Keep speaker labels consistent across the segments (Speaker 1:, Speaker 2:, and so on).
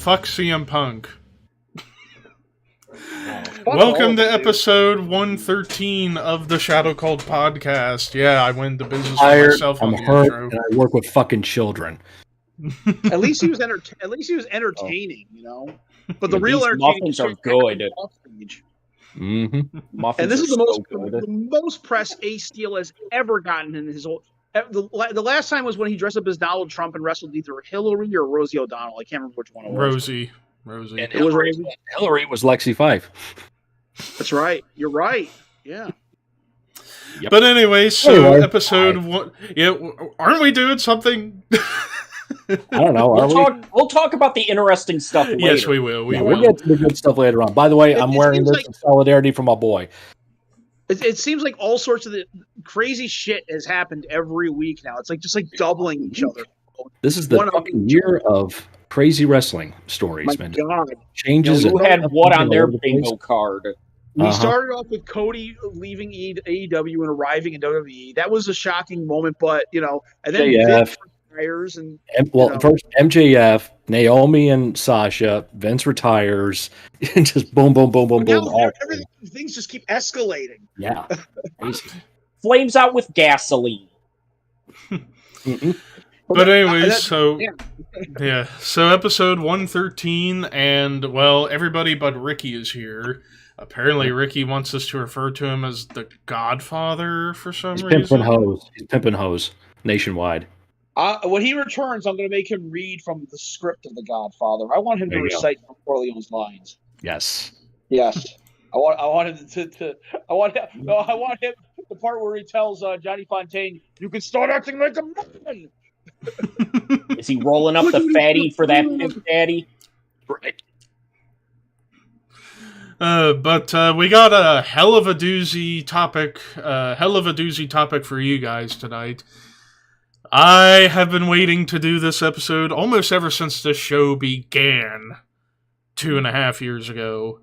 Speaker 1: fuck CM Punk. Welcome to episode 113 of the Shadow Kvlt podcast. Yeah, I went into business for myself on the intro.
Speaker 2: And I work with fucking children.
Speaker 3: At least he was entertaining, you know. But the real
Speaker 4: muffins are good.
Speaker 2: Mm-hmm.
Speaker 3: And this is the most press Ace Steel has ever gotten in his whole. The last time was when he dressed up as Donald Trump and wrestled either Hillary or Rosie O'Donnell. I can't remember which one it was.
Speaker 1: Rosie.
Speaker 2: And Hillary was Lexi 5.
Speaker 3: That's right. You're right. Yeah.
Speaker 1: Yep. But anyway, so episode 1. Yeah, aren't we doing something?
Speaker 2: I don't know.
Speaker 4: We'll talk about the interesting stuff later.
Speaker 1: Yes, we will.
Speaker 2: We'll get to the good stuff later on. By the way, I'm wearing this in solidarity for my boy.
Speaker 3: It seems like all sorts of the crazy shit has happened every week now. It's like just doubling each other.
Speaker 2: This is the fucking year of crazy wrestling stories, man.
Speaker 3: God.
Speaker 4: Changes. Who had what on their bingo card?
Speaker 3: We started off with Cody leaving AEW and arriving in WWE. That was a shocking moment, but and then Vince retires
Speaker 2: first MJF, Naomi and Sasha, Vince retires, and just boom, boom, boom, boom, boom.
Speaker 3: Things just keep escalating.
Speaker 2: Yeah, crazy.
Speaker 4: Flames out with gasoline.
Speaker 1: Mm-hmm. But anyways, so episode 113, and everybody but Ricky is here. Apparently, Ricky wants us to refer to him as the Godfather for some reason.
Speaker 2: He's pimping hoes nationwide.
Speaker 3: When he returns, I'm going to make him read from the script of the Godfather. I want him to recite from Corleone's lines.
Speaker 2: Yes.
Speaker 3: I want him the part where he tells Johnny Fontaine, "You can start acting like a man."
Speaker 4: Is he rolling up the fatty for that pimp daddy?
Speaker 2: Right.
Speaker 1: But we got a hell of a doozy topic for you guys tonight. I have been waiting to do this episode almost ever since this show began 2.5 years ago.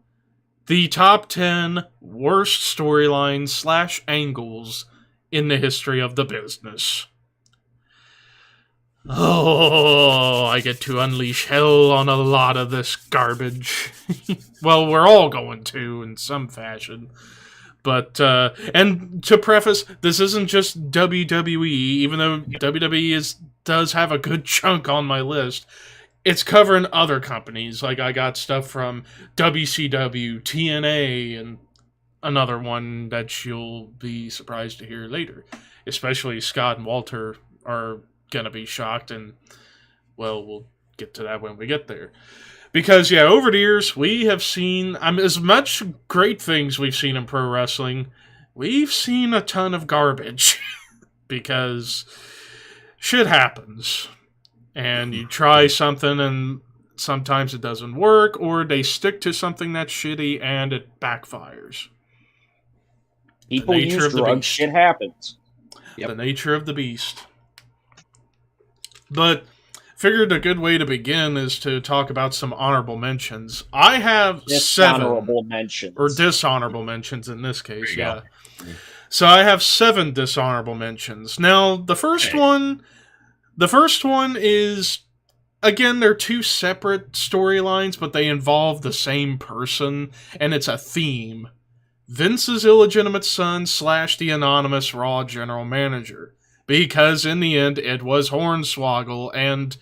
Speaker 1: The top 10 worst storylines / angles in the history of the business. Oh, I get to unleash hell on a lot of this garbage. Well, we're all going to in some fashion. But, and to preface, this isn't just WWE, even though WWE does have a good chunk on my list. It's covering other companies. Like, I got stuff from WCW, TNA, and another one that you'll be surprised to hear later. Especially Scott and Walter are gonna be shocked, and we'll get to that when we get there. Because over the years we have seen as much great things we've seen in pro wrestling, we've seen a ton of garbage. Because shit happens, and you try something and sometimes it doesn't work, or they stick to something that's shitty and it backfires.
Speaker 4: People use drugs, shit happens.
Speaker 1: Yep. The nature of the beast. But figured a good way to begin is to talk about some honorable mentions. I have
Speaker 4: dishonorable mentions.
Speaker 1: Or dishonorable mentions in this case, yeah. So I have 7 dishonorable mentions. Now, the first one is, again, they're 2 separate storylines, but they involve the same person, and it's a theme. Vince's illegitimate son / the anonymous Raw general manager. Because in the end, it was Hornswoggle, and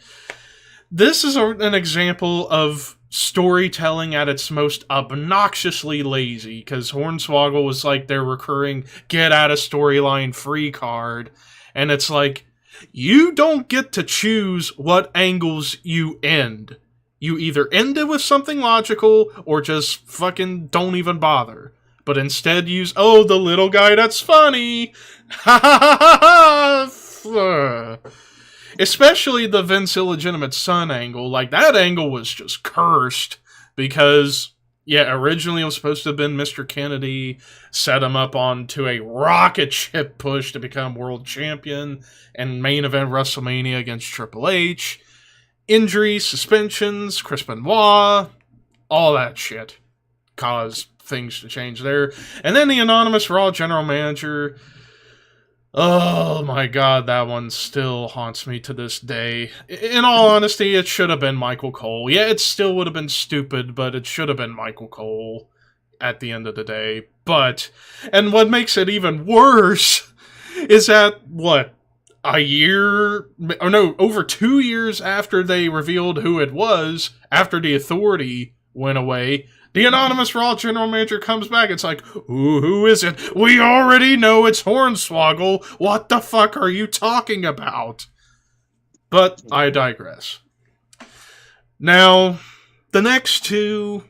Speaker 1: this is an example of storytelling at its most obnoxiously lazy, because Hornswoggle was like their recurring get-out-of-storyline free card, and it's like, you don't get to choose what angles you end. You either end it with something logical, or just fucking don't even bother. But instead use, the little guy that's funny. Ha ha ha ha! Especially the Vince illegitimate son angle. Like, that angle was just cursed. Because, originally it was supposed to have been Mr. Kennedy set him up onto a rocket ship push to become world champion and main event WrestleMania against Triple H. Injuries, suspensions, Chris Benoit, all that shit caused things to change there. And then the anonymous Raw general manager, Oh my god, that one still haunts me to this day. In all honesty, it should have been Michael Cole. Yeah, it still would have been stupid, but it should have been Michael Cole at the end of the day. And what makes it even worse is that, over 2 years after they revealed who it was, after the Authority went away, the anonymous Raw general manager comes back. It's like, who is it? We already know it's Hornswoggle. What the fuck are you talking about? But I digress. Now, the next two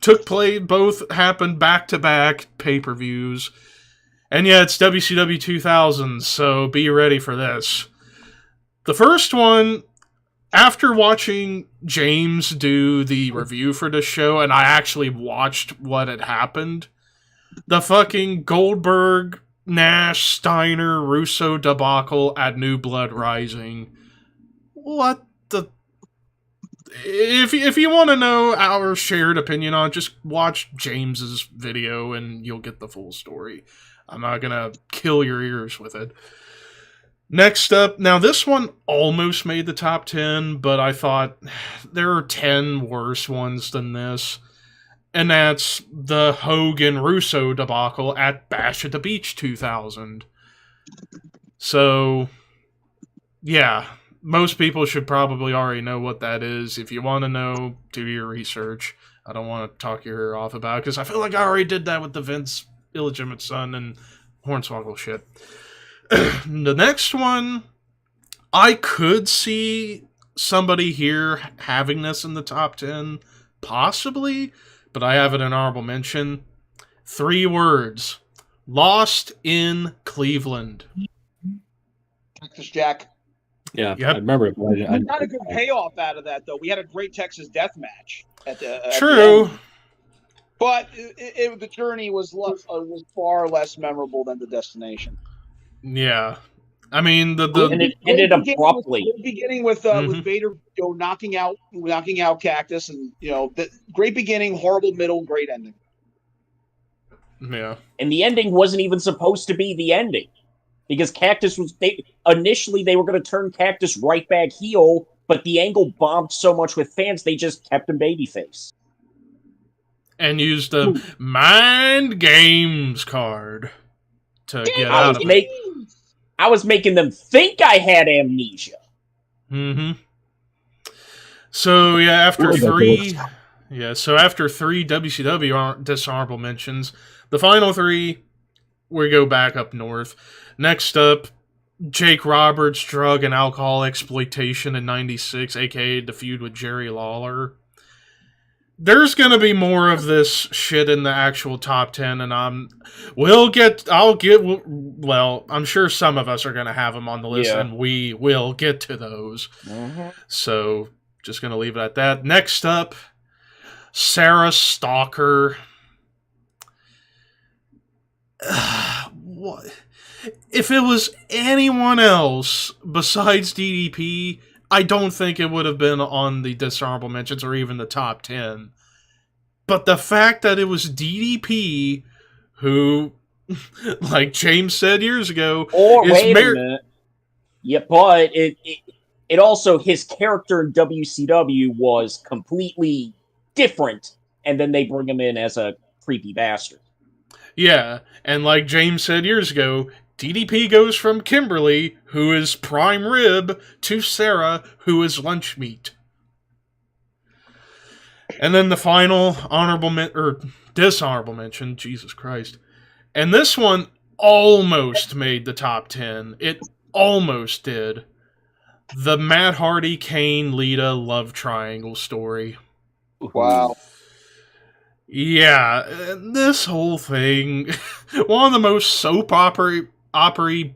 Speaker 1: both happened back-to-back pay-per-views. And yeah, it's WCW 2000, so be ready for this. The first one, after watching James do the review for the show, and I actually watched what had happened, the fucking Goldberg, Nash, Steiner, Russo debacle at New Blood Rising. What the... If you want to know our shared opinion on it, just watch James's video and you'll get the full story. I'm not gonna kill your ears with it. Next up, now this one almost made the top 10, but I thought there are 10 worse ones than this. And that's the Hogan-Russo debacle at Bash at the Beach 2000. So, yeah, most people should probably already know what that is. If you want to know, do your research. I don't want to talk your ear off about it, because I feel like I already did that with the Vince illegitimate son and Hornswoggle shit. The next one, I could see somebody here having this in the top 10, possibly, but I have it in honorable mention. 3 words. Lost in Cleveland.
Speaker 3: Texas Jack.
Speaker 2: Yeah,
Speaker 1: Yep.
Speaker 2: I remember it.
Speaker 3: We got a good payoff out of that, though. We had a great Texas death match at the
Speaker 1: True.
Speaker 3: end. But the journey was far less memorable than the destination.
Speaker 1: Yeah. I mean,
Speaker 4: And it ended abruptly.
Speaker 3: Beginning with Vader, knocking out Cactus, and the great beginning, horrible middle, great ending.
Speaker 1: Yeah.
Speaker 4: And the ending wasn't even supposed to be the ending, because Cactus was initially they were going to turn Cactus right back heel, but the angle bombed so much with fans they just kept him babyface.
Speaker 1: And used the Mind Games card to get out of it.
Speaker 4: I was making them think I had amnesia.
Speaker 1: Mm-hmm. So yeah, after three WCW dishonorable mentions, the final 3, we go back up north. Next up, Jake Roberts' drug and alcohol exploitation in '96, aka the feud with Jerry Lawler. There's gonna be more of this shit in the actual top 10, and I'm sure some of us are gonna have them on the list, and we will get to those.
Speaker 4: Mm-hmm.
Speaker 1: So, just gonna leave it at that. Next up, Sarah Stalker. What? If it was anyone else besides DDP, I don't think it would have been on the dishonorable mentions or even the top 10. But the fact that it was DDP, who, like James said years ago,
Speaker 4: wait a minute. Yeah, but it also, his character in WCW was completely different, and then they bring him in as a creepy bastard.
Speaker 1: Yeah, and like James said years ago, DDP goes from Kimberly, who is prime rib, to Sarah, who is lunch meat. And then the final dishonorable mention, Jesus Christ. And this one almost made the top 10. It almost did. The Matt Hardy, Kane, Lita love triangle story.
Speaker 3: Wow.
Speaker 1: Yeah, this whole thing, one of the most soap opera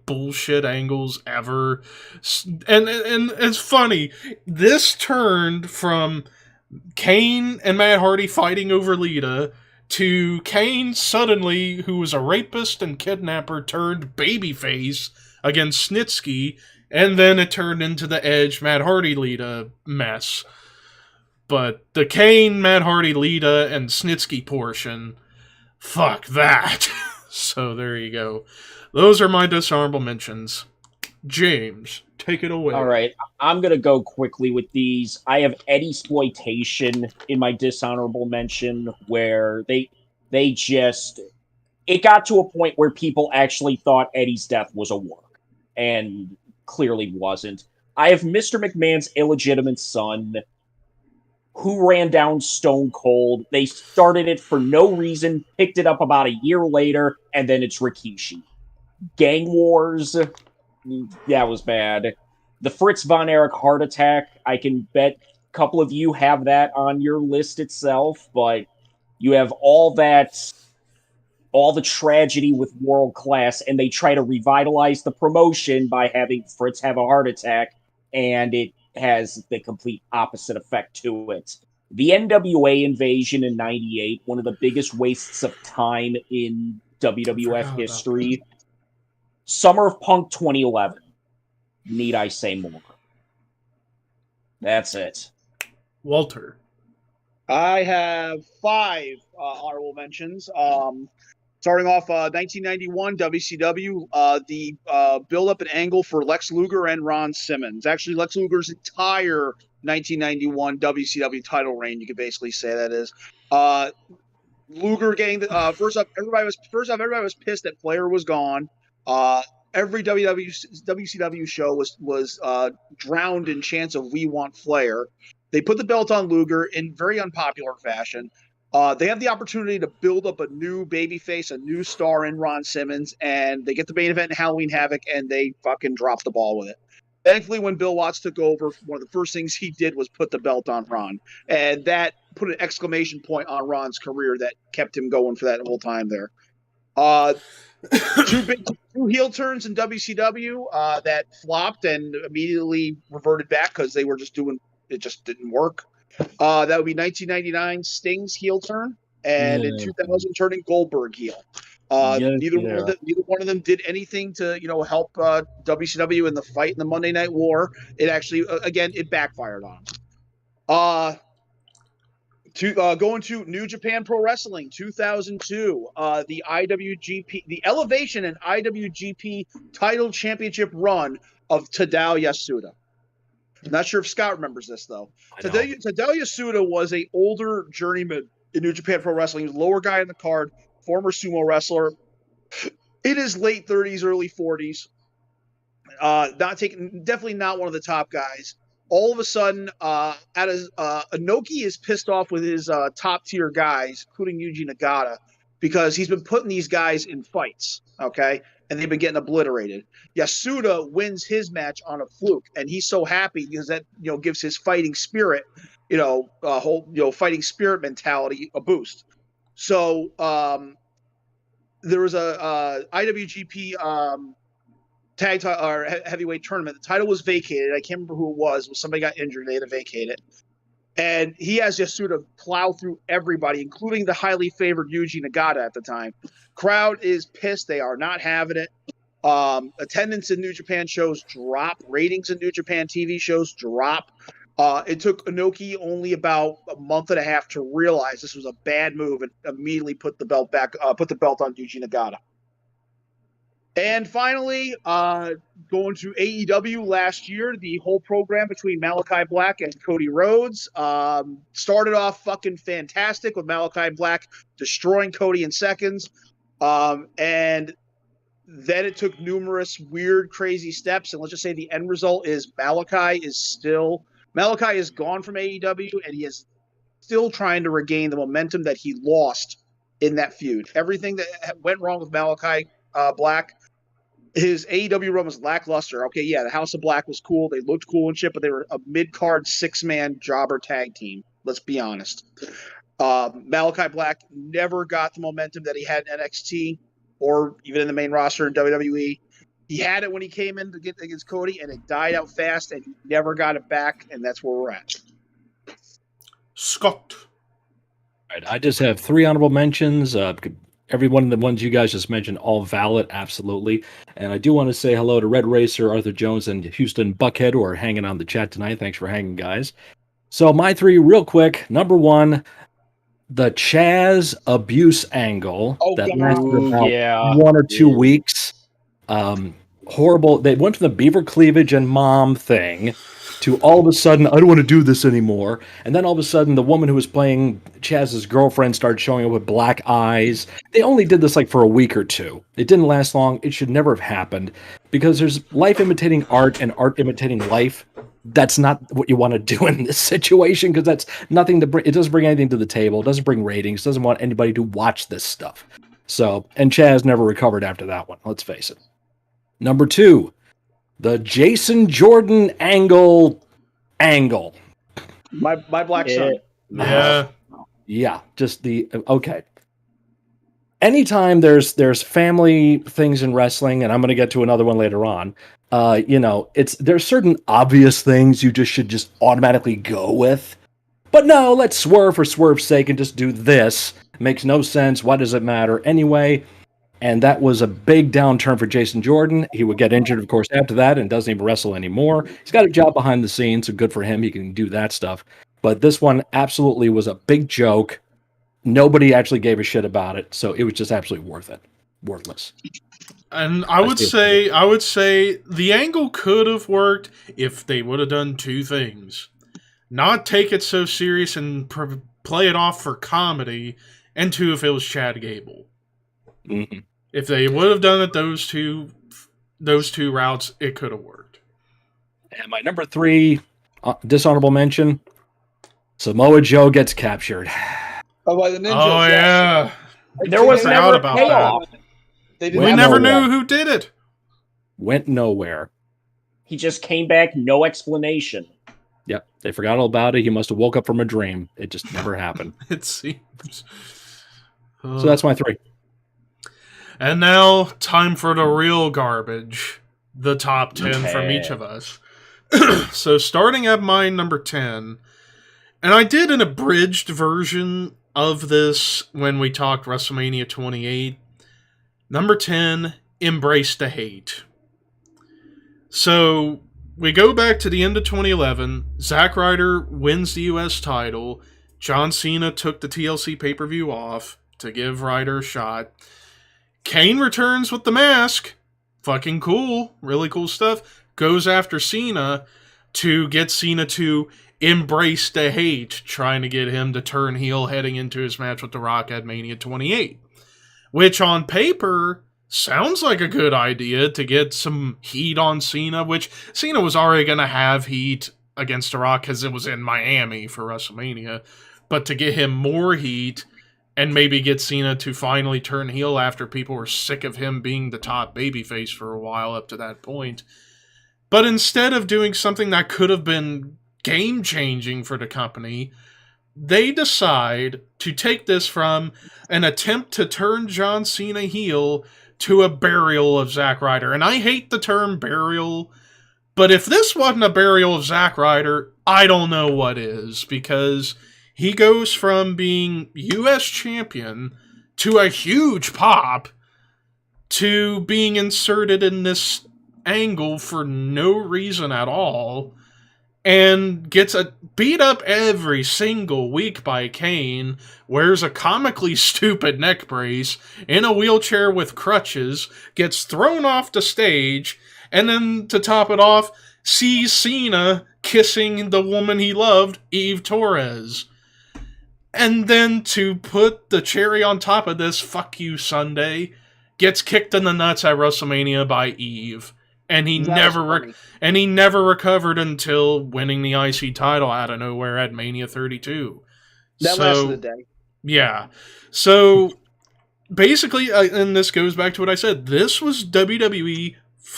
Speaker 1: bullshit angles ever. And it's funny, this turned from Kane and Matt Hardy fighting over Lita to Kane suddenly, who was a rapist and kidnapper, turned babyface against Snitsky, and then it turned into the Edge Matt Hardy Lita mess. But the Kane, Matt Hardy, Lita, and Snitsky portion, fuck that. So there you go. Those are my dishonorable mentions. James, take it away.
Speaker 4: All right, I'm gonna go quickly with these. I have Eddie-sploitation in my dishonorable mention, where they just it got to a point where people actually thought Eddie's death was a work, and clearly wasn't. I have Mr. McMahon's illegitimate son, who ran down Stone Cold. They started it for no reason, picked it up about a year later, and then it's Rikishi. Gang Wars, that was bad. The Fritz Von Erich heart attack, I can bet a couple of you have that on your list itself, but you have all the tragedy with World Class, and they try to revitalize the promotion by having Fritz have a heart attack, and it has the complete opposite effect to it. The NWA invasion in '98, one of the biggest wastes of time in WWF history. Summer of Punk 2011. Need I say more? That's it.
Speaker 1: Walter.
Speaker 3: I have 5 honorable mentions. Starting off 1991 WCW, the build-up and angle for Lex Luger and Ron Simmons. Actually, Lex Luger's entire 1991 WCW title reign, you could basically say that is. Luger getting first off, everybody was pissed that Flair was gone. Every WCW show was drowned in chants of "We want Flair." They put the belt on Luger in very unpopular fashion. They have the opportunity to build up a new babyface, a new star in Ron Simmons, and they get the main event in Halloween Havoc, and they fucking drop the ball with it. Thankfully, when Bill Watts took over, one of the first things he did was put the belt on Ron, and that put an exclamation point on Ron's career that kept him going for that whole time there. Two heel turns in WCW that flopped and immediately reverted back because they were just doing it, just didn't work. That would be 1999 Sting's heel turn, and in 2000 turning Goldberg heel. Neither one of them did anything to help WCW in the fight in the Monday Night War. It actually again it backfired on them. Going to New Japan Pro Wrestling 2002, the IWGP, the Elevation and IWGP title championship run of Tadao Yasuda. I'm not sure if Scott remembers this though. Tadao Yasuda was an older journeyman in New Japan Pro Wrestling. He was a lower guy in the card, former sumo wrestler, in his late 30s, early 40s. Definitely not one of the top guys. All of a sudden, Inoki is pissed off with his top tier guys, including Yuji Nagata, because he's been putting these guys in fights, okay, and they've been getting obliterated. Yasuda wins his match on a fluke, and he's so happy because that gives his fighting spirit, fighting spirit mentality a boost. So there was a IWGP tag or heavyweight tournament. The title was vacated. I can't remember who it was. Somebody got injured. They had to vacate it. And he has Yasuda plow through everybody, including the highly favored Yuji Nagata at the time. Crowd is pissed. They are not having it. Attendance in New Japan shows drop. Ratings in New Japan TV shows drop. It took Inoki only about a month and a half to realize this was a bad move and immediately put the belt on Yuji Nagata. And finally, going to AEW last year, the whole program between Malachi Black and Cody Rhodes started off fucking fantastic with Malachi Black destroying Cody in seconds. And then it took numerous weird, crazy steps. And let's just say the end result is Malachi is gone from AEW, and he is still trying to regain the momentum that he lost in that feud. Everything that went wrong with Malachi Black, his AEW run was lackluster. Okay, yeah, the House of Black was cool. They looked cool and shit, but they were a mid-card 6-man jobber tag team. Let's be honest. Malachi Black never got the momentum that he had in NXT or even in the main roster in WWE. He had it when he came in to get against Cody, and it died out fast, and he never got it back, and that's where we're at.
Speaker 1: Scott.
Speaker 2: All right, I just have 3 honorable mentions. Every one of the ones you guys just mentioned, all valid, absolutely. And I do want to say hello to Red Racer, Arthur Jones, and Houston Buckhead, who are hanging on the chat tonight. Thanks for hanging, guys. So my 3 real quick. Number 1, the Chaz abuse angle that lasted about 1 or 2 weeks. Horrible. They went from the beaver cleavage and mom thing to all of a sudden, I don't want to do this anymore. And then all of a sudden, the woman who was playing Chaz's girlfriend started showing up with black eyes. They only did this like for a week or two. It didn't last long. It should never have happened because there's life imitating art and art imitating life. That's not what you want to do in this situation because that's nothing to bring. It doesn't bring anything to the table. It doesn't bring ratings. It doesn't want anybody to watch this stuff. So, and Chaz never recovered after that one. Let's face it. Number 2, the Jason Jordan angle.
Speaker 3: My black son.
Speaker 1: Yeah.
Speaker 2: Yeah, just the okay. Anytime there's family things in wrestling, and I'm going to get to another one later on. There's certain obvious things you should just automatically go with. But no, let's swerve for swerve's sake and just do this. It makes no sense. Why does it matter anyway? And that was a big downturn for Jason Jordan. He would get injured, of course, after that and doesn't even wrestle anymore. He's got a job behind the scenes, so good for him. He can do that stuff. But this one absolutely was a big joke. Nobody actually gave a shit about it, so it was just absolutely worthless.
Speaker 1: And I would say the angle could have worked if they would have done 2 things. Not take it so serious and play it off for comedy, and 2, if it was Chad Gable.
Speaker 2: Mm-hmm.
Speaker 1: If they would have done it those two routes, it could have worked.
Speaker 2: And my number 3 dishonorable mention, Samoa Joe gets captured.
Speaker 3: Oh, by the ninjas.
Speaker 1: Oh, yeah.
Speaker 4: There was never a
Speaker 1: about
Speaker 4: payoff.
Speaker 1: We never knew who did it.
Speaker 2: Went nowhere.
Speaker 4: He just came back, no explanation.
Speaker 2: Yep, they forgot all about it. He must have woke up from a dream. It just never happened.
Speaker 1: It seems.
Speaker 2: So that's my 3.
Speaker 1: And now, time for the real garbage. The top 10 from each of us. So starting at my number 10, and I did an abridged version of this when we talked WrestleMania 28. Number 10, Embrace the Hate. So, we go back to the end of 2011. Zack Ryder wins the US title. John Cena took the TLC pay-per-view off to give Ryder a shot. Kane returns with the mask. Fucking cool. Really cool stuff. Goes after Cena to get Cena to embrace the hate, trying to get him to turn heel heading into his match with The Rock at Mania 28. Which on paper sounds like a good idea to get some heat on Cena, which Cena was already going to have heat against The Rock because it was in Miami for WrestleMania. But to get him more heat and maybe get Cena to finally turn heel after people were sick of him being the top babyface for a while up to that point. But instead of doing something that could have been game-changing for the company, they decide to take this from an attempt to turn John Cena heel to a burial of Zack Ryder. And I hate the term burial, but if this wasn't a burial of Zack Ryder, I don't know what is, because he goes from being US champion to a huge pop to being inserted in this angle for no reason at all, and gets beat up every single week by Kane, wears a comically stupid neck brace, in a wheelchair with crutches, gets thrown off the stage, and then to top it off, sees Cena kissing the woman he loved, Eve Torres. And then to put the cherry on top of this, fuck you Sunday, gets kicked in the nuts at WrestleMania by Eve. And he never recovered until winning the IC title out of nowhere at Mania 32.
Speaker 3: That lasted a day.
Speaker 1: Yeah. So basically, and this goes back to what I said, this was WWE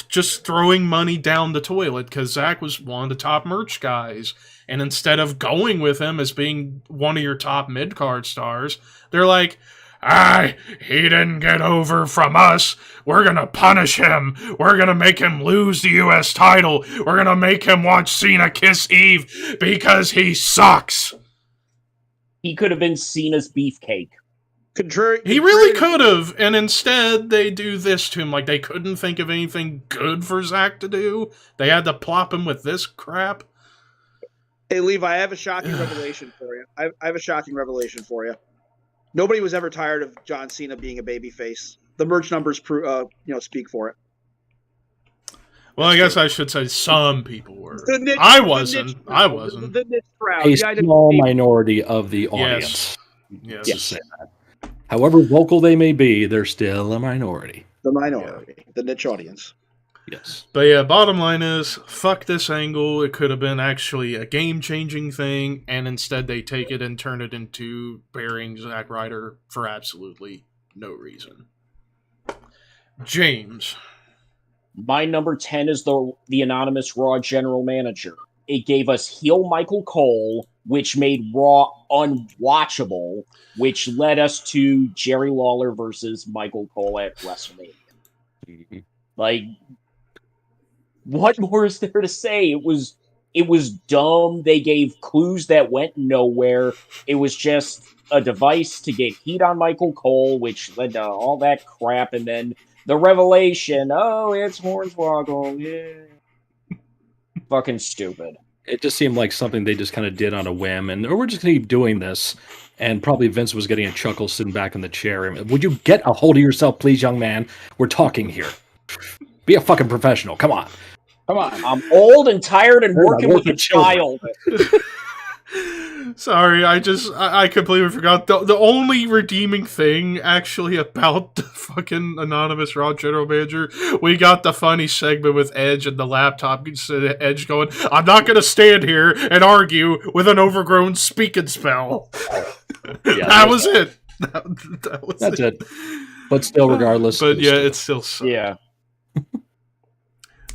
Speaker 1: just throwing money down the toilet because Zack was one of the top merch guys. And instead of going with him as being one of your top mid-card stars, they're like, he didn't get over from us. We're going to punish him. We're going to make him lose the US title. We're going to make him watch Cena kiss Eve because he sucks.
Speaker 4: He could have been Cena's beefcake.
Speaker 1: He really could have, and instead they do this to him. Like, they couldn't think of anything good for Zack to do. They had to plop him with this crap.
Speaker 3: Hey, Levi, I have a shocking revelation for you. I have a shocking revelation for you. Nobody was ever tired of John Cena being a babyface. The merch numbers, speak for it.
Speaker 1: Well, I guess I should say some people were.
Speaker 3: The niche-
Speaker 1: I
Speaker 3: the
Speaker 1: wasn't.
Speaker 3: niche
Speaker 1: I
Speaker 3: crowd,
Speaker 1: wasn't.
Speaker 3: The niche crowd.
Speaker 2: A
Speaker 3: The idea-
Speaker 2: small minority of the audience.
Speaker 1: Yes.
Speaker 2: Let's say that. However vocal they may be, they're still a minority.
Speaker 3: The minority. The niche audience.
Speaker 2: Yes.
Speaker 1: But yeah, bottom line is, fuck this angle. It could have been actually a game-changing thing, and instead they take it and turn it into burying Zack Ryder for absolutely no reason. James.
Speaker 4: My number 10 is the anonymous Raw general manager. It gave us heel Michael Cole, which made Raw unwatchable, which led us to Jerry Lawler versus Michael Cole at WrestleMania.
Speaker 2: Mm-hmm.
Speaker 4: Like, what more is there to say? It was dumb. They gave clues that went nowhere. It was just a device to get heat on Michael Cole, which led to all that crap, and then the revelation, oh, it's Hornswoggle. Yeah. Fucking stupid.
Speaker 2: It just seemed like something they just kind of did on a whim, and we're just going to keep doing this. And probably Vince was getting a chuckle sitting back in the chair. Would you get a hold of yourself, please, young man? We're talking here. Be a fucking professional. Come on.
Speaker 3: Come on.
Speaker 4: I'm old and tired and working with a child.
Speaker 1: Sorry, I completely forgot. The only redeeming thing, actually, about the fucking anonymous Raw general manager, we got the funny segment with Edge and the laptop. Edge going, I'm not going to stand here and argue with an overgrown speaking spell.
Speaker 2: Yeah,
Speaker 1: that was it. That was
Speaker 2: That's it. But still, regardless.
Speaker 1: But yeah, it's still
Speaker 4: Yeah.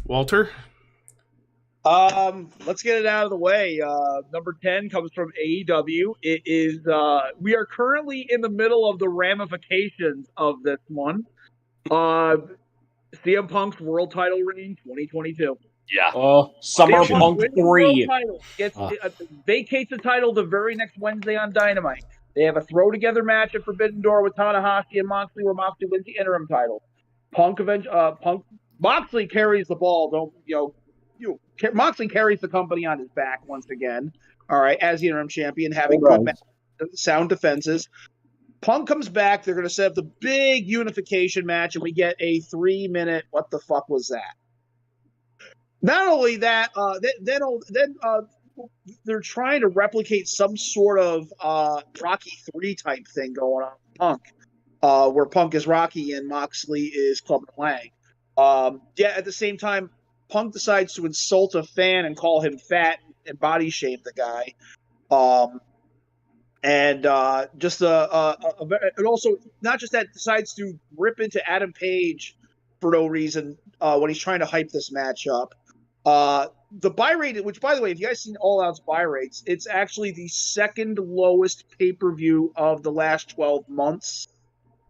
Speaker 1: Walter?
Speaker 3: Let's get it out of the way. Number 10 comes from AEW. It is we are currently in the middle of the ramifications of this one. CM Punk's world title reign 2022.
Speaker 2: Yeah.
Speaker 4: Summer
Speaker 3: CM
Speaker 4: Punk
Speaker 3: wins the
Speaker 4: 3.
Speaker 3: world title, vacates the title the very next Wednesday on Dynamite. They have a throw together match at Forbidden Door with Tanahashi and Moxley, where Moxley wins the interim title. Moxley carries the ball. Moxley carries the company on his back once again. All right, as the interim champion, having good sound defenses. Punk comes back. They're going to set up the big unification match, and we get a 3-minute. What the fuck was that? Not only that, then they're trying to replicate some sort of Rocky 3 type thing going on with Punk, where Punk is Rocky and Moxley is Clubber Lang. At the same time, Punk decides to insult a fan and call him fat and body shame the guy. And also, not just that, decides to rip into Adam Page for no reason when he's trying to hype this match up. The buy rate, which, by the way, if you guys seen All Out's buy rates, it's actually the second lowest pay-per-view of the last 12 months,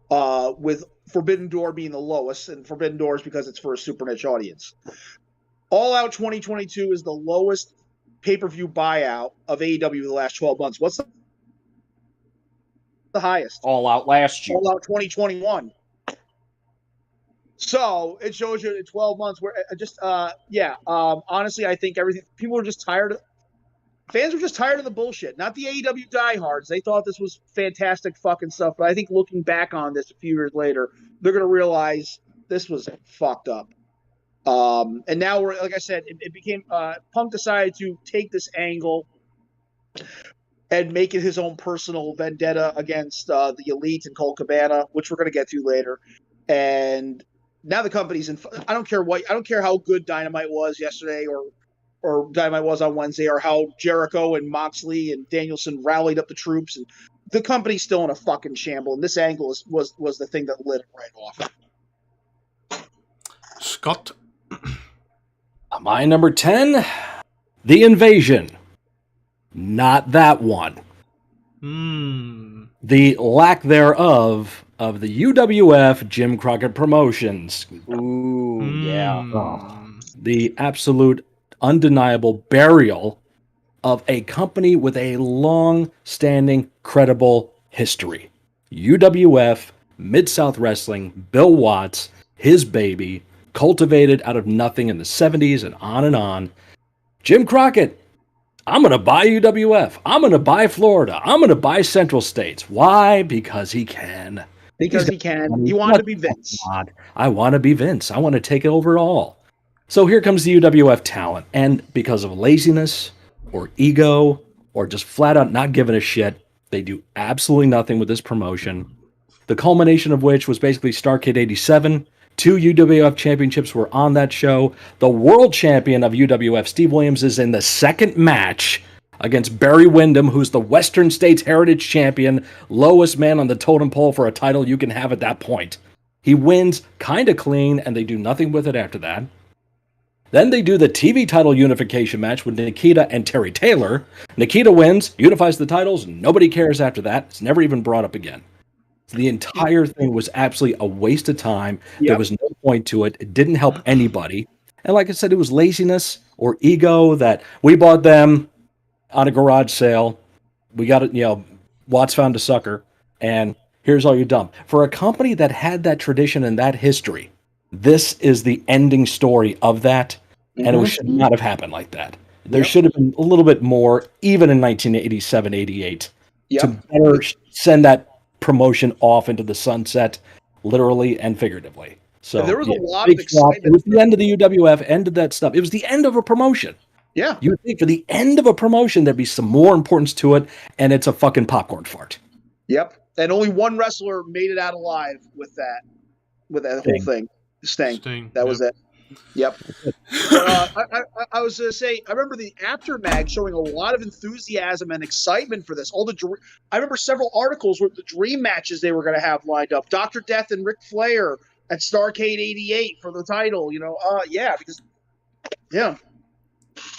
Speaker 3: with Forbidden Door being the lowest, and Forbidden Door is because it's for a super niche audience. All Out 2022 is the lowest pay-per-view buyout of AEW the last 12 months. What's the highest?
Speaker 4: All Out last year.
Speaker 3: All Out 2021. So it shows you in 12 months where honestly, I think people were just tired. Fans were just tired of the bullshit. Not the AEW diehards. They thought this was fantastic fucking stuff. But I think looking back on this a few years later, they're going to realize this was fucked up. And now like I said, it became Punk decided to take this angle and make it his own personal vendetta against the Elite and Colt Cabana, which we're going to get to later. And now the company's in. I don't care how good Dynamite was yesterday or Dynamite was on Wednesday, or how Jericho and Moxley and Danielson rallied up the troops, and the company's still in a fucking shamble. And this angle was the thing that lit it right off.
Speaker 1: Scott.
Speaker 2: My number 10, The Invasion. Not that one. The lack thereof of the UWF Jim Crockett Promotions.
Speaker 4: Ooh, yeah.
Speaker 2: The absolute undeniable burial of a company with a long-standing, credible history. UWF, Mid-South Wrestling, Bill Watts, his baby, cultivated out of nothing in the 70s and on and on. Jim Crockett, I'm going to buy UWF. I'm going to buy Florida. I'm going to buy Central States. Why? Because he can.
Speaker 3: Because he can. You want to be Vince.
Speaker 2: I want to be Vince. I want to take it over all. So here comes the UWF talent, and because of laziness or ego or just flat out not giving a shit, they do absolutely nothing with this promotion. The culmination of which was basically Starrcade 87. 2 UWF championships were on that show. The world champion of UWF, Steve Williams, is in the second match against Barry Windham, who's the Western States Heritage Champion, lowest man on the totem pole for a title you can have at that point. He wins kind of clean, and they do nothing with it after that. Then they do the TV title unification match with Nikita and Terry Taylor. Nikita wins, unifies the titles, nobody cares after that. It's never even brought up again. The entire thing was absolutely a waste of time.
Speaker 3: Yep.
Speaker 2: There was no point to it. It didn't help anybody. And like I said, it was laziness or ego that we bought them on a garage sale. We got it, Watts found a sucker, and here's all you dump. For a company that had that tradition and that history, this is the ending story of that, and it should not have happened like that. There should have been a little bit more, even in 1987, 88, to better send that promotion off into the sunset, literally and figuratively. So
Speaker 3: and there was a lot of excitement.
Speaker 2: It was the end of the UWF, end of that stuff. It was the end of a promotion.
Speaker 3: Yeah.
Speaker 2: You would think for the end of a promotion, there'd be some more importance to it, and it's a fucking popcorn fart.
Speaker 3: Yep. And only one wrestler made it out alive with that whole thing. Sting. That was it. Yep. I was going to say, I remember the Aftermag showing a lot of enthusiasm and excitement for this. I remember several articles with the dream matches they were going to have lined up. Dr. Death and Ric Flair at Starrcade 88 for the title.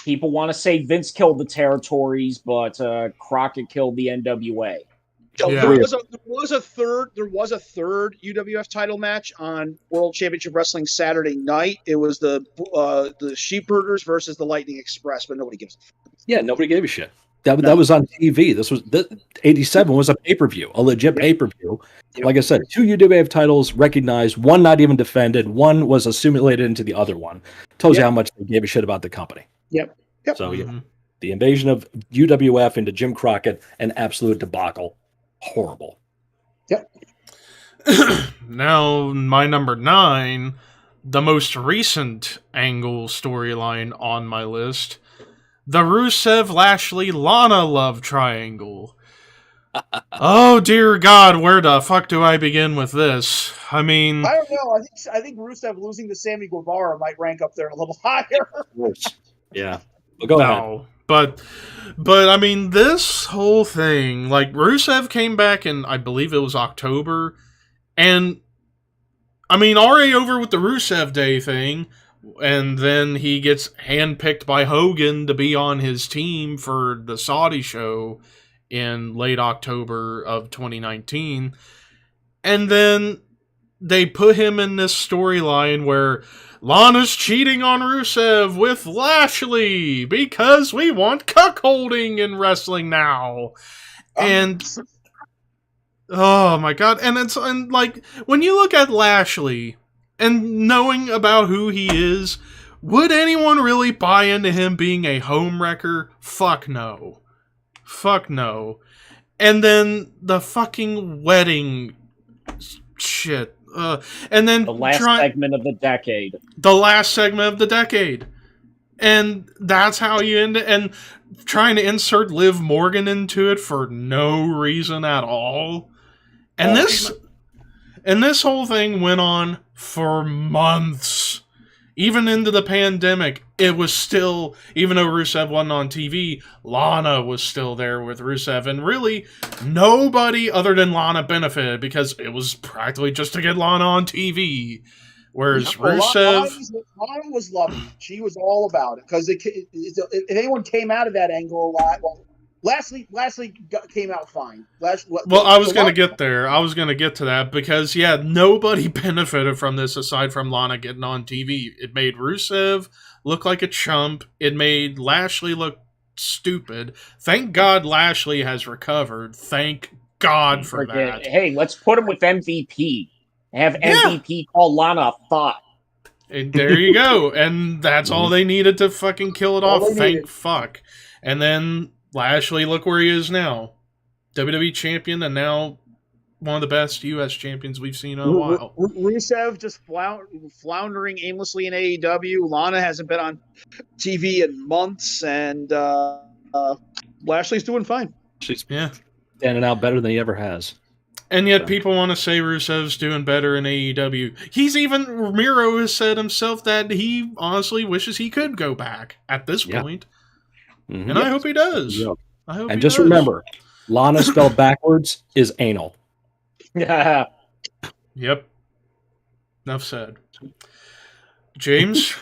Speaker 4: People want to say Vince killed the territories, but Crockett killed the NWA.
Speaker 1: Yeah.
Speaker 3: There was a third UWF title match on World Championship Wrestling Saturday night. It was the Sheepherders versus the Lightning Express, but nobody gives a fuck.
Speaker 2: Yeah, nobody gave a shit. That was on TV. This was 87 was a pay-per-view, a legit pay-per-view. Yep. Like I said, 2 UWF titles recognized, one not even defended, one was assimilated into the other one. Tells you how much they gave a shit about the company.
Speaker 3: Yep.
Speaker 2: So the invasion of UWF into Jim Crockett, an absolute debacle. Horrible.
Speaker 3: Yep.
Speaker 1: Now, my number 9, the most recent Angle storyline on my list, the Rusev Lashley Lana love triangle. Oh dear God, where the fuck do I begin with this? I mean,
Speaker 3: I don't know. I think Rusev losing to Sammy Guevara might rank up there a little higher.
Speaker 2: Yeah. Well, go ahead.
Speaker 1: But I mean, this whole thing, like, Rusev came back in, I believe it was October, and I mean, already over with the Rusev Day thing, and then he gets handpicked by Hogan to be on his team for the Saudi show in late October of 2019, and then they put him in this storyline where Lana's cheating on Rusev with Lashley because we want cuckolding in wrestling now. And oh my God. And like, when you look at Lashley and knowing about who he is, would anyone really buy into him being a homewrecker? Fuck no. Fuck no. And then the fucking wedding shit. And then
Speaker 4: the last segment of the decade.
Speaker 1: The last segment of the decade. And that's how you end it. And trying to insert Liv Morgan into it for no reason at all. And this whole thing went on for months. Even into the pandemic, it was still, even though Rusev wasn't on TV, Lana was still there with Rusev. And really, nobody other than Lana benefited because it was practically just to get Lana on TV. Whereas Rusev...
Speaker 3: Lana was loving it. She was all about it. Because if anyone came out of that angle a lot, well, Lashley came out fine.
Speaker 1: I was going to get there. I was going to get to that because, nobody benefited from this aside from Lana getting on TV. It made Rusev look like a chump. It made Lashley look stupid. Thank God Lashley has recovered. Thank God for that.
Speaker 4: Hey, let's put him with MVP. Have MVP call Lana a thought.
Speaker 1: And there you go. And that's all they needed to fucking kill it off. Thank fuck. And then Lashley, look where he is now. WWE champion and now one of the best U.S. champions we've seen in a while.
Speaker 3: Rusev just floundering aimlessly in AEW. Lana hasn't been on TV in months, and Lashley's doing fine.
Speaker 2: She's
Speaker 1: Yeah.
Speaker 2: standing out better than he ever has.
Speaker 1: And yet people want to say Rusev's doing better in AEW. Miro has said himself that he honestly wishes he could go back at this point.
Speaker 2: Mm-hmm.
Speaker 1: And I hope he does.
Speaker 2: Yep.
Speaker 1: I hope
Speaker 2: and
Speaker 1: he
Speaker 2: just
Speaker 1: does.
Speaker 2: remember, Lana spelled backwards is anal.
Speaker 4: Yeah.
Speaker 1: Yep. Enough said. James?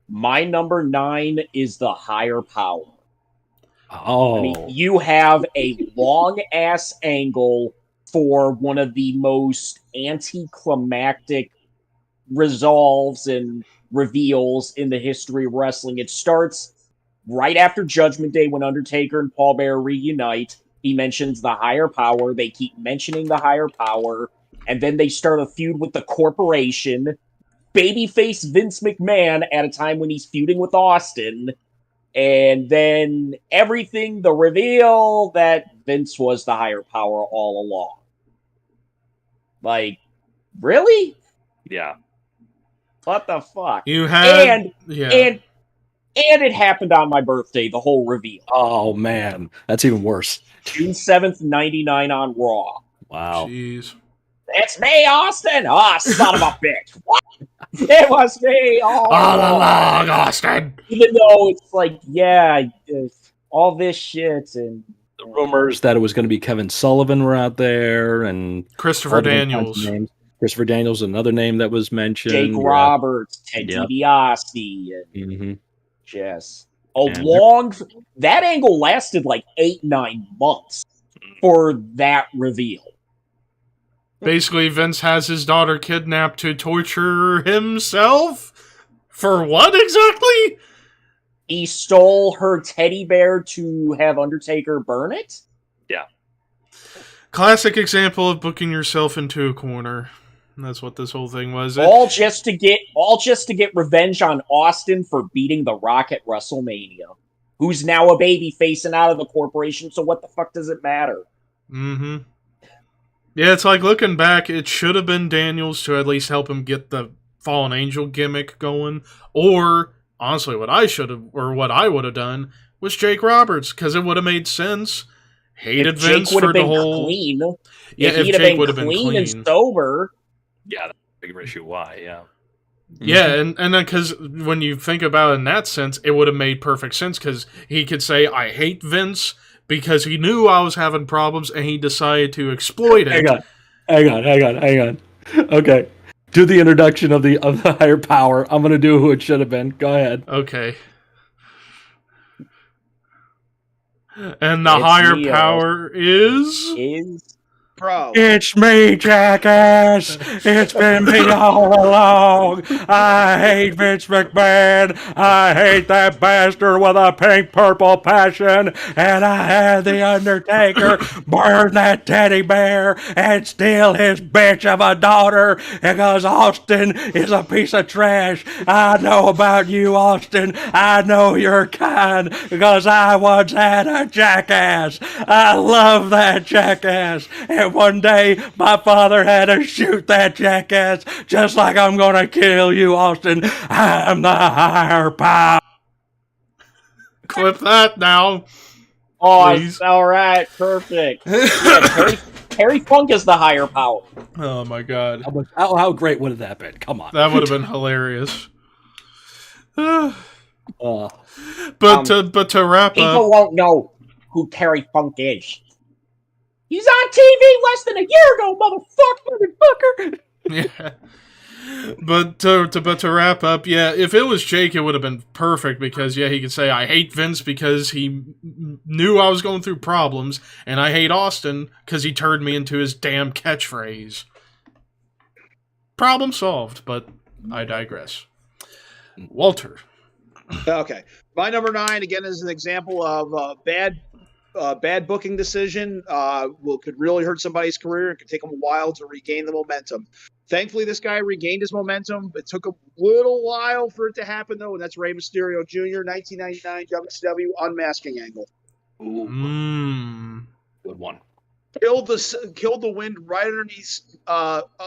Speaker 4: My number 9 is the higher power.
Speaker 2: Oh.
Speaker 4: I mean, you have a long-ass angle for one of the most anticlimactic resolves and reveals in the history of wrestling. It starts right after Judgment Day when Undertaker and Paul Bearer reunite. He mentions the higher power. They keep mentioning the higher power. And then they start a feud with the corporation. Babyface Vince McMahon at a time when he's feuding with Austin. And then everything, the reveal that Vince was the higher power all along. Like, really?
Speaker 2: Yeah.
Speaker 4: What the fuck?
Speaker 1: You had...
Speaker 4: And it happened on my birthday, the whole reveal.
Speaker 2: Oh, man. That's even worse.
Speaker 4: June 7th, 99 on Raw.
Speaker 2: Wow.
Speaker 1: Jeez.
Speaker 4: It's me, Austin! Oh, son of a bitch. What? It was me all
Speaker 1: along, Austin!
Speaker 4: Even though it's like, yeah, all this shit and...
Speaker 2: The rumors that it was going to be Kevin Sullivan were out there, and...
Speaker 1: Christopher Daniels.
Speaker 2: Christopher Daniels, another name that was mentioned.
Speaker 4: Jake Roberts, Ted DiBiase, and yes. That angle lasted like 8-9 months for that reveal.
Speaker 1: Basically, Vince has his daughter kidnapped to torture himself? For what exactly?
Speaker 4: He stole her teddy bear to have Undertaker burn it?
Speaker 2: Yeah.
Speaker 1: Classic example of booking yourself into a corner. That's what this whole thing was.
Speaker 4: All just to get revenge on Austin for beating The Rock at WrestleMania, who's now a baby facing out of the corporation, so what the fuck does it matter?
Speaker 1: Mm-hmm. Yeah, it's like looking back, it should have been Daniels to at least help him get the Fallen Angel gimmick going. Or, honestly, what I would have done was Jake Roberts, because it would have made sense. Hated Vince for the whole...
Speaker 4: Clean.
Speaker 1: Yeah, if Jake would have been clean
Speaker 4: and sober.
Speaker 2: Yeah, that's a bigger issue. Why? Yeah.
Speaker 1: Yeah, and then because when you think about it in that sense, it would have made perfect sense because he could say, I hate Vince because he knew I was having problems and he decided to exploit it.
Speaker 2: Hang on. Okay. Do the introduction of the higher power. I'm going to do who it should have been. Go ahead.
Speaker 1: Okay. And the higher power is...
Speaker 3: Bro.
Speaker 2: It's me, jackass. It's been me all along. I hate Vince McMahon. I hate that bastard with a pink-purple passion. And I had the Undertaker burn that teddy bear and steal his bitch of a daughter because Austin is a piece of trash. I know about you, Austin. I know your kind because I once had a jackass. I love that jackass. And one day, my father had to shoot that jackass just like I'm going to kill you, Austin. I'm the higher power.
Speaker 1: Clip that now.
Speaker 4: Oh, all right. Perfect. Yeah, Terry Funk is the higher power.
Speaker 1: Oh, my God.
Speaker 2: How great would have that been? Come on.
Speaker 1: That would have been hilarious. But to wrap up...
Speaker 4: People won't know who Terry Funk is. He's on TV less than a year ago, motherfucker!
Speaker 1: Yeah. But to wrap up, yeah, if it was Jake, it would have been perfect because, yeah, he could say, I hate Vince because he knew I was going through problems, and I hate Austin because he turned me into his damn catchphrase. Problem solved, but I digress. Walter.
Speaker 3: Okay. My number 9, again, is an example of bad booking decision. Could really hurt somebody's career. It could take them a while to regain the momentum. Thankfully, this guy regained his momentum. It took a little while for it to happen, though, and that's Rey Mysterio Jr., 1999 WCW unmasking angle.
Speaker 2: Ooh. Good one.
Speaker 3: killed the wind right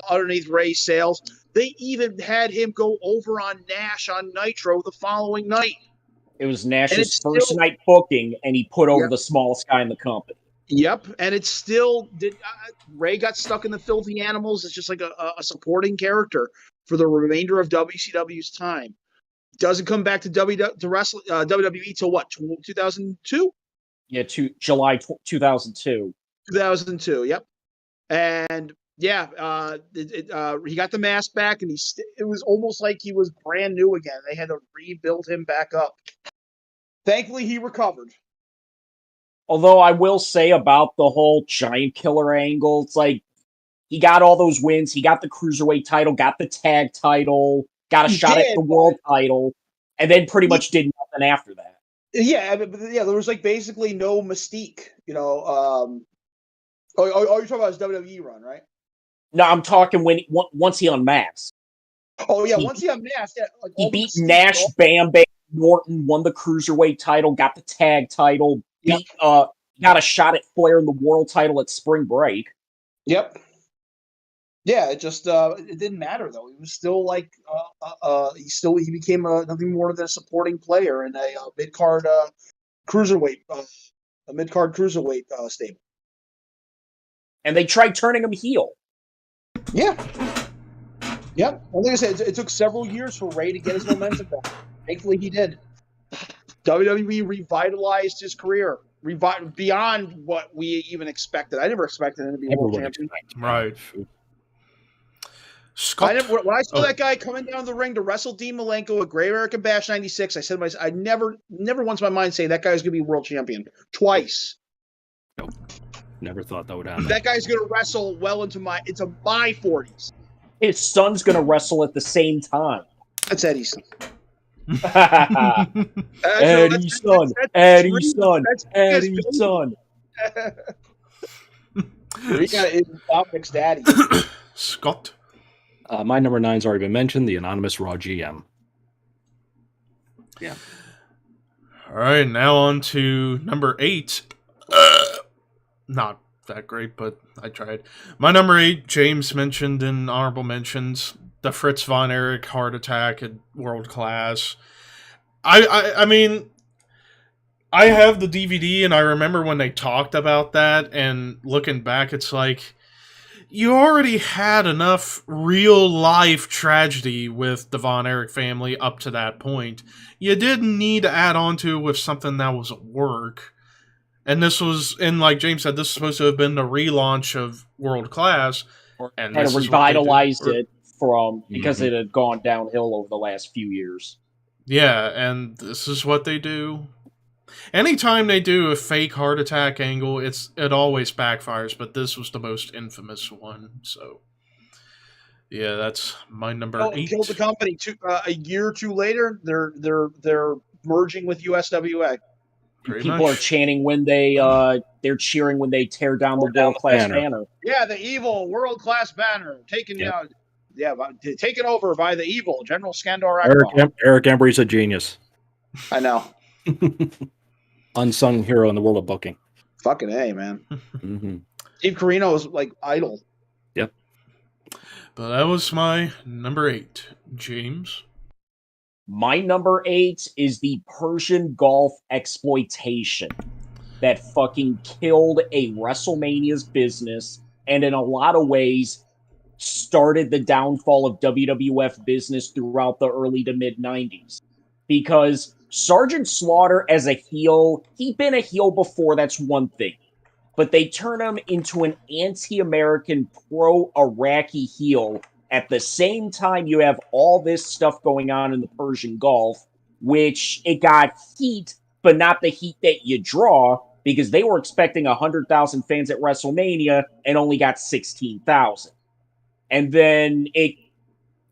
Speaker 3: underneath Ray's sails. They even had him go over on Nash on Nitro the following night.
Speaker 4: It was
Speaker 3: And
Speaker 4: Nash's
Speaker 3: it's
Speaker 4: first
Speaker 3: still-
Speaker 4: night booking, and he put over
Speaker 3: Yep.
Speaker 4: the smallest guy in the company.
Speaker 3: Yep, and it still did. Ray got stuck in the Filthy Animals. It's just like a supporting character for the remainder of WCW's time. Doesn't come back to WWE till what? 2002.
Speaker 4: Yeah, July 2002.
Speaker 3: 2002. Yep. And yeah, he got the mask back, and it was almost like he was brand new again. They had to rebuild him back up. Thankfully, he recovered.
Speaker 4: Although I will say about the whole giant killer angle, it's like he got all those wins. He got the cruiserweight title, got the tag title, got a shot at the world title, and then pretty much did nothing after that.
Speaker 3: Yeah, there was like basically no mystique. You know, you're talking about his WWE run, right?
Speaker 4: No, I'm talking once he unmasked.
Speaker 3: Oh yeah, once he unmasked, yeah, like
Speaker 4: he beat Nash, Bam Norton, won the cruiserweight title, got the tag title, got a shot at Flair in the world title at Spring Break.
Speaker 3: Yep. Yeah, it just it didn't matter though. He was still like he became nothing more than a supporting player in a mid card cruiserweight stable.
Speaker 4: And they tried turning him heel.
Speaker 3: Yeah. Yep. Well, like I said, it took several years for Ray to get his momentum back. Thankfully, he did. WWE revitalized his career beyond what we even expected. I never expected him to be world champion.
Speaker 1: Right. Scott.
Speaker 3: When I saw that guy coming down the ring to wrestle Dean Malenko at Great American Bash '96, I said to myself, I never once in my mind say that guy's going to be world champion twice.
Speaker 2: Nope. Never thought that would happen.
Speaker 3: That guy's going to wrestle well into my 40s.
Speaker 4: His son's going to wrestle at the same time.
Speaker 3: That's Eddie's son.
Speaker 4: Eddie's son. Eddie's son. Eddie's son.
Speaker 3: He got his Dominic's daddy.
Speaker 1: Scott.
Speaker 2: My number 9's already been mentioned, the anonymous Raw GM. Yeah.
Speaker 1: All right, now on to number 8. Not that great, but I tried. My number 8, James mentioned in honorable mentions, the Fritz von Erich heart attack at World Class. I mean, I have the DVD, and I remember when they talked about that, and looking back, it's like, you already had enough real-life tragedy with the Von Erich family up to that point. You didn't need to add on to it with something that was at work. And this was, and like James said, this is supposed to have been the relaunch of World Class. And
Speaker 4: had revitalized it because it had gone downhill over the last few years.
Speaker 1: Yeah, and this is what they do. Anytime they do a fake heart attack angle, it always backfires, but this was the most infamous one. So, yeah, that's my number 8.
Speaker 3: Killed the company. A year or two later, they're merging with USWA.
Speaker 4: People are chanting when they're cheering when they tear down the World Class banner.
Speaker 3: Yeah, the evil World Class banner taken over by the evil General Skandor Akbar.
Speaker 2: Eric Embry's a genius.
Speaker 3: I know.
Speaker 2: Unsung hero in the world of booking.
Speaker 3: Fucking A, man.
Speaker 2: Mm-hmm.
Speaker 3: Steve Corino is like idol.
Speaker 2: Yep.
Speaker 1: But that was my number 8. James?
Speaker 4: My number 8 is the Persian Gulf exploitation that fucking killed a WrestleMania's business, and in a lot of ways started the downfall of WWF business throughout the early to mid 90s. Because Sergeant Slaughter as a heel, he'd been a heel before, that's one thing. But they turn him into an anti-American, pro-Iraqi heel. At the same time, you have all this stuff going on in the Persian Gulf, which it got heat, but not the heat that you draw, because they were expecting 100,000 fans at WrestleMania and only got 16,000. And then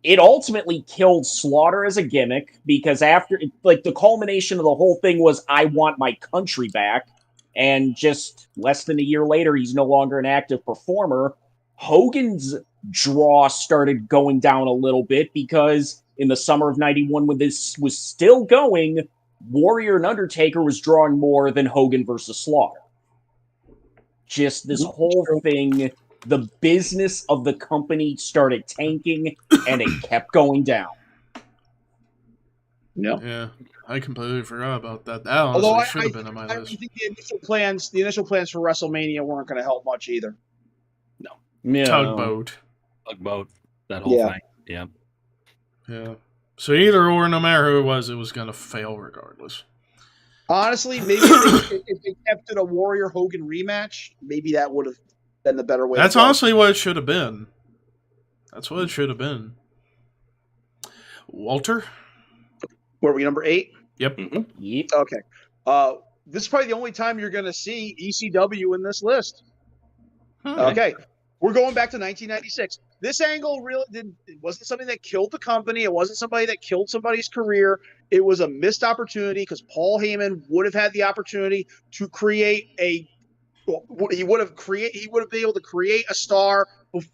Speaker 4: it ultimately killed Slaughter as a gimmick, because after, like, the culmination of the whole thing was, I want my country back, and just less than a year later, he's no longer an active performer. Hogan's draw started going down a little bit, because in the summer of 91, when this was still going, Warrior and Undertaker was drawing more than Hogan versus Slaughter. just this whole thing, the business of the company started tanking, and it kept going down.
Speaker 3: No.
Speaker 1: Yeah, I completely forgot about that. That
Speaker 3: Although
Speaker 1: honestly
Speaker 3: I
Speaker 1: should have been on my
Speaker 3: I
Speaker 1: list.
Speaker 3: think the initial plans for WrestleMania weren't going to help much either.
Speaker 4: Yeah.
Speaker 1: Tugboat.
Speaker 2: Tugboat, that whole thing. Yeah.
Speaker 1: Yeah. So either or, no matter who it was going to fail regardless.
Speaker 3: Honestly, maybe if they kept it a Warrior Hogan rematch, maybe that would have been the better way.
Speaker 1: That's
Speaker 3: to go.
Speaker 1: honestly what it should have been. That's what it should have been. Walter?
Speaker 3: Where were we, number 8?
Speaker 1: Yep.
Speaker 4: Yep.
Speaker 3: Okay. This is probably the only time you're going to see ECW in this list. Okay. We're going back to 1996. This angle really it wasn't something that killed the company. It wasn't somebody that killed somebody's career. It was a missed opportunity because Paul Heyman would have had the opportunity to create he would have been able to create a star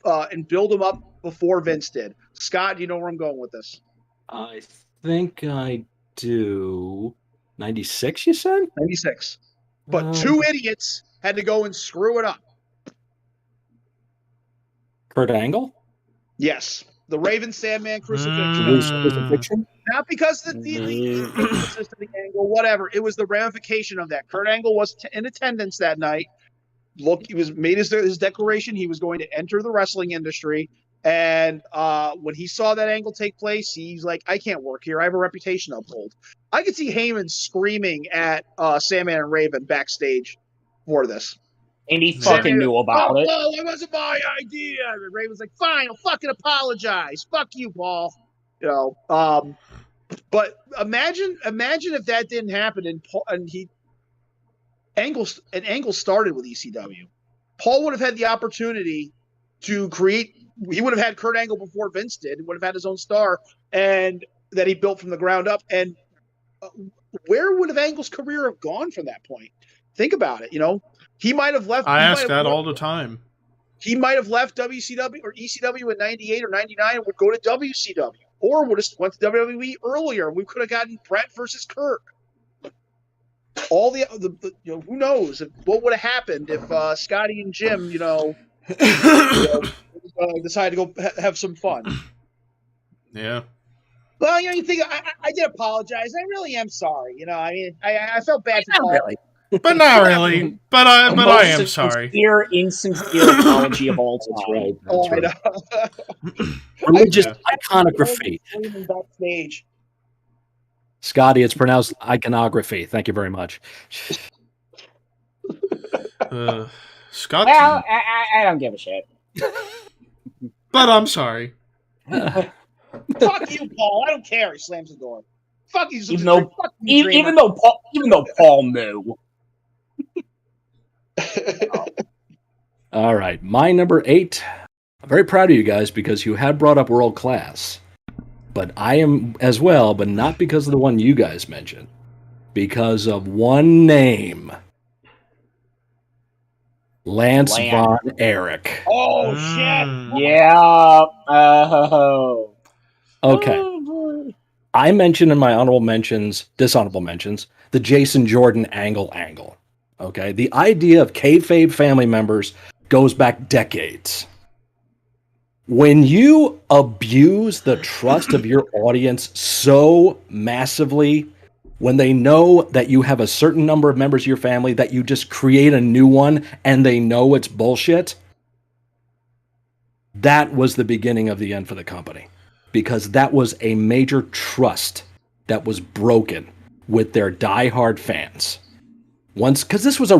Speaker 3: and build him up before Vince did. Scott, do you know where I'm going with this?
Speaker 2: I think I do. 96, you said?
Speaker 3: 96. But two idiots had to go and screw it up.
Speaker 2: Kurt Angle?
Speaker 3: Yes. The Raven Sandman crucifixion.
Speaker 2: Crucifixion?
Speaker 3: Not because of the emphasis of the angle, whatever. It was the ramification of that. Kurt Angle was in attendance that night. Look, he was made his declaration. He was going to enter the wrestling industry. And when he saw that angle take place, he's like, I can't work here. I have a reputation to uphold. I could see Heyman screaming at Sandman and Raven backstage for this.
Speaker 4: And he fucking knew about it.
Speaker 3: Oh, it wasn't my idea. And Raven's like, fine, I'll fucking apologize. Fuck you, Paul. You know, but imagine if that didn't happen and Angle started with ECW. Paul would have had the opportunity to create. He would have had Kurt Angle before Vince did. He would have had his own star and that he built from the ground up. And where would have Angle's career have gone from that point? Think about it. You know, he might have left.
Speaker 1: I ask that all the time.
Speaker 3: He might have left WCW or ECW in 98 or 99 and would go to WCW, or would have went to WWE earlier. We could have gotten Brett versus Kurt. All the you know, who knows what would have happened if Scotty and Jim, decided to go have some fun.
Speaker 1: Yeah.
Speaker 3: Well, you think I did apologize. I really am sorry. You know, I mean, I felt bad for Paul.
Speaker 4: Really.
Speaker 1: But not really. But I am sorry.
Speaker 4: Insincere apology of all time.
Speaker 2: That's right. Religious iconography.
Speaker 3: Backstage.
Speaker 2: Scotty, it's pronounced iconography. Thank you very much.
Speaker 1: Scott.
Speaker 4: Well, I don't give a shit.
Speaker 1: But I'm sorry.
Speaker 3: Fuck you, Paul. I don't care. He slams the door. Fuck you.
Speaker 4: Even though Paul knew.
Speaker 2: All right, my number 8. I'm very proud of you guys because you had brought up world class. But I am as well, but not because of the one you guys mentioned. Because of one name. Lance Von Erich.
Speaker 3: Oh, shit.
Speaker 4: Yeah. Oh.
Speaker 2: Okay. I mentioned in my dishonorable mentions, the Jason Jordan angle. Okay. The idea of kayfabe family members goes back decades. When you abuse the trust of your audience so massively, when they know that you have a certain number of members of your family, that you just create a new one and they know it's bullshit, that was the beginning of the end for the company. Because that was a major trust that was broken with their diehard fans. Because this was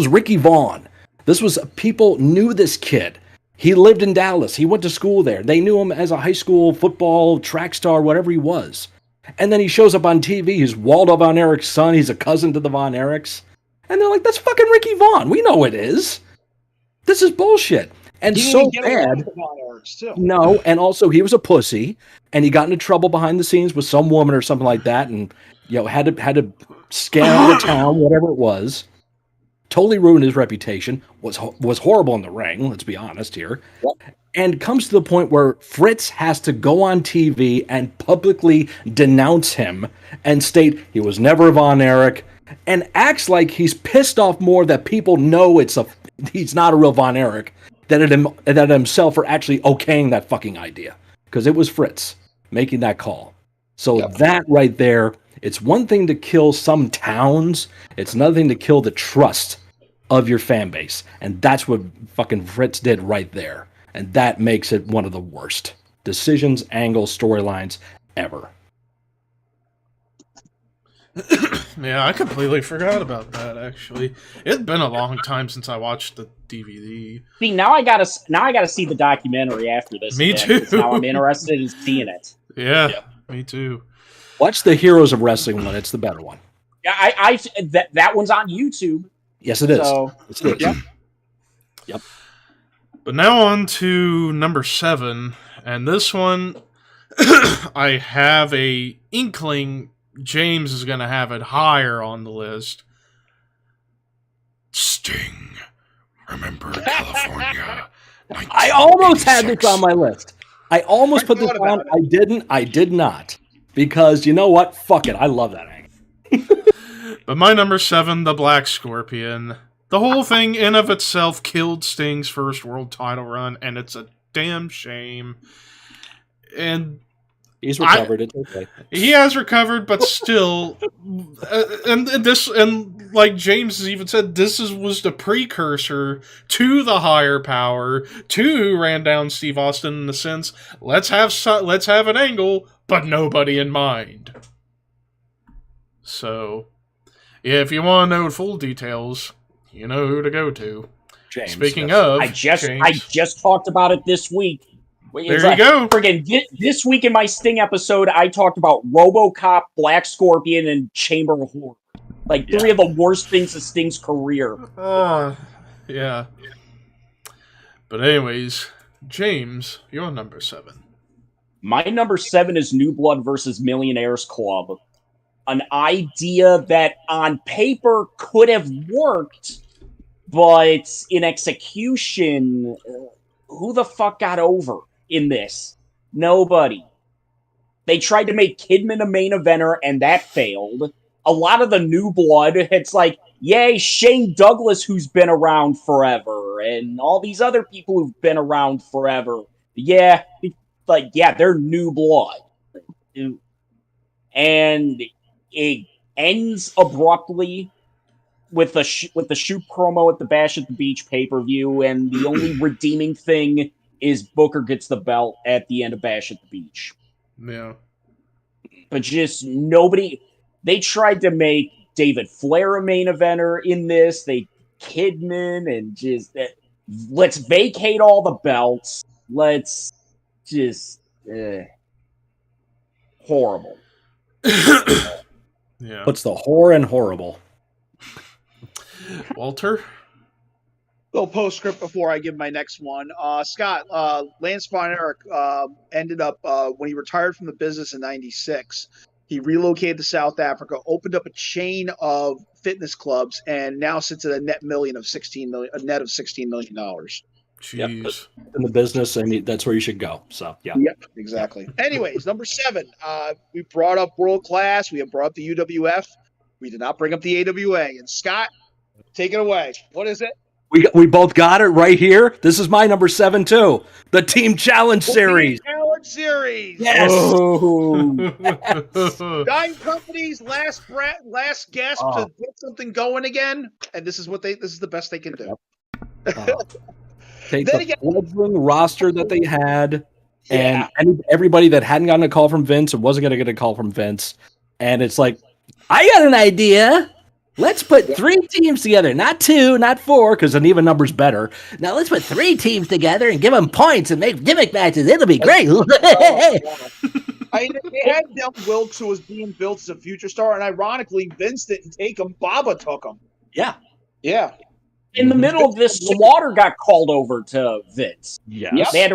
Speaker 2: Ricky Vaughn. People knew this kid. He lived in Dallas. He went to school there. They knew him as a high school football track star, whatever he was. And then he shows up on TV. He's Waldo Von Erich's son. He's a cousin to the Von Erichs. And they're like, that's fucking Ricky Vaughn. We know it is. This is bullshit. And so bad. No, and also he was a pussy, and he got into trouble behind the scenes with some woman or something like that, and had to scam out of town, whatever it was. Totally ruined his reputation. Was horrible in the ring. Let's be honest here. And comes to the point where Fritz has to go on TV and publicly denounce him and state he was never Von Erich. and acts like he's pissed off more that people know he's not a real Von Erich than himself for actually okaying that fucking idea. Because it was Fritz making that call. So that right there, it's one thing to kill some towns, it's another thing to kill the trust of your fan base. And that's what fucking Fritz did right there. And that makes it one of the worst decisions, angles, storylines ever.
Speaker 1: Yeah, I completely forgot about that. Actually, it's been a long time since I watched the DVD.
Speaker 4: See, now I gotta see the documentary after this.
Speaker 1: Me
Speaker 4: again,
Speaker 1: too.
Speaker 4: 'cause now I'm interested in seeing it.
Speaker 1: Yeah, me too.
Speaker 2: Watch the Heroes of Wrestling one. It's the better one.
Speaker 4: Yeah, that one's on YouTube.
Speaker 2: Yes, it is.
Speaker 4: So,
Speaker 2: Yes, it is. Yep.
Speaker 1: But now on to number 7, and this one, I have a inkling James is going to have it higher on the list. Sting. Remember California.
Speaker 2: I almost had this on my list. I almost put this on. I did not. Because you know what? Fuck it. I love that angle.
Speaker 1: But my number 7, the Black Scorpion. The whole thing in of itself killed Sting's first world title run, and it's a damn shame. And
Speaker 2: he's recovered. It's okay.
Speaker 1: He has recovered, but still, and like James has even said, this was the precursor to the higher power, to who ran down Steve Austin in the sense, let's have an angle, but nobody in mind. So, if you want to know full details, you know who to go to.
Speaker 2: James.
Speaker 1: Speaking of,
Speaker 4: I just talked about it this week.
Speaker 1: There you go.
Speaker 4: Friggin' this week in my Sting episode, I talked about RoboCop, Black Scorpion, and Chamber of Horror. Like, 3 of the worst things of Sting's career.
Speaker 1: Yeah. But anyways, James, you're number 7.
Speaker 4: My number 7 is New Blood versus Millionaires Club. An idea that on paper could have worked, but in execution, who the fuck got over in this? Nobody. They tried to make Kidman a main eventer, and that failed. A lot of the New Blood, it's like, yay, Shane Douglas, who's been around forever, and all these other people who've been around forever. Yeah, they're New Blood. And it ends abruptly with the shoot promo at the Bash at the Beach pay-per-view, and the only redeeming thing is Booker gets the belt at the end of Bash at the Beach.
Speaker 1: Yeah.
Speaker 4: But just nobody... They tried to make David Flair a main eventer in this. They Kidman and just... let's vacate all the belts. Let's just... horrible.
Speaker 1: Yeah.
Speaker 2: What's the whore and horrible?
Speaker 1: Walter?
Speaker 3: Little postscript before I give my next one. Scott, Lance Von Erich ended up, when he retired from the business in 96, he relocated to South Africa, opened up a chain of fitness clubs, and now sits at a net of $16 million.
Speaker 1: Jeez.
Speaker 2: Yep. In the business, and that's where you should go. So, yeah.
Speaker 3: Yep, exactly. Anyways, number 7, we brought up World Class. We have brought up the UWF. We did not bring up the AWA. And Scott, take it away. What is it?
Speaker 2: We both got it right here. This is my number 7 too. The Team Challenge Series.
Speaker 3: Team Challenge Series.
Speaker 2: Yes.
Speaker 3: Oh. Dime Company's last gasp to get something going again, and this is the best they can do.
Speaker 2: Take the fledgling roster that they had, and everybody that hadn't gotten a call from Vince or wasn't going to get a call from Vince, and it's like, I got an idea. Let's put 3 teams together, not 2, not 4, because an even number's better. Now let's put 3 teams together and give them points and make gimmick matches. It'll be great.
Speaker 3: They had Del Wilkes, who was being built as a future star, and ironically, Vince didn't take him. Baba took him.
Speaker 2: Yeah.
Speaker 4: In the middle of this, Slaughter got called over to Vince.
Speaker 2: Yeah.
Speaker 4: Yep. They had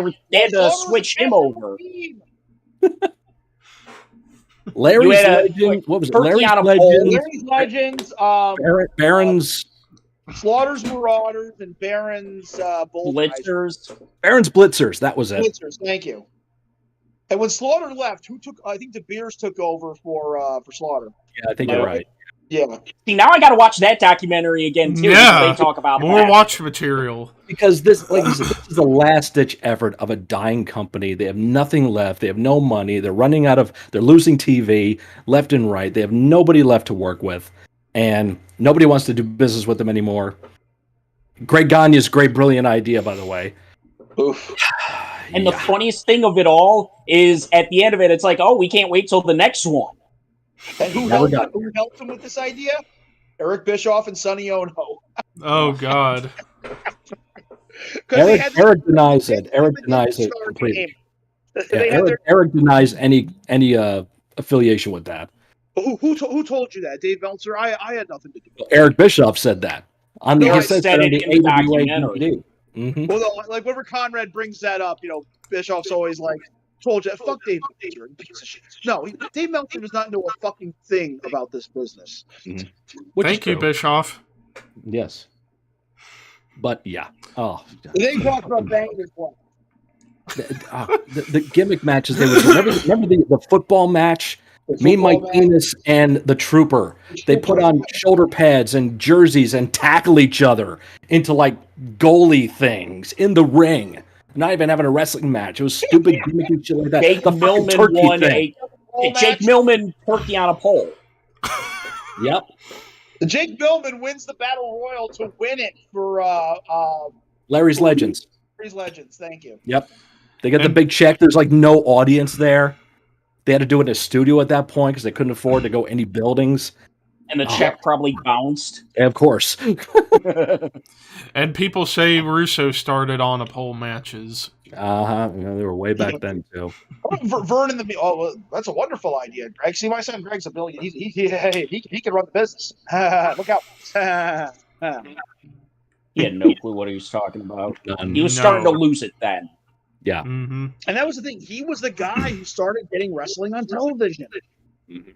Speaker 4: to switch him over.
Speaker 2: Larry's Legend. What was it?
Speaker 3: Larry's Legends.
Speaker 2: Baron's.
Speaker 3: Slaughter's Marauders and Baron's
Speaker 4: Blitzers.
Speaker 2: Baron's Blitzers. That was it.
Speaker 3: Blitzers. Thank you. And when Slaughter left, who took? I think De Beers took over for Slaughter.
Speaker 2: Yeah, I think you're right.
Speaker 3: Yeah.
Speaker 4: See, now I got to watch that documentary again too.
Speaker 1: Yeah.
Speaker 4: Because they talk about
Speaker 1: More
Speaker 4: that.
Speaker 1: watch material.
Speaker 2: Because this, like you said, this is the last ditch effort of a dying company. They have nothing left. They have no money. They're losing TV left and right. They have nobody left to work with, and nobody wants to do business with them anymore. Greg Gagne's great, brilliant idea, by the way.
Speaker 3: Oof.
Speaker 4: And the funniest thing of it all is at the end of it, it's like, oh, we can't wait till the next one.
Speaker 3: And who helped him with this idea? Eric Bischoff and Sonny Ono.
Speaker 1: Oh, God.
Speaker 2: Eric denies it. Eric denies it completely. Eric denies any affiliation with that.
Speaker 3: Who told you that? Dave Meltzer? I had nothing to do with it.
Speaker 2: Eric Bischoff said that.
Speaker 4: He said it in the documentary.
Speaker 2: DVD. Mm-hmm.
Speaker 3: Well, no, like whenever Conrad brings that up, Bischoff's always like, told you, fuck Dave Meltzer, piece of shit. No, Dave Meltzer does not know a fucking thing about this business.
Speaker 2: Mm-hmm.
Speaker 1: Thank you, Bischoff.
Speaker 2: Yes. But yeah. Oh.
Speaker 3: They talk about bangers.
Speaker 2: The gimmick matches they would remember the football match? Me, Mike Enos, and the Trooper. They put on shoulder pads and jerseys and tackle each other into like goalie things in the ring. Not even having a wrestling match. It was stupid gimmicky shit like that.
Speaker 4: Jake Millman won Jake Millman turkey on a pole.
Speaker 2: Yep.
Speaker 3: Jake Millman wins the Battle Royal to win it for
Speaker 2: Larry's Legends.
Speaker 3: Larry's Legends, thank you.
Speaker 2: Yep. They get the big check. There's like no audience there. They had to do it in a studio at that point because they couldn't afford to go any buildings.
Speaker 4: And the check probably bounced.
Speaker 2: Yeah, of course.
Speaker 1: And people say Russo started on a pole matches.
Speaker 2: Uh-huh. They were way back then, too.
Speaker 3: Vernon that's a wonderful idea, Greg. See, my son Greg's a billion. He can run the business. Look out.
Speaker 4: He had no clue what he was talking about. He was starting to lose it then.
Speaker 2: Yeah.
Speaker 1: Mm-hmm.
Speaker 3: And that was the thing. He was the guy who started getting wrestling on television.
Speaker 2: Mm-hmm.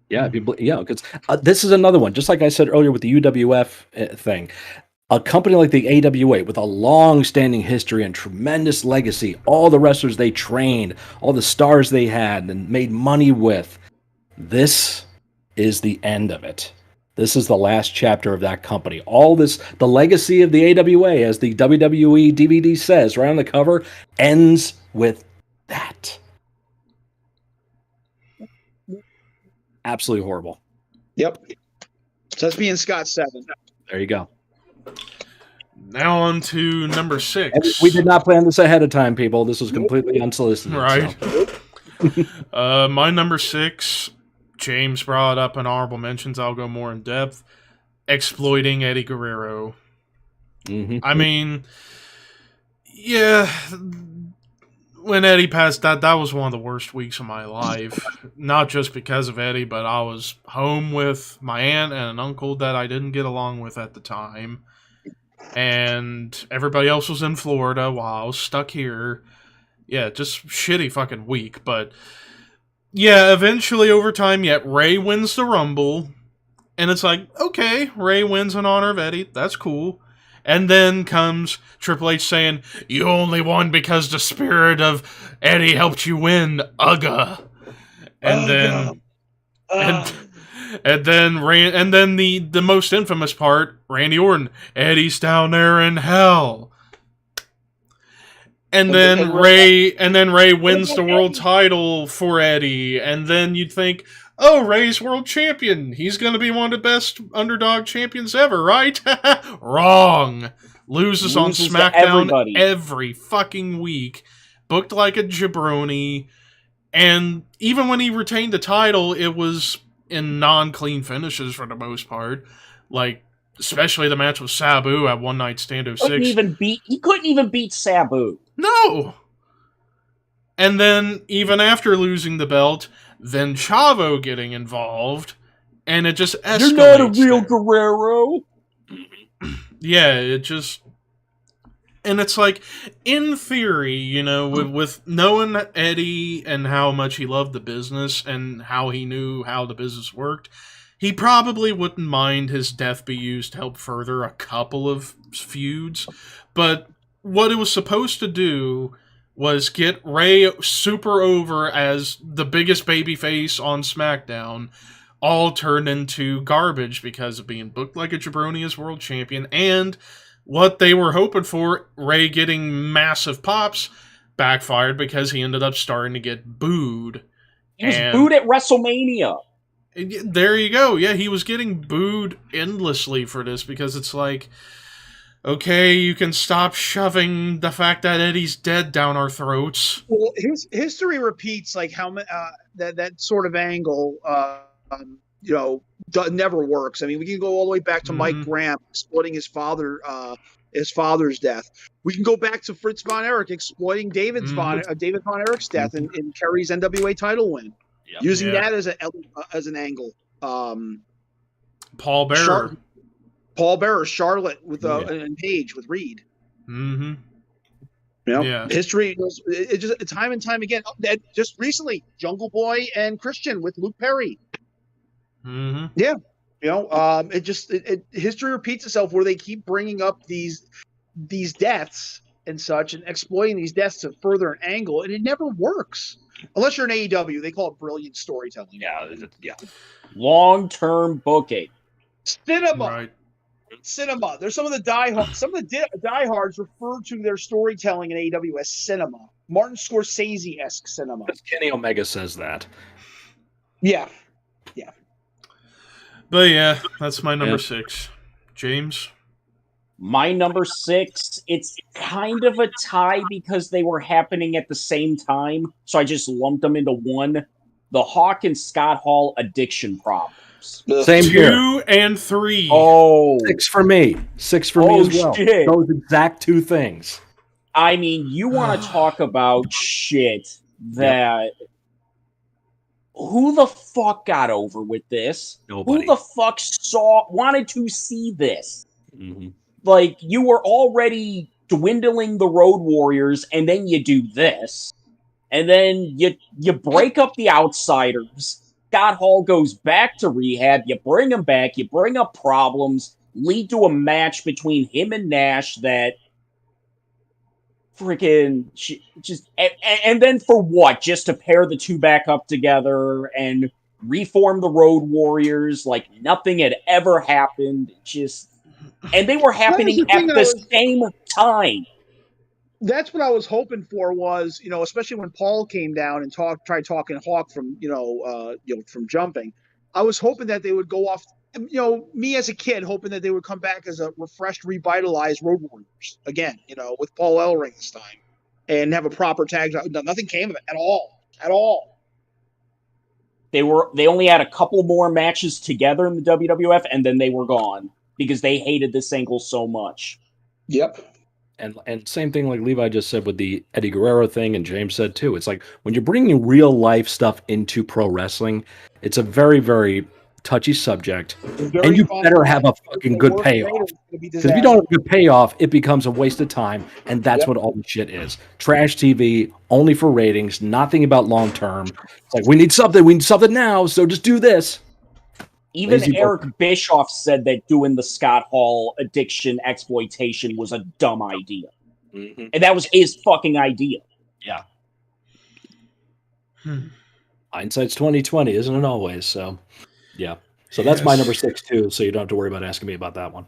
Speaker 2: Yeah, because this is another one. Just like I said earlier with the UWF thing, a company like the AWA with a long-standing history and tremendous legacy, all the wrestlers they trained, all the stars they had and made money with, this is the end of it. This is the last chapter of that company. All this, the legacy of the AWA, as the WWE DVD says right on the cover, ends with that. Absolutely horrible.
Speaker 3: Yep. So that's being Scott 7.
Speaker 2: There you go.
Speaker 1: Now on to number 6.
Speaker 2: We did not plan this ahead of time, people. This was completely unsolicited.
Speaker 1: Right.
Speaker 2: So.
Speaker 1: My number 6, James brought up in honorable mentions. I'll go more in depth. Exploiting Eddie Guerrero.
Speaker 2: Mm-hmm.
Speaker 1: I mean, yeah, when Eddie passed, that was one of the worst weeks of my life. Not just because of Eddie, but I was home with my aunt and an uncle that I didn't get along with at the time. And everybody else was in Florida while I was stuck here. Yeah, just shitty fucking week. But yeah, eventually over time, Ray wins the Rumble. And it's like, okay, Ray wins in honor of Eddie. That's cool. And then comes Triple H saying, "You only won because the spirit of Eddie helped you win, Ugga." And then the most infamous part, Randy Orton, "Eddie's down there in hell." And then Ray wins the world title for Eddie, and then you'd think, oh, Ray's world champion. He's going to be one of the best underdog champions ever, right? Wrong. Loses on SmackDown every fucking week. Booked like a jabroni. And even when he retained the title, it was in non-clean finishes for the most part. Like, especially the match with Sabu at One Night Stand 06.
Speaker 4: He couldn't even beat Sabu.
Speaker 1: No! And then, even after losing the belt, then Chavo getting involved, and it just escalates.
Speaker 4: You're not a real Guerrero.
Speaker 1: Yeah, it just... And it's like, in theory, with knowing Eddie and how much he loved the business and how he knew how the business worked, he probably wouldn't mind his death be used to help further a couple of feuds. But what it was supposed to do was get Ray super over as the biggest babyface on SmackDown, all turned into garbage because of being booked like a jabroni as world champion, and what they were hoping for, Ray getting massive pops, backfired because he ended up starting to get booed.
Speaker 4: He was booed at WrestleMania.
Speaker 1: There you go. Yeah, he was getting booed endlessly for this because it's like, okay, you can stop shoving the fact that Eddie's dead down our throats.
Speaker 3: Well, his history repeats like how that sort of angle, never works. I mean, we can go all the way back to Mike Graham exploiting his father's death. We can go back to Fritz von Erich exploiting David von Erich's death in Kerry's NWA title win, using that as an angle.
Speaker 1: Paul Bearer, Charlotte with and Paige with Reed.
Speaker 2: Mm-hmm.
Speaker 3: History. It just time and time again. Just recently, Jungle Boy and Christian with Luke Perry.
Speaker 1: Mm-hmm.
Speaker 3: Yeah, history repeats itself where they keep bringing up these deaths and such and exploiting these deaths to further an angle, and it never works unless you're an AEW. They call it brilliant storytelling.
Speaker 4: Yeah. Long-term booking.
Speaker 3: Cinema. There's some of the diehards refer to their storytelling in AEW as cinema. Martin Scorsese-esque cinema.
Speaker 2: Kenny Omega says that.
Speaker 3: Yeah.
Speaker 1: But yeah, that's my number 6. James?
Speaker 4: My number 6, it's kind of a tie because they were happening at the same time, so I just lumped them into one. The Hawk and Scott Hall addiction problems.
Speaker 2: Same
Speaker 1: 2
Speaker 2: here.
Speaker 1: and 3.
Speaker 2: Oh. 6 for me. 6 for me as well.
Speaker 4: Shit.
Speaker 2: Those exact 2 things.
Speaker 4: I mean, you want to talk about shit that... Yep. Who the fuck got over with this?
Speaker 2: Nobody.
Speaker 4: Who the fuck wanted to see this?
Speaker 2: Mm-hmm.
Speaker 4: Like, you were already dwindling the Road Warriors, and then you do this. And then you break up the Outsiders. Scott Hall goes back to rehab. You bring him back. You bring up problems. Lead to a match between him and Nash that... freaking just and then for what? Just to pair the two back up together and reform the Road Warriors like nothing had ever happened. And they were happening at the same time.
Speaker 3: That's what I was hoping for was, especially when Paul came down and tried talking Hawk from, from jumping. I was hoping that they would go off. Me as a kid, hoping that they would come back as a refreshed, revitalized Road Warriors again, with Paul Ellering this time, and have a proper tag. Nothing came of it at all.
Speaker 4: They only had a couple more matches together in the WWF, and then they were gone because they hated this angle so much.
Speaker 3: Yep.
Speaker 2: And same thing like Levi just said with the Eddie Guerrero thing, and James said too. It's like when you're bringing real life stuff into pro wrestling, it's a very, very touchy subject, and you better have a fucking good payoff. Because if you don't have a good payoff, it becomes a waste of time, and that's what all the shit is. Trash TV, only for ratings, nothing about long term. It's like, we need something now, so just do this.
Speaker 4: Even Eric Bischoff said that doing the Scott Hall addiction exploitation was a dumb idea. Mm-hmm. And that was his fucking idea.
Speaker 2: Yeah. Hindsight's 20/20, isn't it always? So, yeah. So that's my number 6 too. So you don't have to worry about asking me about that one.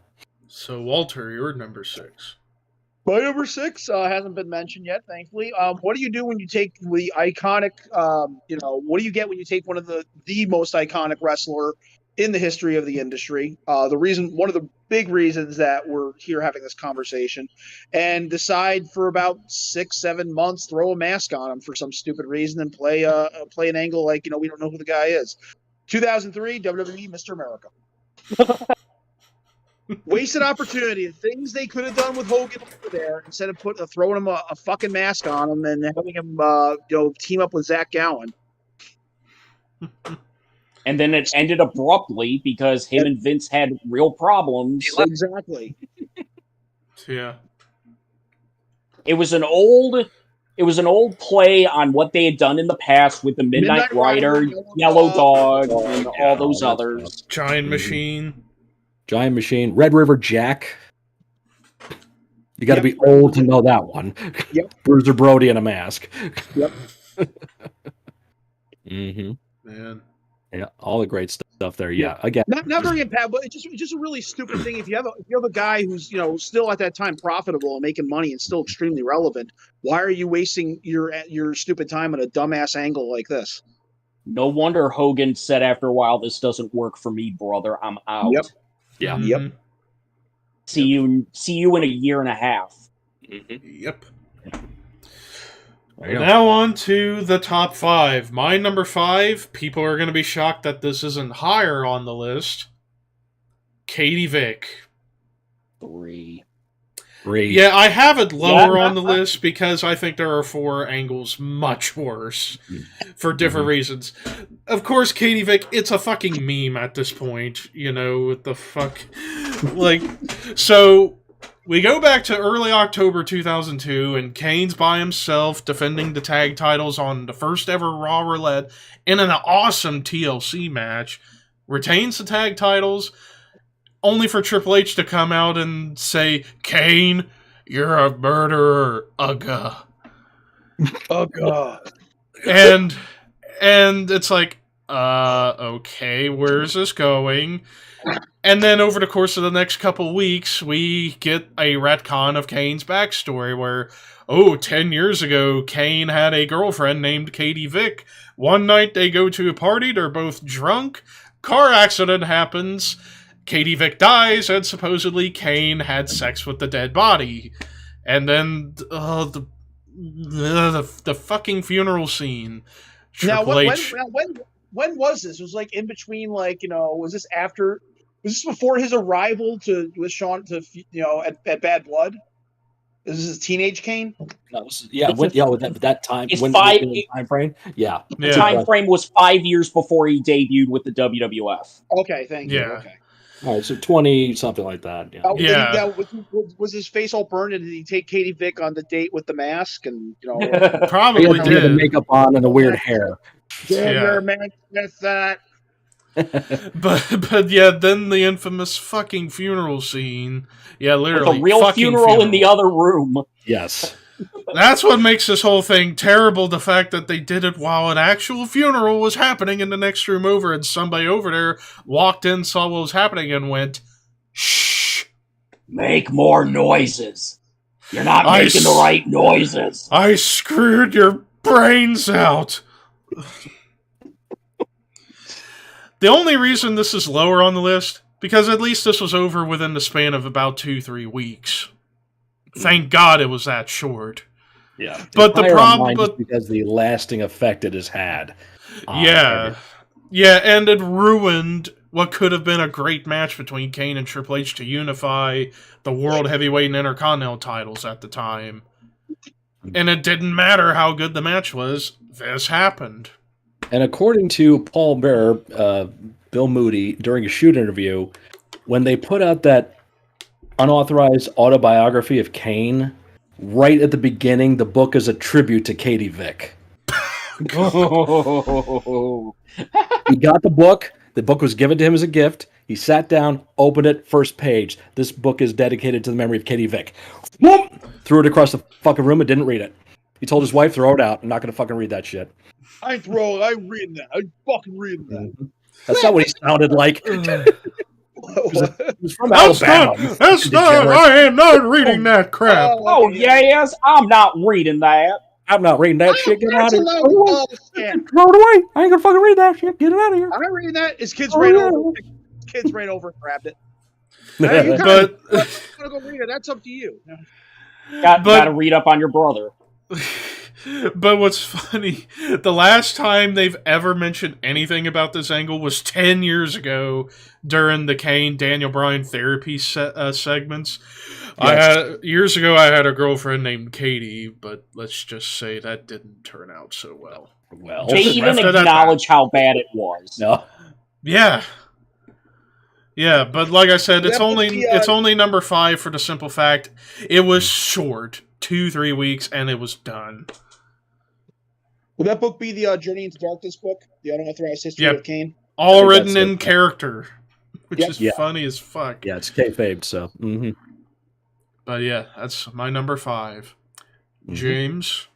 Speaker 1: So Walter, your number 6.
Speaker 3: My number 6 hasn't been mentioned yet, thankfully. What do you do when you take the iconic? What do you get when you take one of the most iconic wrestler in the history of the industry? One of the big reasons that we're here having this conversation, and decide for about 6-7 months, throw a mask on him for some stupid reason and play an angle like we don't know who the guy is. 2003 WWE Mr. America. Wasted opportunity. Things they could have done with Hogan over there instead of throwing him a fucking mask on him and having him team up with Zach Gowen.
Speaker 4: And then it ended abruptly because him and Vince had real problems.
Speaker 3: Exactly.
Speaker 1: Yeah.
Speaker 4: It was an old play on what they had done in the past with the Midnight Rider, Yellow Dog, and all those others.
Speaker 1: Giant Machine,
Speaker 2: Red River Jack. You got to be old to know that one.
Speaker 3: Yep.
Speaker 2: Bruiser Brody in a mask.
Speaker 3: Yep.
Speaker 2: Mm-hmm.
Speaker 1: Man.
Speaker 2: Yeah, all the great stuff there. Yeah, again,
Speaker 3: Not very impactful, but it's just a really stupid thing. If you have a guy who's still at that time profitable and making money and still extremely relevant, why are you wasting your stupid time on a dumbass angle like this?
Speaker 4: No wonder Hogan said after a while, "This doesn't work for me, brother. I'm out."
Speaker 3: Yep.
Speaker 2: Yeah.
Speaker 1: Mhm.
Speaker 4: See you in a year and a half.
Speaker 1: Yep.
Speaker 2: There you go.
Speaker 1: Now on to the top 5. My number 5, people are going to be shocked that this isn't higher on the list. Katie Vick.
Speaker 4: 3.
Speaker 1: Yeah, I have it lower on the list because I think there are 4 angles much worse for different reasons. Of course, Katie Vick, it's a fucking meme at this point. What the fuck? So we go back to early October 2002, and Kane's by himself defending the tag titles on the first ever Raw Roulette in an awesome TLC match. Retains the tag titles, only for Triple H to come out and say, "Kane, you're a murderer, ugga."
Speaker 3: Ugga.
Speaker 1: And it's like, okay, where's this going? And then over the course of the next couple weeks, we get a retcon of Kane's backstory where, 10 years ago, Kane had a girlfriend named Katie Vick. One night they go to a party, they're both drunk, car accident happens, Katie Vick dies, and supposedly Kane had sex with the dead body. And then the fucking funeral scene. Triple H.
Speaker 3: When was this? It was like in between, was this after? Was this before his arrival with Sean at Bad Blood? Is this his teenage Kane?
Speaker 2: No, that time.
Speaker 4: It's
Speaker 2: when
Speaker 4: 5
Speaker 2: time frame. Yeah.
Speaker 4: The time frame was 5 years before he debuted with the WWF.
Speaker 3: Okay, thank you. Okay.
Speaker 2: All right, so 20 something like that. Yeah.
Speaker 1: Yeah.
Speaker 3: Was his face all burned, and did he take Katie Vick on the date with the mask? And
Speaker 1: Probably
Speaker 2: he had
Speaker 1: did.
Speaker 2: the makeup on and the weird hair.
Speaker 3: Yeah, man, that's that.
Speaker 1: but yeah, then the infamous fucking funeral scene. Yeah, literally.
Speaker 4: With a real funeral in the other room.
Speaker 2: Yes.
Speaker 1: That's what makes this whole thing terrible, the fact that they did it while an actual funeral was happening in the next room over, and somebody over there walked in, saw what was happening, and went, "Shh.
Speaker 4: Make more noises. You're not making the right noises.
Speaker 1: I screwed your brains out." The only reason this is lower on the list, because at least this was over within the span of about 2-3 weeks. Thank God it was that short.
Speaker 2: Yeah.
Speaker 1: But the problem,
Speaker 2: because the lasting effect it has had.
Speaker 1: Yeah, and it ruined what could have been a great match between Kane and Triple H to unify the World Heavyweight and Intercontinental titles at the time. And it didn't matter how good the match was, this happened.
Speaker 2: And according to Paul Bearer, Bill Moody, during a shoot interview, when they put out that unauthorized autobiography of Kane, right at the beginning, the book is a tribute to Katie Vick. He got the book. The book was given to him as a gift. He sat down, opened it, first page. This book is dedicated to the memory of Katie Vick. Whoop! Threw it across the fucking room and didn't read it. He told his wife, throw it out. I'm not going to fucking read that shit.
Speaker 3: I reading that. I fucking reading that.
Speaker 2: That's not what he sounded like. He was from
Speaker 1: That's
Speaker 2: Alabama.
Speaker 1: I am not reading that crap.
Speaker 4: Oh, yes, I'm not reading that.
Speaker 2: I'm not reading that shit. Get out of here.
Speaker 3: Throw
Speaker 2: Throw it away. I ain't going to fucking read that shit. Get it out of here.
Speaker 3: I'm not reading that. His kids ran over. Kids ran over and grabbed it. Hey, you
Speaker 1: But
Speaker 3: gotta go read it. That's up to you.
Speaker 4: Got to read up on your brother.
Speaker 1: But what's funny, the last time they've ever mentioned anything about this angle was 10 years ago during the Kane Daniel Bryan therapy segments.
Speaker 2: Yes.
Speaker 1: Years ago, I had a girlfriend named Katie, but let's just say that didn't turn out so well.
Speaker 2: Well,
Speaker 4: They even
Speaker 1: After that-
Speaker 4: acknowledge how bad it was.
Speaker 2: no.
Speaker 1: Yeah. Yeah, but like I said, it's
Speaker 3: That would be,
Speaker 1: only number 5 for the simple fact it was short, 2-3 weeks, and it was done.
Speaker 3: Will that book be the Journey into Darkness book? The unauthorized history of Kane?
Speaker 1: All
Speaker 2: think
Speaker 1: written
Speaker 2: that's
Speaker 1: in
Speaker 2: it.
Speaker 1: character, which
Speaker 3: Yep.
Speaker 1: is
Speaker 2: Yeah.
Speaker 1: funny as fuck.
Speaker 2: Yeah, it's kayfabe, so. Mm-hmm.
Speaker 1: But yeah, that's my number 5.
Speaker 2: Mhm.
Speaker 1: James?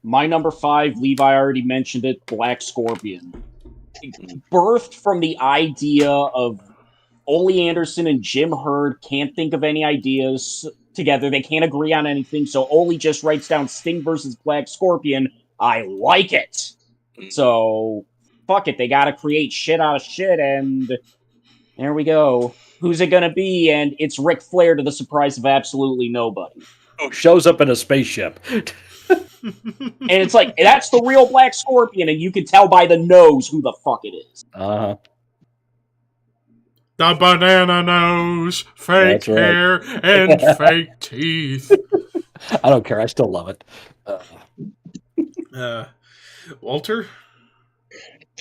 Speaker 4: My number 5, Levi already mentioned it, Black Scorpion. birthed from the idea of Ole Anderson and Jim Herd can't think of any ideas together. They can't agree on anything, so Ole just writes down Sting versus Black Scorpion. I like it. So, fuck it. They gotta create shit out of shit, and there we go. Who's it gonna be? And it's Ric Flair to the surprise of absolutely nobody.
Speaker 2: Oh, shows up in a spaceship.
Speaker 4: And it's like, that's the real Black Scorpion, and you can tell by the nose who the fuck it is.
Speaker 2: Uh-huh.
Speaker 1: The banana nose, fake
Speaker 2: That's right.
Speaker 1: hair, and fake teeth.
Speaker 2: I don't care. I still love it.
Speaker 1: Walter?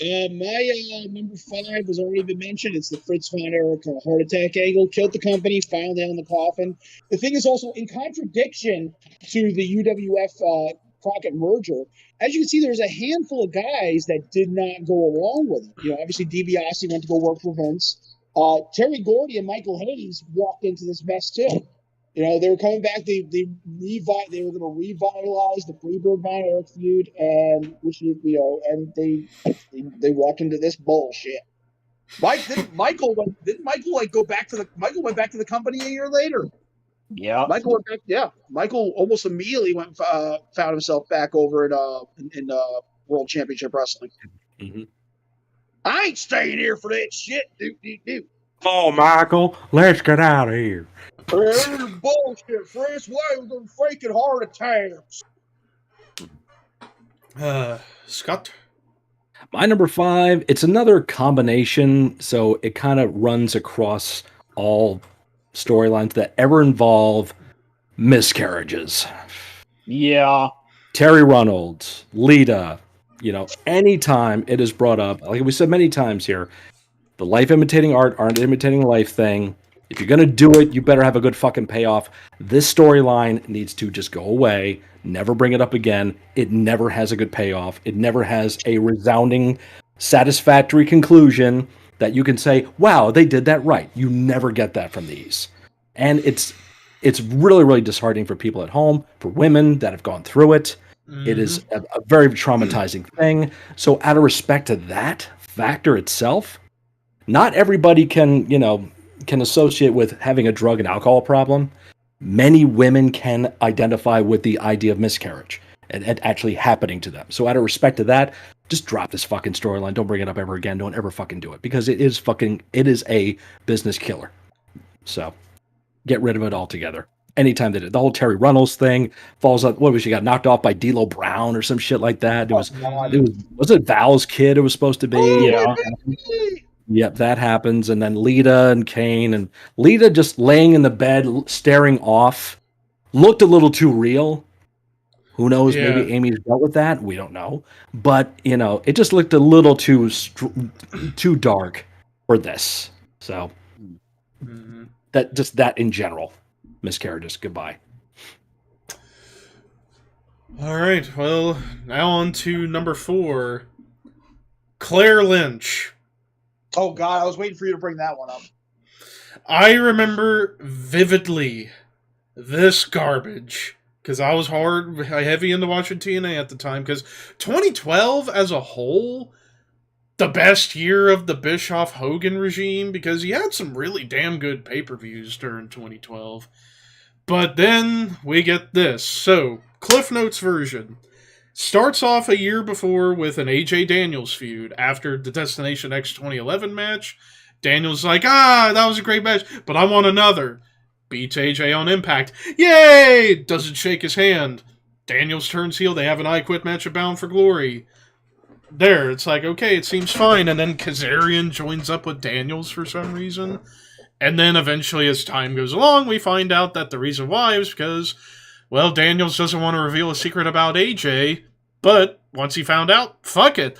Speaker 3: My number 5 has already been mentioned. It's the Fritz von Erich heart attack angle. Killed the company, found down the coffin. The thing is also in contradiction to the UWF Crockett merger. As you can see, there's a handful of guys that did not go along with it. Obviously DiBiase went to go work for Vince. Terry Gordy and Michael Hayes walked into this mess too. They were coming back. They were going to revitalize the Freebird Von Erich feud, and they walked into this bullshit. Didn't Michael go back to the? Michael went back to the company a year later.
Speaker 4: Yeah,
Speaker 3: Michael went back. Yeah, Michael almost immediately found himself back over in World Championship Wrestling.
Speaker 2: Mm-hmm.
Speaker 3: I ain't staying here for that shit.
Speaker 2: Oh, Michael, let's get out of here.
Speaker 3: Bullshit, Fritz. Why are them freaking heart attacks?
Speaker 1: Scott?
Speaker 2: My number 5, it's another combination, so it kind of runs across all storylines that ever involve miscarriages.
Speaker 4: Yeah.
Speaker 2: Terry Reynolds, Lita, anytime it is brought up, like we said many times here, the life imitating art, art imitating life thing. If you're going to do it, you better have a good fucking payoff. This storyline needs to just go away. Never bring it up again. It never has a good payoff. It never has a resounding, satisfactory conclusion that you can say, wow, they did that right. You never get that from these. And it's really, really disheartening for people at home, for women that have gone through it. Mm-hmm. It is a very traumatizing thing. So out of respect to that factor itself, not everybody can associate with having a drug and alcohol problem. Many women can identify with the idea of miscarriage and actually happening to them. So out of respect to that, just drop this fucking storyline. Don't bring it up ever again. Don't ever fucking do it, because it is a business killer. So get rid of it altogether. Anytime that the whole Terry Reynolds thing falls up, she got knocked off by D'Lo Brown or some shit like that. Was it Val's kid it was supposed to be?
Speaker 4: Yeah.
Speaker 2: Yep, that happens. And then Lita and Kane, and Lita just laying in the bed, staring off, looked a little too real. Who knows? Yeah. Maybe Amy's dealt with that. We don't know. But, it just looked a little too dark for this. So, that in general. Miscarriages. Goodbye.
Speaker 1: All right. Well, now on to number 4. Claire Lynch.
Speaker 3: Oh, God, I was waiting for you to bring that one up.
Speaker 1: I remember vividly this garbage, because I was heavy into watching TNA at the time, because 2012 as a whole, the best year of the Bischoff-Hogan regime, because he had some really damn good pay-per-views during 2012. But then we get this. So, Cliff Notes version. Starts off a year before with an AJ Daniels feud. After the Destination X 2011 match, Daniels like, that was a great match, but I want another. Beats AJ on Impact. Yay! Doesn't shake his hand. Daniels turns heel. They have an I Quit match at Bound for Glory. There, it's like, okay, it seems fine. And then Kazarian joins up with Daniels for some reason. And then eventually, as time goes along, we find out that the reason why is because, well, Daniels doesn't want to reveal a secret about AJ, but once he found out, fuck it.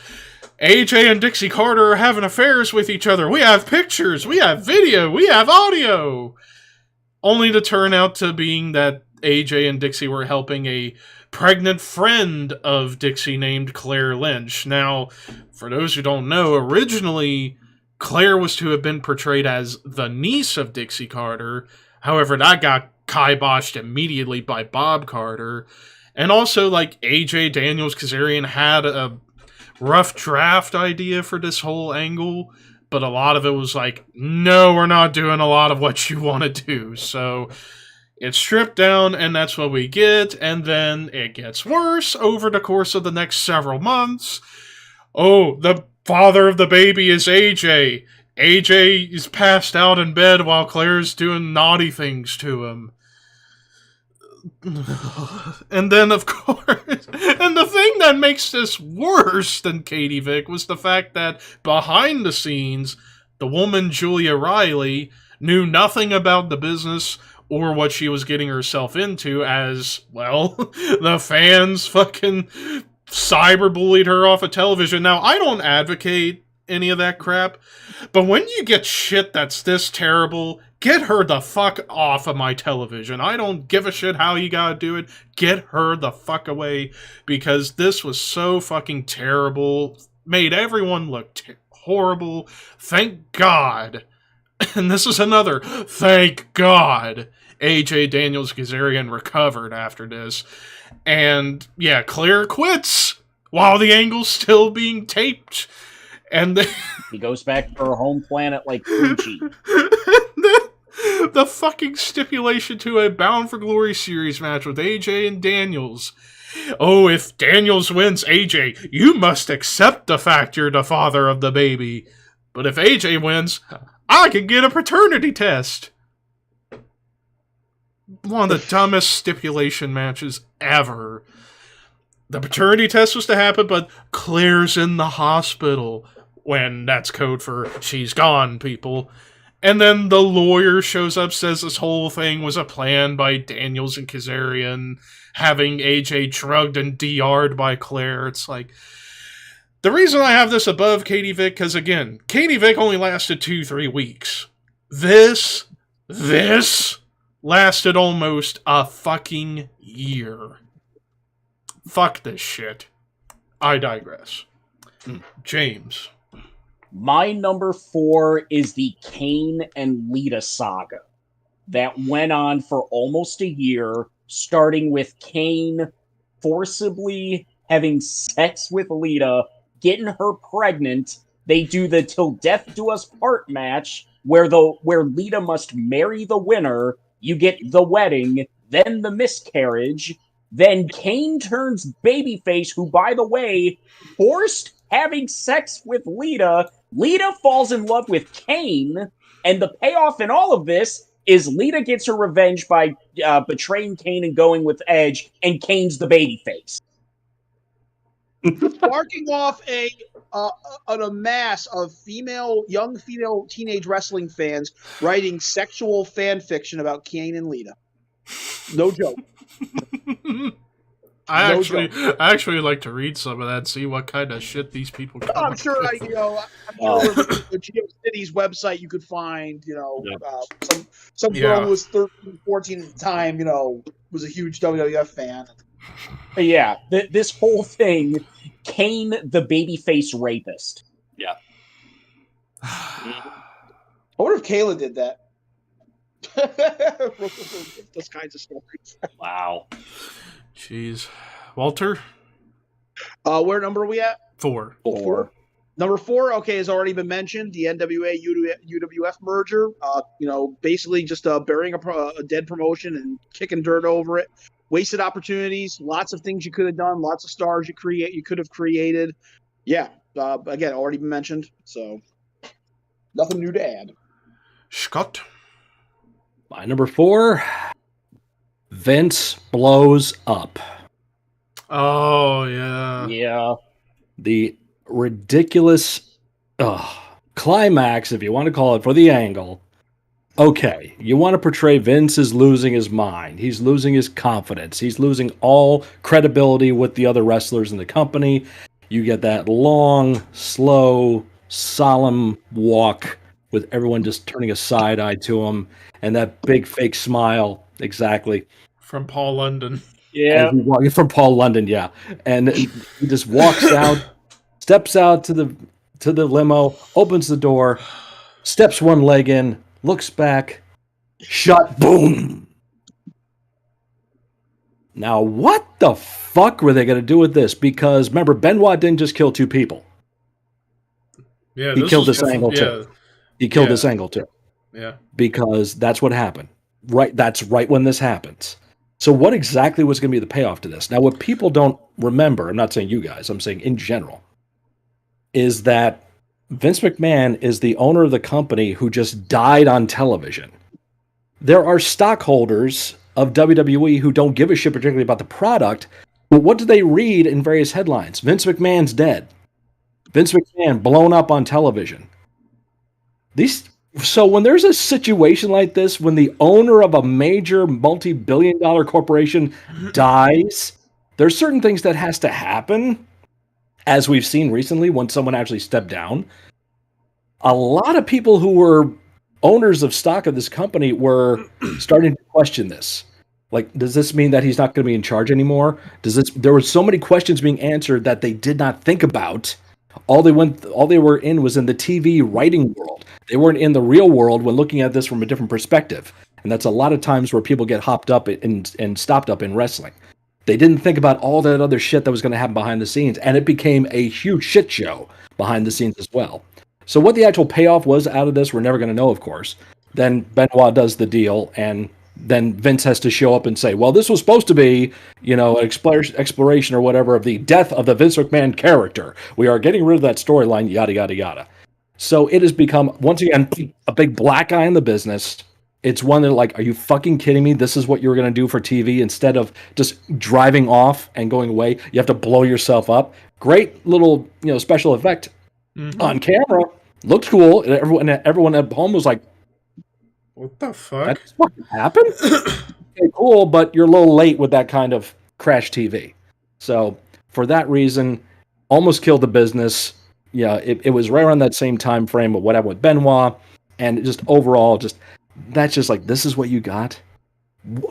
Speaker 1: AJ and Dixie Carter are having affairs with each other. We have pictures, we have video, we have audio. Only to turn out to being that AJ and Dixie were helping a pregnant friend of Dixie named Claire Lynch. Now, for those who don't know, originally Claire was to have been portrayed as the niece of Dixie Carter. However, that got kiboshed immediately by Bob Carter. And also, AJ Daniels Kazarian had a rough draft idea for this whole angle, but a lot of it was like, no, we're not doing a lot of what you want to do. So it's stripped down, and that's what we get, and then it gets worse over the course of the next several months. Oh, the father of the baby is AJ. AJ is passed out in bed while Claire's doing naughty things to him. And then, of course, and the thing that makes this worse than Katie Vick was the fact that behind the scenes, the woman Julia Riley knew nothing about the business or what she was getting herself into, as, well, the fans fucking cyberbullied her off of television. Now, I don't advocate any of that crap, but when you get shit that's this terrible, get her the fuck off of my television. I don't give a shit how you gotta do it. Get her the fuck away, because this was so fucking terrible. Made everyone look horrible. Thank God. And this is another, thank God, AJ Daniels Kazarian recovered after this. And yeah, Claire quits while the angle's still being taped. And
Speaker 4: he goes back to her home planet like Fuji.
Speaker 1: The fucking stipulation to a Bound for Glory series match with AJ and Daniels. Oh, if Daniels wins, AJ, you must accept the fact you're the father of the baby. But if AJ wins, I can get a paternity test. One of the dumbest stipulation matches ever. The paternity test was to happen, but Claire's in the hospital. When that's code for she's gone, people. And then the lawyer shows up, says this whole thing was a plan by Daniels and Kazarian, having AJ drugged and DR'd by Claire. It's like, the reason I have this above Katie Vick, because again, Katie Vick only lasted 2-3 weeks. This lasted almost a fucking year. Fuck this shit. I digress. James.
Speaker 4: My number 4 is the Kane and Lita saga that went on for almost a year, starting with Kane forcibly having sex with Lita, getting her pregnant. They do the Till Death Do Us Part match, where Lita must marry the winner. You get the wedding, then the miscarriage. Then Kane turns babyface, who, by the way, forced having sex with Lita. Lita falls in love with Kane, and the payoff in all of this is Lita gets her revenge by betraying Kane and going with Edge, and Kane's the babyface.
Speaker 3: Sparking off an amass of young female teenage wrestling fans writing sexual fan fiction about Kane and Lita. No joke.
Speaker 1: I actually like to read some of that, see what kind of shit these people come
Speaker 3: I'm
Speaker 1: up
Speaker 3: sure,
Speaker 1: with.
Speaker 3: the Geo City's website you could find, some girl who was 13, 14 at the time, was a huge WWF fan.
Speaker 4: Yeah, this whole thing, Kane the babyface rapist.
Speaker 2: Yeah.
Speaker 3: I wonder if Kayla did that. Those kinds of stories.
Speaker 2: Wow.
Speaker 1: Jeez. Walter?
Speaker 3: Where number are we at?
Speaker 1: 4.
Speaker 3: Number 4, okay, has already been mentioned. The NWA UWF merger. Basically just burying a dead promotion and kicking dirt over it. Wasted opportunities. Lots of things you could have done. Lots of stars you could have created. Yeah. Again, already been mentioned. So nothing new to add.
Speaker 1: Scott?
Speaker 2: My number 4, Vince blows up.
Speaker 1: Oh, yeah.
Speaker 4: Yeah.
Speaker 2: The ridiculous climax, if you want to call it, for the angle. Okay, you want to portray Vince as losing his mind. He's losing his confidence. He's losing all credibility with the other wrestlers in the company. You get that long, slow, solemn walk with everyone just turning a side eye to him, and that big fake smile. Exactly.
Speaker 1: From Paul London.
Speaker 4: Yeah.
Speaker 2: From Paul London, yeah. And he just walks out, steps out to the limo, opens the door, steps one leg in, looks back, shut, boom. Now, what the fuck were they going to do with this? Because remember, Benoit didn't just kill 2 people.
Speaker 1: Yeah,
Speaker 2: He killed this angle too. He killed this angle too.
Speaker 1: Yeah.
Speaker 2: Because that's what happened. Right. That's right when this happens. So what exactly was going to be the payoff to this? Now, what people don't remember, I'm not saying you guys, I'm saying in general, is that Vince McMahon is the owner of the company who just died on television. There are stockholders of WWE who don't give a shit particularly about the product, but what do they read in various headlines? Vince McMahon's dead. Vince McMahon blown up on television. So when there's a situation like this, when the owner of a major multi-billion-dollar corporation dies, there's certain things that has to happen, as we've seen recently when someone actually stepped down. A lot of people who were owners of stock of this company were starting to question this. Like, does this mean that he's not going to be in charge anymore? There were so many questions being answered that they did not think about. All they were in was in the TV writing world. They weren't in the real world when looking at this from a different perspective. And that's a lot of times where people get hopped up and stopped up in wrestling. They didn't think about all that other shit that was going to happen behind the scenes, and it became a huge shit show behind the scenes as well. So what the actual payoff was out of this, we're never going to know, of course. Then Benoit does the deal, and then Vince has to show up and say, well, this was supposed to be, an exploration or whatever of the death of the Vince McMahon character. We are getting rid of that storyline, yada, yada, yada. So it has become, once again, a big black eye in the business. It's one that, like, are you fucking kidding me? This is what you're going to do for TV instead of just driving off and going away. You have to blow yourself up. Great little, special effect on camera. Looked cool. And everyone at home was like,
Speaker 1: what the fuck?
Speaker 2: That's what happened? Okay, cool, but you're a little late with that kind of crash TV. So for that reason, almost killed the business. Yeah, it was right around that same time frame of what happened with Benoit. And just overall, that's just like, this is what you got?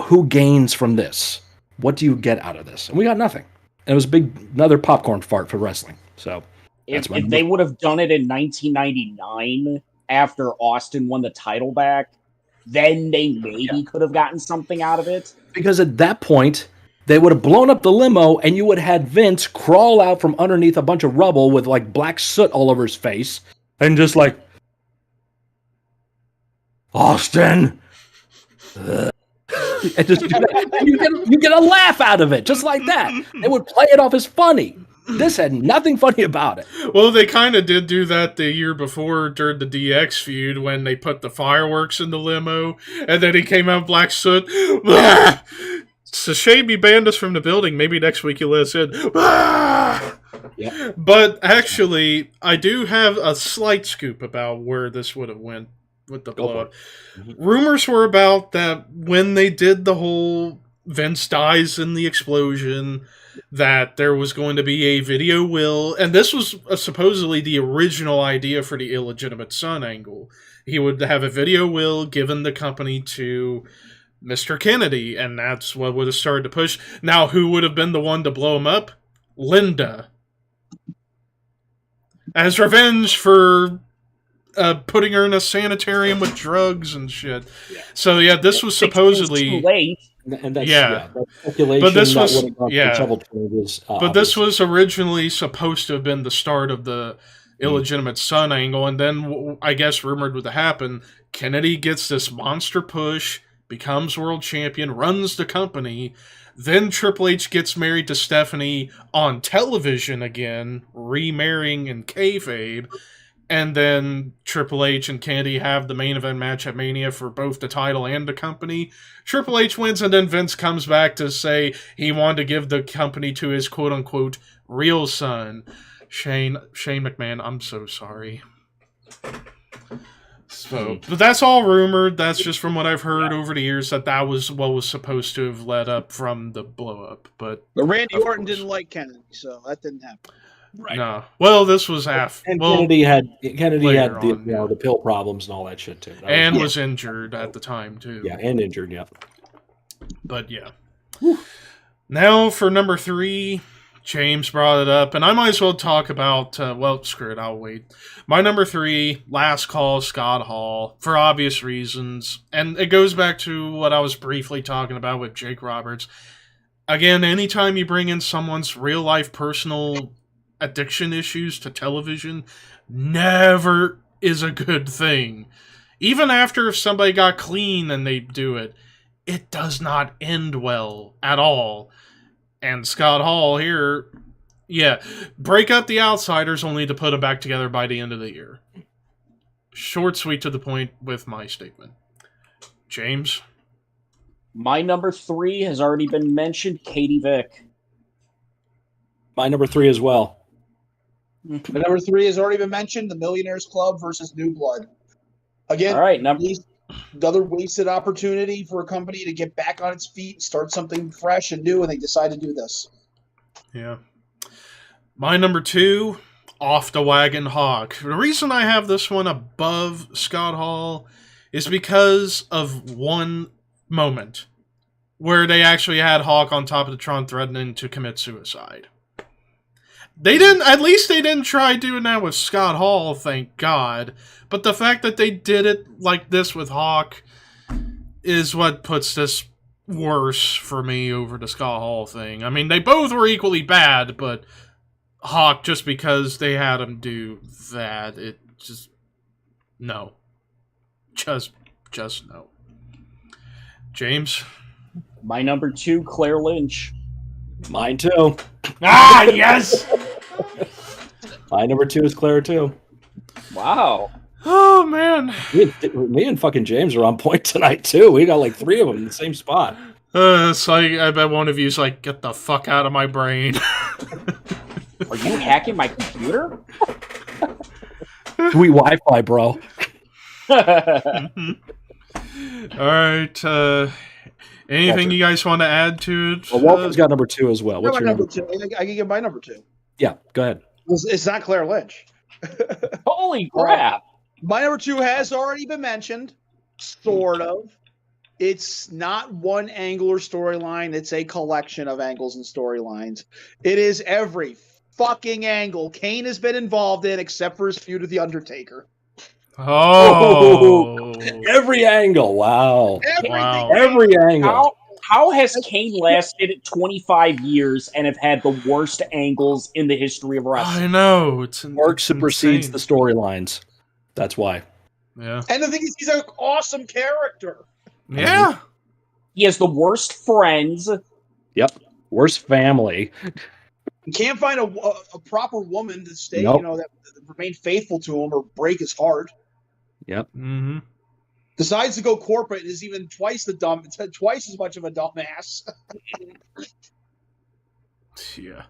Speaker 2: Who gains from this? What do you get out of this? And we got nothing. And it was another popcorn fart for wrestling. So
Speaker 4: if they would have done it in 1999 after Austin won the title back, then they maybe could have gotten something out of it.
Speaker 2: Because at that point, they would have blown up the limo and you would have had Vince crawl out from underneath a bunch of rubble with like black soot all over his face and just like, Austin! And just do that. And you get a laugh out of it, just like that. They would play it off as funny. This had nothing funny about it.
Speaker 1: Well, they kind of did do that the year before during the DX feud when they put the fireworks in the limo and then he came out black soot. It's a shame he banned us from the building. Maybe next week he'll let us in.
Speaker 2: Yeah.
Speaker 1: But actually, I do have a slight scoop about where this would have went with the blow up. Rumors were about that when they did the whole Vince dies in the explosion, that there was going to be a video will, and this was supposedly the original idea for the illegitimate son angle. He would have a video will given the company to Mr. Kennedy, and that's what would have started to push. Now, who would have been the one to blow him up? Linda. As revenge for putting her in a sanitarium with drugs and shit. Yeah. So, yeah, this was supposedly...
Speaker 4: Too late.
Speaker 2: And that's, that's speculation.
Speaker 1: But this was,
Speaker 2: but
Speaker 1: this was originally supposed to have been the start of the illegitimate son angle, and then I guess rumored would happen. Kennedy gets this monster push, becomes world champion, runs the company. Then Triple H gets married to Stephanie on television again, remarrying in kayfabe. And then Triple H and Kennedy have the main event match at Mania for both the title and the company. Triple H wins, and then Vince comes back to say he wanted to give the company to his quote-unquote real son, Shane McMahon. I'm so sorry. So, but that's all rumored. That's just from what I've heard over the years, that was what was supposed to have led up from the blow-up. But
Speaker 3: Randy Orton didn't like Kennedy, so that didn't happen.
Speaker 1: Right. No. Well, this was half.
Speaker 2: And Kennedy had the pill problems and all that shit too.
Speaker 1: And was injured at the time too.
Speaker 2: Yeah, and injured, yeah.
Speaker 1: But yeah. Whew. Now for number 3, James brought it up, and I might as well talk about, screw it, I'll wait. My number 3, Last Call, Scott Hall, for obvious reasons. And it goes back to what I was briefly talking about with Jake Roberts. again, anytime you bring in someone's real life personal addiction issues to television, never is a good thing. Even after if somebody got clean and they do it, it does not end well at all. And Scott Hall here, yeah, break up the outsiders only to put them back together by the end of the year. Short, sweet, to the point with my statement. James?
Speaker 4: My number 3 has already been mentioned, Katie Vick.
Speaker 2: My number 3 as well.
Speaker 3: My number 3 has already been mentioned, the Millionaires Club versus New Blood. Again,
Speaker 4: All right,
Speaker 3: another wasted opportunity for a company to get back on its feet, start something fresh and new, and they decide to do this.
Speaker 1: Yeah. My number 2, Off the Wagon Hawk. The reason I have this one above Scott Hall is because of one moment where they actually had Hawk on top of the Tron threatening to commit suicide. At least they didn't try doing that with Scott Hall, thank God. But the fact that they did it like this with Hawk is what puts this worse for me over the Scott Hall thing. I mean, they both were equally bad, but Hawk, just because they had him do that, it just... No. Just no. James?
Speaker 4: My number 2, Claire Lynch.
Speaker 2: Mine too.
Speaker 1: Ah, yes!
Speaker 2: My number 2 is Claire too.
Speaker 4: Wow.
Speaker 1: Oh, man.
Speaker 2: Me and fucking James are on point tonight too. We got like 3 of them in the same spot.
Speaker 1: It's like, I bet one of you's like, get the fuck out of my brain.
Speaker 4: Are you hacking my computer?
Speaker 2: Sweet Wi-Fi, bro.
Speaker 1: Alright, anything you guys want to add to it?
Speaker 2: Well, Walter's got number 2 as well. What's your number
Speaker 3: 2? I can get my number 2.
Speaker 2: Yeah, go ahead.
Speaker 3: It's not Claire Lynch.
Speaker 4: Holy crap.
Speaker 3: My number 2 has already been mentioned, sort of. It's not one angle or storyline. It's a collection of angles and storylines. It is every fucking angle Kane has been involved in except for his feud with The Undertaker.
Speaker 1: Oh.
Speaker 2: Every angle. Wow.
Speaker 1: Wow.
Speaker 2: Every angle.
Speaker 4: How has Kane lasted 25 years and have had the worst angles in the history of wrestling?
Speaker 1: I know.
Speaker 2: Mark supersedes
Speaker 1: insane.
Speaker 2: the storylines. That's why.
Speaker 1: Yeah.
Speaker 3: And the thing is, he's an awesome character.
Speaker 1: Yeah.
Speaker 4: He has the worst friends.
Speaker 2: Yep. Worst family.
Speaker 3: You can't find a proper woman to stay,
Speaker 2: Nope.
Speaker 3: that remain faithful to him or break his heart.
Speaker 2: Yep.
Speaker 1: Mm-hmm.
Speaker 3: Decides to go corporate and is even twice as much of a dumbass.
Speaker 1: Yeah.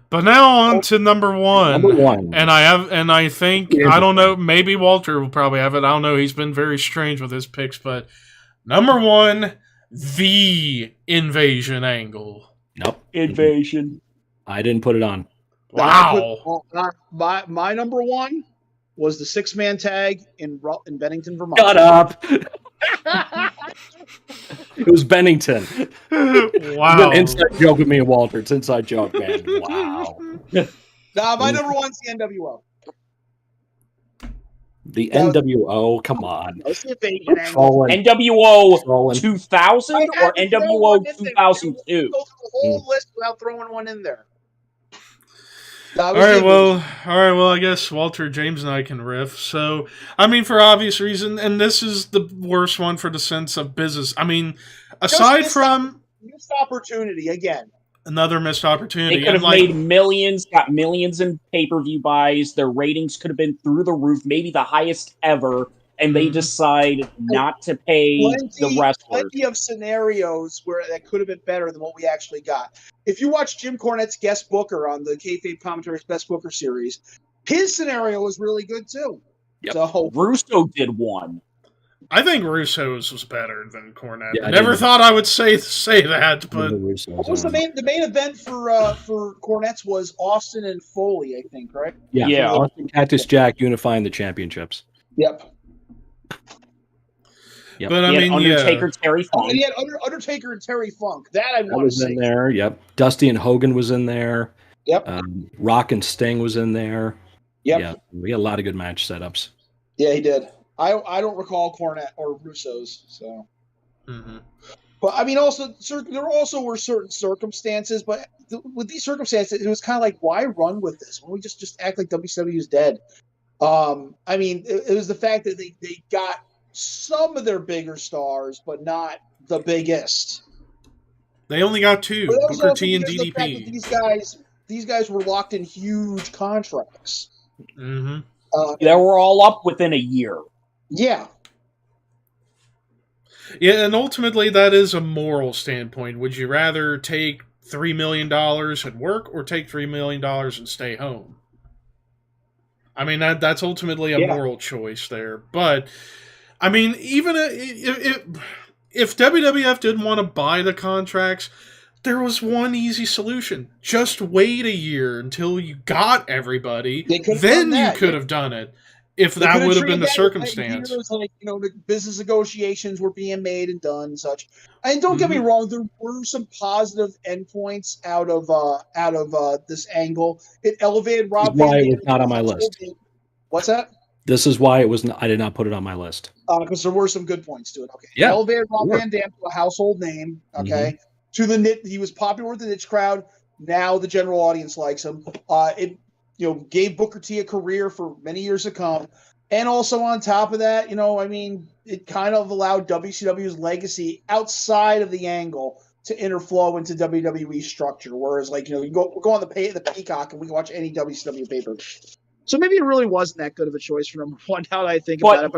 Speaker 1: But now on to number 1.
Speaker 2: Number 1.
Speaker 1: And I think, I don't know, maybe Walter will probably have it. I don't know. He's been very strange with his picks, but number 1, the invasion angle.
Speaker 2: Nope.
Speaker 4: Invasion.
Speaker 2: I didn't put it on.
Speaker 1: Wow.
Speaker 3: My number 1 was the 6-man tag in Bennington, Vermont.
Speaker 2: Shut up. It was Bennington.
Speaker 1: Wow.
Speaker 2: It's an inside joke with me and Walter. It's inside joke, man. Wow.
Speaker 3: My number 1's the NWO.
Speaker 2: The NWO, come on.
Speaker 3: That's the invasion angle.
Speaker 2: Trolling.
Speaker 4: NWO
Speaker 2: Trolling.
Speaker 4: 2000 or NWO 2002?
Speaker 3: Go through the whole list without throwing one in there.
Speaker 1: All right, well, I guess Walter, James, and I can riff. So, I mean, for obvious reason, and this is the worst one for the sense of business. I mean, aside from
Speaker 3: missed opportunity again,
Speaker 1: another missed opportunity,
Speaker 4: They could have made millions, got millions in pay-per-view buys. Their ratings could have been through the roof, maybe the highest ever, and they decide not to pay the wrestlers.
Speaker 3: Plenty of scenarios where that could have been better than what we actually got. If you watch Jim Cornette's guest booker on the Kayfabe Commentary's Best Booker series, his scenario was really good too.
Speaker 2: Yep.
Speaker 3: So
Speaker 4: Russo did one.
Speaker 1: I think Russo's was better than Cornette.
Speaker 2: Yeah,
Speaker 1: Never thought I would say that, but
Speaker 3: what was the main event for Cornette's was Austin and Foley, I think, right?
Speaker 2: Yeah. Austin Cactus Jack unifying the championships.
Speaker 3: Yep.
Speaker 2: Yep.
Speaker 1: But I mean,
Speaker 4: Undertaker, Terry Funk.
Speaker 3: And he had Undertaker and Terry Funk. That I want to
Speaker 2: was
Speaker 3: see.
Speaker 2: in there. Yep. Dusty and Hogan was in there.
Speaker 3: Yep.
Speaker 2: Rock and Sting was in there.
Speaker 3: Yep.
Speaker 2: Yeah. We had a lot of good match setups.
Speaker 3: Yeah, he did. I don't recall Cornette or Russo's. So.
Speaker 1: Mm-hmm.
Speaker 3: But I mean, also there also were certain circumstances, but with these circumstances, it was kind of like, why run with this? Why don't we just act like WCW is dead? I mean, it was the fact that they got some of their bigger stars, but not the biggest.
Speaker 1: They only got two,
Speaker 3: But that was
Speaker 1: Booker
Speaker 3: also
Speaker 1: T and
Speaker 3: because of the fact that
Speaker 1: DDP.
Speaker 3: these guys were locked in huge contracts.
Speaker 1: Mm-hmm.
Speaker 4: They were all up within a year.
Speaker 3: Yeah.
Speaker 1: Yeah, and ultimately that is a moral standpoint. Would you rather take $3 million and work or take $3 million and stay home? I mean, that's ultimately a moral choice there. But, I mean, even if WWF didn't want to buy the contracts, there was one easy solution. Just wait a year until you got everybody. Then you could have done it. If that would have been the circumstance.
Speaker 3: It was like, the business negotiations were being made and done and such. And don't get me wrong, there were some positive endpoints out of this angle. It elevated Rob Van Dam.
Speaker 2: Why it was not on my list.
Speaker 3: What's that?
Speaker 2: This is why it was. I did not put it on my list.
Speaker 3: Because there were some good points to it. Okay.
Speaker 2: Yeah.
Speaker 3: Elevated Rob Van Dam to a household name. Okay. To the he was popular with the niche crowd. Now the general audience likes him. It gave Booker T a career for many years to come. And also on top of that, I mean, it kind of allowed WCW's legacy outside of the angle to interflow into WWE structure. Whereas, like, you go on the Peacock and we can watch any WCW paper. So maybe it really wasn't that good of a choice for number one. Now that I think about it,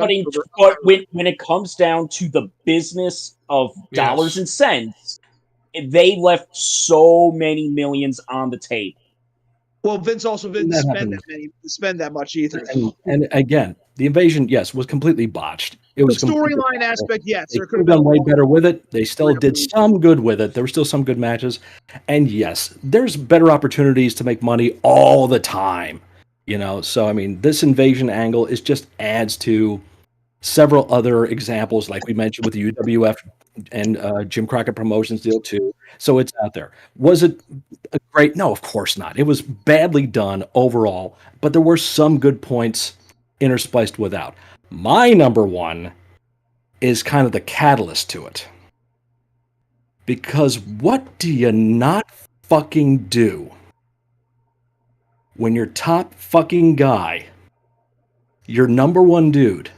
Speaker 4: but when it comes down to the business of dollars and cents, they left so many millions on the table.
Speaker 3: Well, Vince also didn't spend that much either.
Speaker 2: And again, the invasion, yes, was completely botched. It was
Speaker 3: the storyline aspect, yes.
Speaker 2: They could have done way better with it. They still did some good with it. There were still some good matches. And yes, there's better opportunities to make money all the time. So I mean, this invasion angle is just adds to several other examples, like we mentioned with the UWF and Jim Crockett Promotions deal too. So it's out there. Was it a great? No, of course not. It was badly done overall, but there were some good points interspliced without. My number one is kind of the catalyst to it. Because what do you not fucking do when your top fucking guy, your number one dude,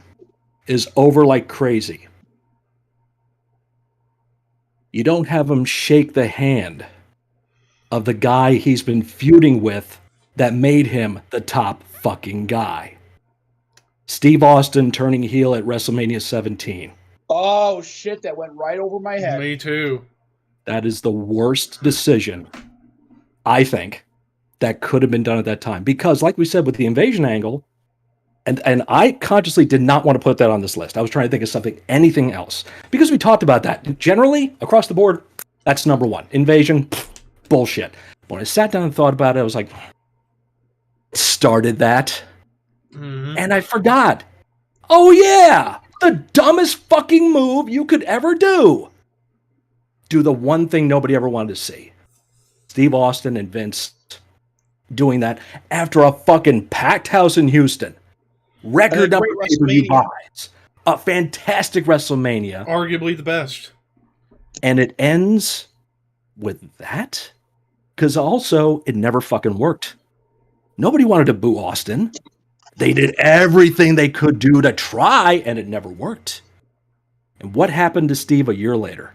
Speaker 2: is over like crazy? You don't have him shake the hand of the guy he's been feuding with that made him the top fucking guy. Steve Austin turning heel at WrestleMania 17.
Speaker 3: Oh, shit, that went right over my head.
Speaker 1: Me too.
Speaker 2: That is the worst decision, I think, that could have been done at that time. Because, like we said, with the invasion angle, and I consciously did not want to put that on this list. I was trying to think of anything else. Because we talked about that. Generally, across the board, that's number one. Invasion, bullshit. When I sat down and thought about it, I was like, started that. And I forgot. Oh, yeah! The dumbest fucking move you could ever do. Do the one thing nobody ever wanted to see. Steve Austin and Vince doing that after a fucking packed house in Houston. Record number of pay-per-view buys. A fantastic WrestleMania.
Speaker 1: Arguably the best.
Speaker 2: And it ends with that? Because also, it never fucking worked. Nobody wanted to boo Austin. They did everything they could do to try, and it never worked. And what happened to Steve a year later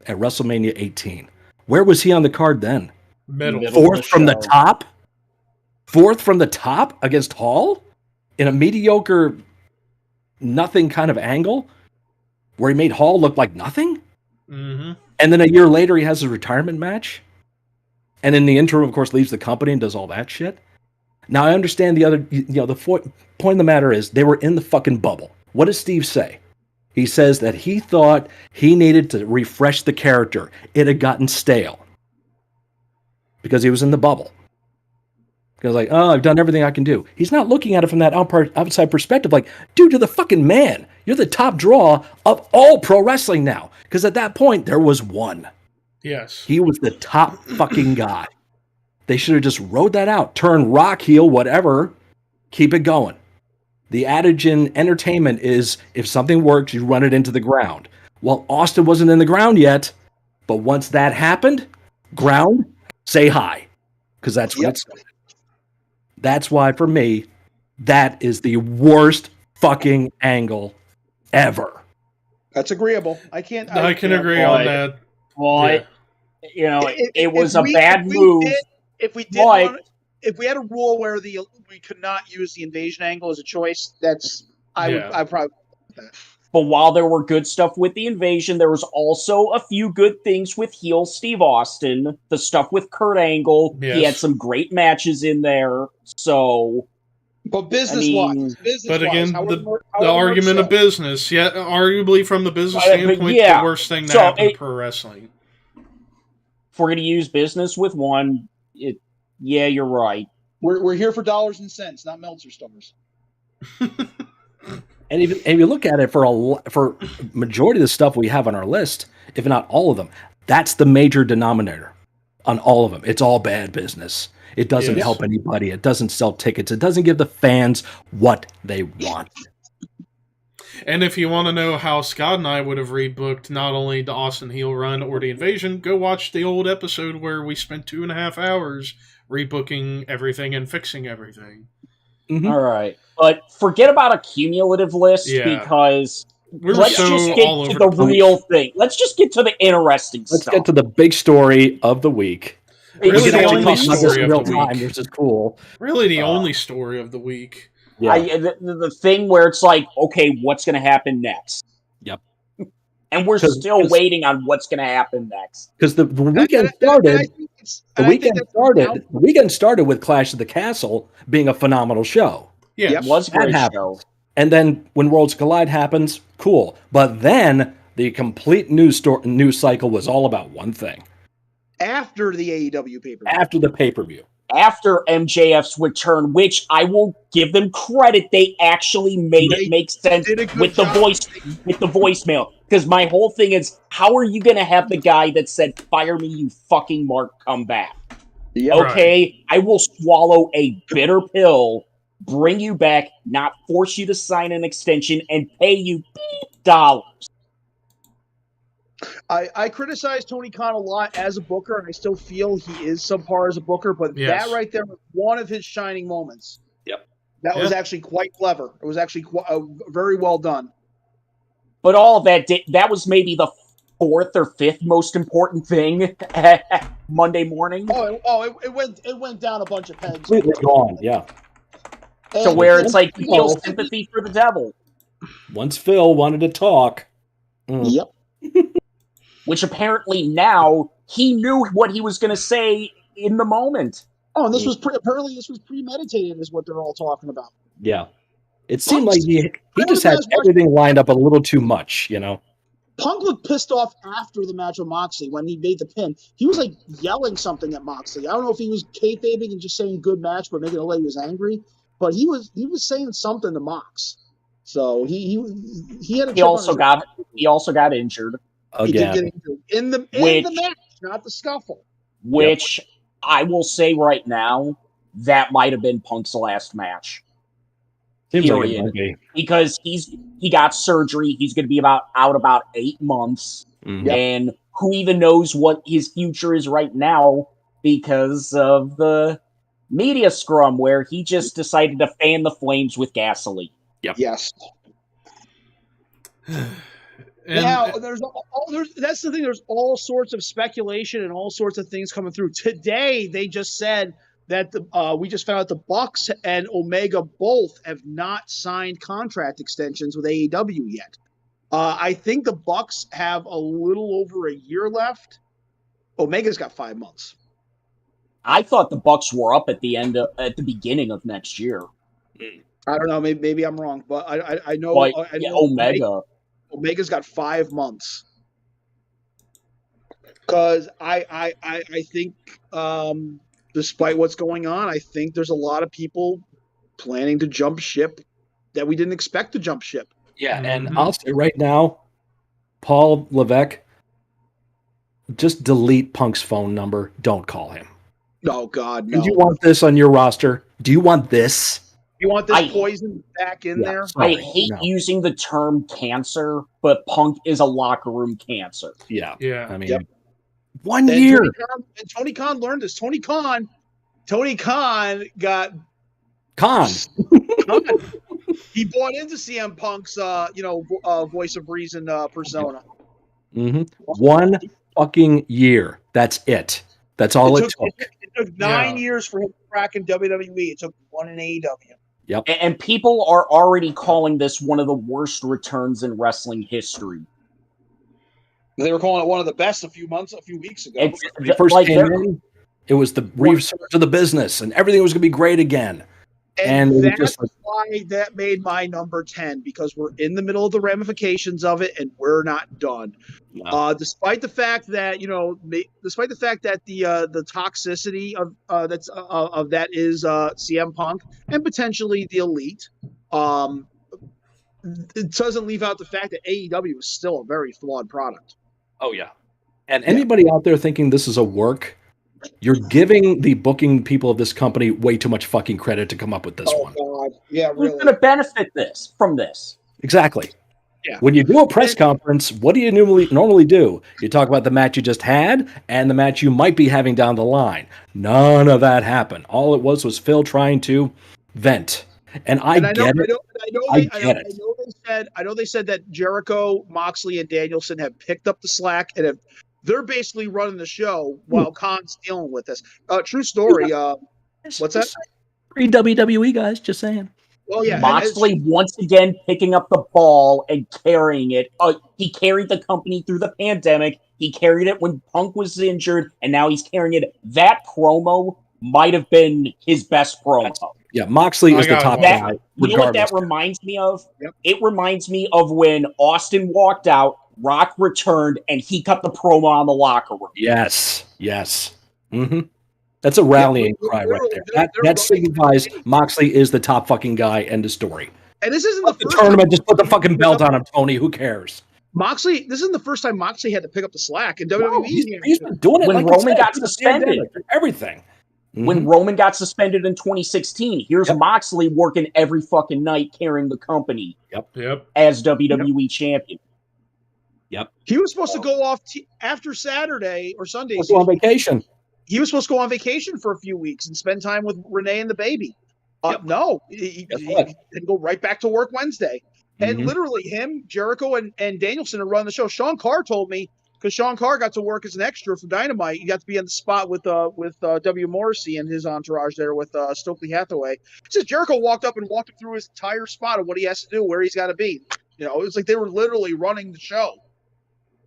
Speaker 2: at WrestleMania 18? Where was he on the card then?
Speaker 1: Middle.
Speaker 2: Fourth from the top? Fourth from the top against Hall? In a mediocre, nothing kind of angle? Where he made Hall look like nothing?
Speaker 1: Mm-hmm.
Speaker 2: And then a year later, he has his retirement match? And in the interim, of course, leaves the company and does all that shit? Now, I understand the point of the matter is they were in the fucking bubble. What does Steve say? He says that he thought he needed to refresh the character. It had gotten stale. Because he was in the bubble. Because like, oh, I've done everything I can do. He's not looking at it from that outside perspective like, dude, you're the fucking man. You're the top draw of all pro wrestling now. Because at that point, there was one.
Speaker 1: Yes.
Speaker 2: He was the top fucking guy. They should have just rode that out. Turn Rock heel, whatever. Keep it going. The adage in entertainment is if something works, you run it into the ground. Well, Austin wasn't in the ground yet, but once that happened, ground, say hi, because that's when
Speaker 3: Yep.
Speaker 2: it started. That's why, for me, that is the worst fucking angle ever.
Speaker 3: That's agreeable. I can't.
Speaker 1: I can
Speaker 3: you know,
Speaker 1: agree
Speaker 4: but-
Speaker 1: on that.
Speaker 4: But you know, it was a
Speaker 3: we-
Speaker 4: bad move.
Speaker 3: If we did
Speaker 4: but-
Speaker 3: want, if we had a rule where we could not use the invasion angle as a choice, I probably.
Speaker 4: But while there were good stuff with the invasion, there was also a few good things with heel Steve Austin. The stuff with Kurt Angle, he
Speaker 1: Yes.
Speaker 4: had some great matches in there. So,
Speaker 3: But business-wise,
Speaker 1: But again,
Speaker 3: however
Speaker 1: the
Speaker 3: Mark
Speaker 1: argument of
Speaker 3: said.
Speaker 1: business, yeah, arguably from the business
Speaker 4: But
Speaker 1: standpoint,
Speaker 4: yeah.
Speaker 1: the worst thing to
Speaker 4: So
Speaker 1: happen in pro wrestling.
Speaker 4: if we're going to use business with one, yeah, you're right.
Speaker 3: We're here for dollars and cents, not Meltzer stars.
Speaker 2: And if you look at it for majority of the stuff we have on our list, if not all of them, that's the major denominator on all of them. It's all bad business. It doesn't
Speaker 1: Yes.
Speaker 2: help anybody. It doesn't sell tickets. It doesn't give the fans what they want.
Speaker 1: And if you want to know how Scott and I would have rebooked not only the Austin heel run or the invasion, go watch the old episode where we spent 2.5 hours rebooking everything and fixing everything.
Speaker 2: Mhm.
Speaker 4: All right. But forget about a cumulative list
Speaker 1: Yeah.
Speaker 4: because
Speaker 1: We were
Speaker 4: let's
Speaker 1: so
Speaker 4: just
Speaker 1: all
Speaker 4: get
Speaker 1: over
Speaker 4: to the
Speaker 1: place.
Speaker 4: real thing. Let's just get to the interesting
Speaker 2: Let's
Speaker 4: stuff.
Speaker 2: get to the big story of the week.
Speaker 1: Really,
Speaker 2: We can
Speaker 1: the
Speaker 2: actually
Speaker 1: only
Speaker 2: talk about this
Speaker 1: story
Speaker 2: in
Speaker 1: of
Speaker 2: real
Speaker 1: the
Speaker 2: time,
Speaker 1: week.
Speaker 2: which is cool.
Speaker 1: Really, the only story of the week.
Speaker 2: Yeah.
Speaker 4: The thing where it's like, okay, what's going to happen next?
Speaker 2: Yep.
Speaker 4: And we're
Speaker 2: 'Cause-
Speaker 4: still waiting on what's going to happen next.
Speaker 2: Because the weekend
Speaker 3: And I
Speaker 2: started.
Speaker 3: think it's-
Speaker 2: The
Speaker 3: and I think
Speaker 2: weekend
Speaker 3: that's
Speaker 2: started.
Speaker 3: now-
Speaker 2: The weekend started with Clash of the Castle being a phenomenal show.
Speaker 1: Yes.
Speaker 3: Yep.
Speaker 4: It was a
Speaker 2: That
Speaker 4: great
Speaker 2: happens.
Speaker 4: show.
Speaker 2: And then when Worlds Collide happens, cool. But then the complete news cycle was all about one thing.
Speaker 3: after the AEW paper.
Speaker 2: After the pay-per-view.
Speaker 4: After MJF's return, which I will give them credit, they actually made
Speaker 3: They
Speaker 4: it make sense
Speaker 3: did a good
Speaker 4: with the
Speaker 3: job.
Speaker 4: voicemail. Because my whole thing is, how are you going to have the guy that said, "Fire me, you fucking mark," come back?
Speaker 3: Yep.
Speaker 4: Okay, I will swallow a bitter pill, bring you back, not force you to sign an extension, and pay you dollars.
Speaker 3: I criticize Tony Khan a lot as a booker, and I still feel he is subpar as a booker, but
Speaker 1: Yes.
Speaker 3: that right there was one of his shining moments.
Speaker 2: Yep.
Speaker 3: That was
Speaker 1: Yeah.
Speaker 3: actually quite clever. It was actually very well done.
Speaker 4: But all of that was maybe the fourth or fifth most important thing Monday morning.
Speaker 3: It went down a bunch of pegs.
Speaker 2: Completely gone, yeah.
Speaker 4: To
Speaker 3: And
Speaker 4: where it's like, you feel
Speaker 2: Oh.
Speaker 4: sympathy for the devil.
Speaker 2: Once Phil wanted to talk.
Speaker 3: Yep.
Speaker 4: Which apparently now he knew what he was going to say in the moment.
Speaker 3: Oh, and this was apparently this was premeditated, is what they're all talking about.
Speaker 2: Yeah. It seemed like he
Speaker 3: I
Speaker 2: just had
Speaker 3: was watching-
Speaker 2: everything lined up a little too much, you know?
Speaker 3: Punk looked pissed off after the match with Moxley when he made the pin. He was like yelling something at Moxley. I don't know if he was kayfabing and just saying good match, but making it look like he was angry. But he was saying something to Mox. So he had a.
Speaker 4: He also got injured,
Speaker 3: He did
Speaker 2: Again.
Speaker 3: get injured in the
Speaker 4: Which-
Speaker 3: match, not the scuffle.
Speaker 4: which I will say right now, that might have been Punk's last match.
Speaker 2: Seems like it
Speaker 4: Period.
Speaker 2: might be.
Speaker 4: Because he got surgery. He's going to be out about 8 months.
Speaker 2: Mhm.
Speaker 4: And who even knows what his future is right now because of the media scrum where he just decided to fan the flames with gasoline.
Speaker 3: Yes.
Speaker 1: And
Speaker 3: Now that's the thing. There's all sorts of speculation and all sorts of things coming through. Today they just said that we just found out the Bucks and Omega both have not signed contract extensions with AEW yet. I think the Bucks have a little over a year left. Omega's got 5 months.
Speaker 4: I thought the Bucks were up at the beginning of next year.
Speaker 3: I don't know. Maybe I'm wrong, but I know.
Speaker 4: But
Speaker 3: I know
Speaker 4: Omega.
Speaker 3: Omega's got 5 months. Because I think, despite what's going on, I think there's a lot of people planning to jump ship that we didn't expect to jump ship.
Speaker 2: Yeah, and
Speaker 1: Mhm.
Speaker 2: I'll say right now, Paul Levesque, just delete Punk's phone number. Don't call him.
Speaker 3: Oh God,
Speaker 2: Do
Speaker 3: no.
Speaker 2: you want this on your roster? Do you want this?
Speaker 3: You want this poison back in there?
Speaker 2: Sorry,
Speaker 4: I hate using the term cancer, but Punk is a locker room cancer.
Speaker 2: Yeah.
Speaker 1: Yeah.
Speaker 2: I mean, 1
Speaker 3: And
Speaker 2: year.
Speaker 3: Tony Khan learned this. Tony Khan got he bought into CM Punk's voice of reason persona.
Speaker 2: Mm-hmm. 1 fucking year. That's it. That's all it took.
Speaker 3: It took 9 years for him to crack in WWE. It took 1 in AEW.
Speaker 2: Yep.
Speaker 4: And people are already calling this one of the worst returns in wrestling history.
Speaker 3: They were calling it one of the best a few weeks ago.
Speaker 2: When he first came in, it was the resurgence of the business, and everything was going to be great again.
Speaker 3: And that's why that made my number 10, because we're in the middle of the ramifications of it, and we're not done. No. Despite the fact that the toxicity of that is CM Punk and potentially the Elite, it doesn't leave out the fact that AEW is still a very flawed product.
Speaker 2: Oh yeah, and anybody out there thinking this is a work, you're giving the booking people of this company way too much fucking credit to come up with this one.
Speaker 3: God. Yeah, really.
Speaker 4: Who's going to benefit from this?
Speaker 2: Exactly.
Speaker 3: Yeah.
Speaker 2: When you do a press conference, what do you normally do? You talk about the match you just had and the match you might be having down the line. None of that happened. All it was Phil trying to vent. And I get it.
Speaker 3: I know they said that Jericho, Moxley, and Danielson have picked up the slack and they're basically running the show while Khan's dealing with this. True story. What's that?
Speaker 2: Pre-WWE guys, just saying.
Speaker 3: Well, yeah,
Speaker 4: Moxley once again picking up the ball and carrying it. He carried the company through the pandemic. He carried it when Punk was injured, and now he's carrying it. That promo might have been his best promo.
Speaker 2: Yeah, Moxley is the top guy.
Speaker 4: You know what that reminds me of? Yep. It reminds me of when Austin walked out, Rock returned, and he cut the promo on the locker room.
Speaker 2: Yes. Mm-hmm. That's a rallying cry right there. That signifies Moxley is the top fucking guy. End of story.
Speaker 3: And this isn't the first
Speaker 2: tournament. Just put the fucking belt on him, Tony. Who cares?
Speaker 3: Moxley, this isn't the first time Moxley had to pick up the slack in WWE.
Speaker 2: No, he's been doing it
Speaker 4: when Roman got suspended.
Speaker 2: Everything. Mm-hmm.
Speaker 4: When Roman got suspended in 2016, here's Moxley working every fucking night carrying the company.
Speaker 1: Yep.
Speaker 4: As WWE champion.
Speaker 2: Yep.
Speaker 3: He was supposed to go off after Saturday or Sunday.
Speaker 2: Go on vacation.
Speaker 3: He was supposed to go on vacation for a few weeks and spend time with Renee and the baby. No, he didn't go right back to work Wednesday. And literally him, Jericho, and Danielson are running the show. Sean Carr told me, because Sean Carr got to work as an extra for Dynamite. He got to be on the spot with W. Morrissey and his entourage there with Stokely Hathaway. He says Jericho walked up and walked him through his entire spot of what he has to do, where he's got to be. You know, it's like they were literally running the show.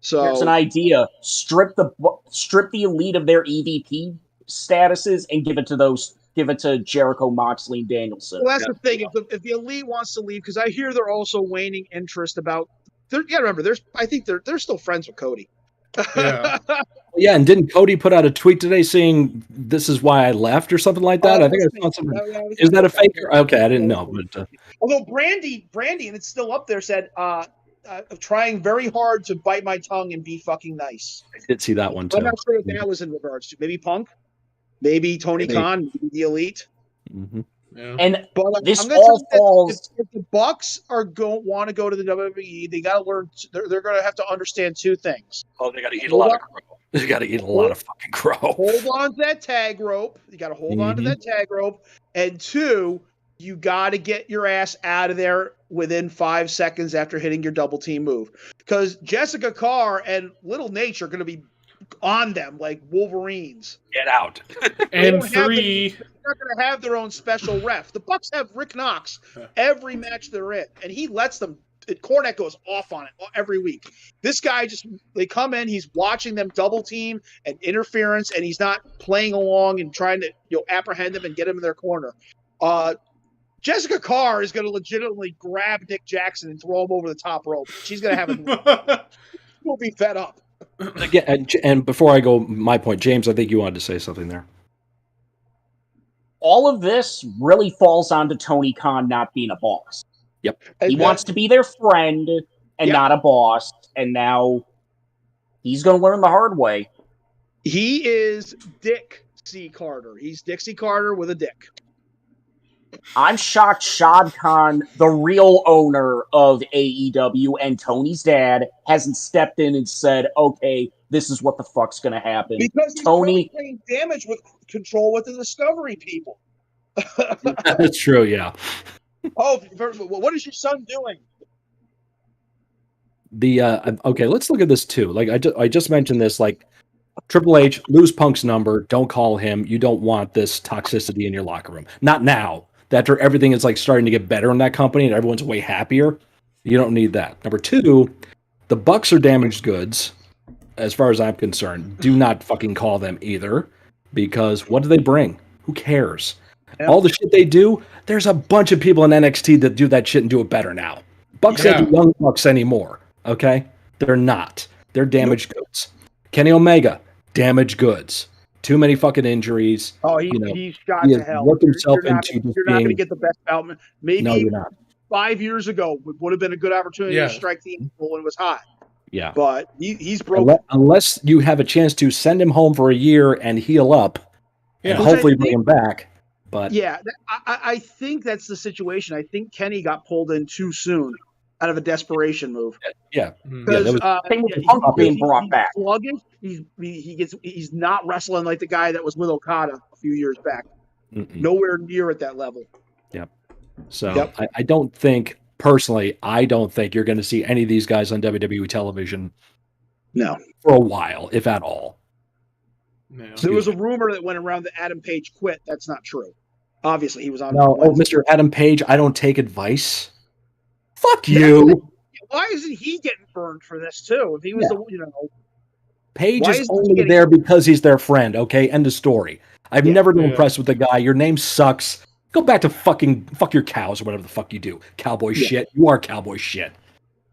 Speaker 3: So
Speaker 4: here's an idea: strip the Elite of their EVP statuses and give it to Jericho, Moxley, and Danielson.
Speaker 3: Well, that's the thing. If the Elite wants to leave, because I hear they're also waning interest about. Remember, I think they're still friends with Cody.
Speaker 2: Yeah, and didn't Cody put out a tweet today saying this is why I left or something like that? I think I saw something. Is that a fake? Okay, I didn't know. But
Speaker 3: although Brandy, and it's still up there, said trying very hard to bite my tongue and be fucking nice.
Speaker 2: I did see that one too.
Speaker 3: I'm not sure what that was in regards to. Maybe Punk, maybe Tony Khan, maybe the Elite.
Speaker 2: Mm-hmm.
Speaker 4: Yeah. And this all falls.
Speaker 3: If the Bucks want to go to the WWE, they got to learn. They're going to have to understand two things.
Speaker 2: Oh, they got to eat a lot of crow. They got to eat a lot of fucking crow.
Speaker 3: Hold on to that tag rope. You got to hold on to that tag rope. And two, you got to get your ass out of there within 5 seconds after hitting your double team move, because Jessica Carr and Little Nate are going to be on them like Wolverines.
Speaker 2: Get out.
Speaker 1: And three.
Speaker 3: They're not going to have their own special ref. The Bucks have Rick Knox every match they're in, and he lets them. Cornette goes off on it every week. This guy they come in, he's watching them double team and interference, and he's not playing along and trying to apprehend them and get them in their corner. Jessica Carr is going to legitimately grab Nick Jackson and throw him over the top rope. She's going to have We'll be fed up.
Speaker 2: Again, and before I go, my point, James, I think you wanted to say something there.
Speaker 4: All of this really falls onto Tony Khan not being a boss.
Speaker 2: Yep.
Speaker 4: He wants to be their friend and not a boss, and now he's going to learn the hard way.
Speaker 3: He is Dick C. Carter. He's Dixie Carter with a dick.
Speaker 4: I'm shocked Shad Khan, the real owner of AEW and Tony's dad, hasn't stepped in and said, okay, this is what the fuck's going to happen.
Speaker 3: Because he's probably playing damage with control with the Discovery people.
Speaker 2: That's true, yeah.
Speaker 3: Oh, what is your son doing?
Speaker 2: Okay, let's look at this too. Like I just mentioned this, like Triple H, lose Punk's number, don't call him. You don't want this toxicity in your locker room. Not now. After everything is like starting to get better in that company and everyone's way happier. You don't need that. Number two, the Bucks are damaged goods, as far as I'm concerned. Do not fucking call them either. Because what do they bring? Who cares? Yep. All the shit they do, there's a bunch of people in NXT that do that shit and do it better now. Bucks ain't the young Bucks anymore. Okay? They're not. They're damaged goods. Kenny Omega, damaged goods. Too many fucking injuries.
Speaker 3: Oh, he's shot to hell.
Speaker 2: Worked himself
Speaker 3: you're not going to get the best out. Maybe
Speaker 2: no, you're not.
Speaker 3: 5 years ago would have been a good opportunity to strike the ankle when it was hot.
Speaker 2: Yeah.
Speaker 3: But he's broken.
Speaker 2: Unless you have a chance to send him home for a year and heal up and hopefully bring him back. But
Speaker 3: yeah, I think that's the situation. I think Kenny got pulled in too soon out of a desperation move.
Speaker 2: Yeah.
Speaker 3: Because
Speaker 4: Punk being brought back.
Speaker 3: Sluggish. He's not wrestling like the guy that was with Okada a few years back. Nowhere near at that level.
Speaker 2: Yep. So I don't think, personally, I don't think you're going to see any of these guys on WWE television.
Speaker 3: No.
Speaker 2: For a while, if at all.
Speaker 3: No. There was a rumor that went around that Adam Page quit. That's not true. Obviously, he was on.
Speaker 2: No, Mr. Adam Page, I don't take advice. Fuck you.
Speaker 3: Why isn't he getting burned for this too? If he was
Speaker 2: Page is only there because he's their friend, okay? End of story. I've never been impressed with the guy. Your name sucks. Go back to fuck your cows or whatever the fuck you do. Cowboy shit. You are cowboy shit.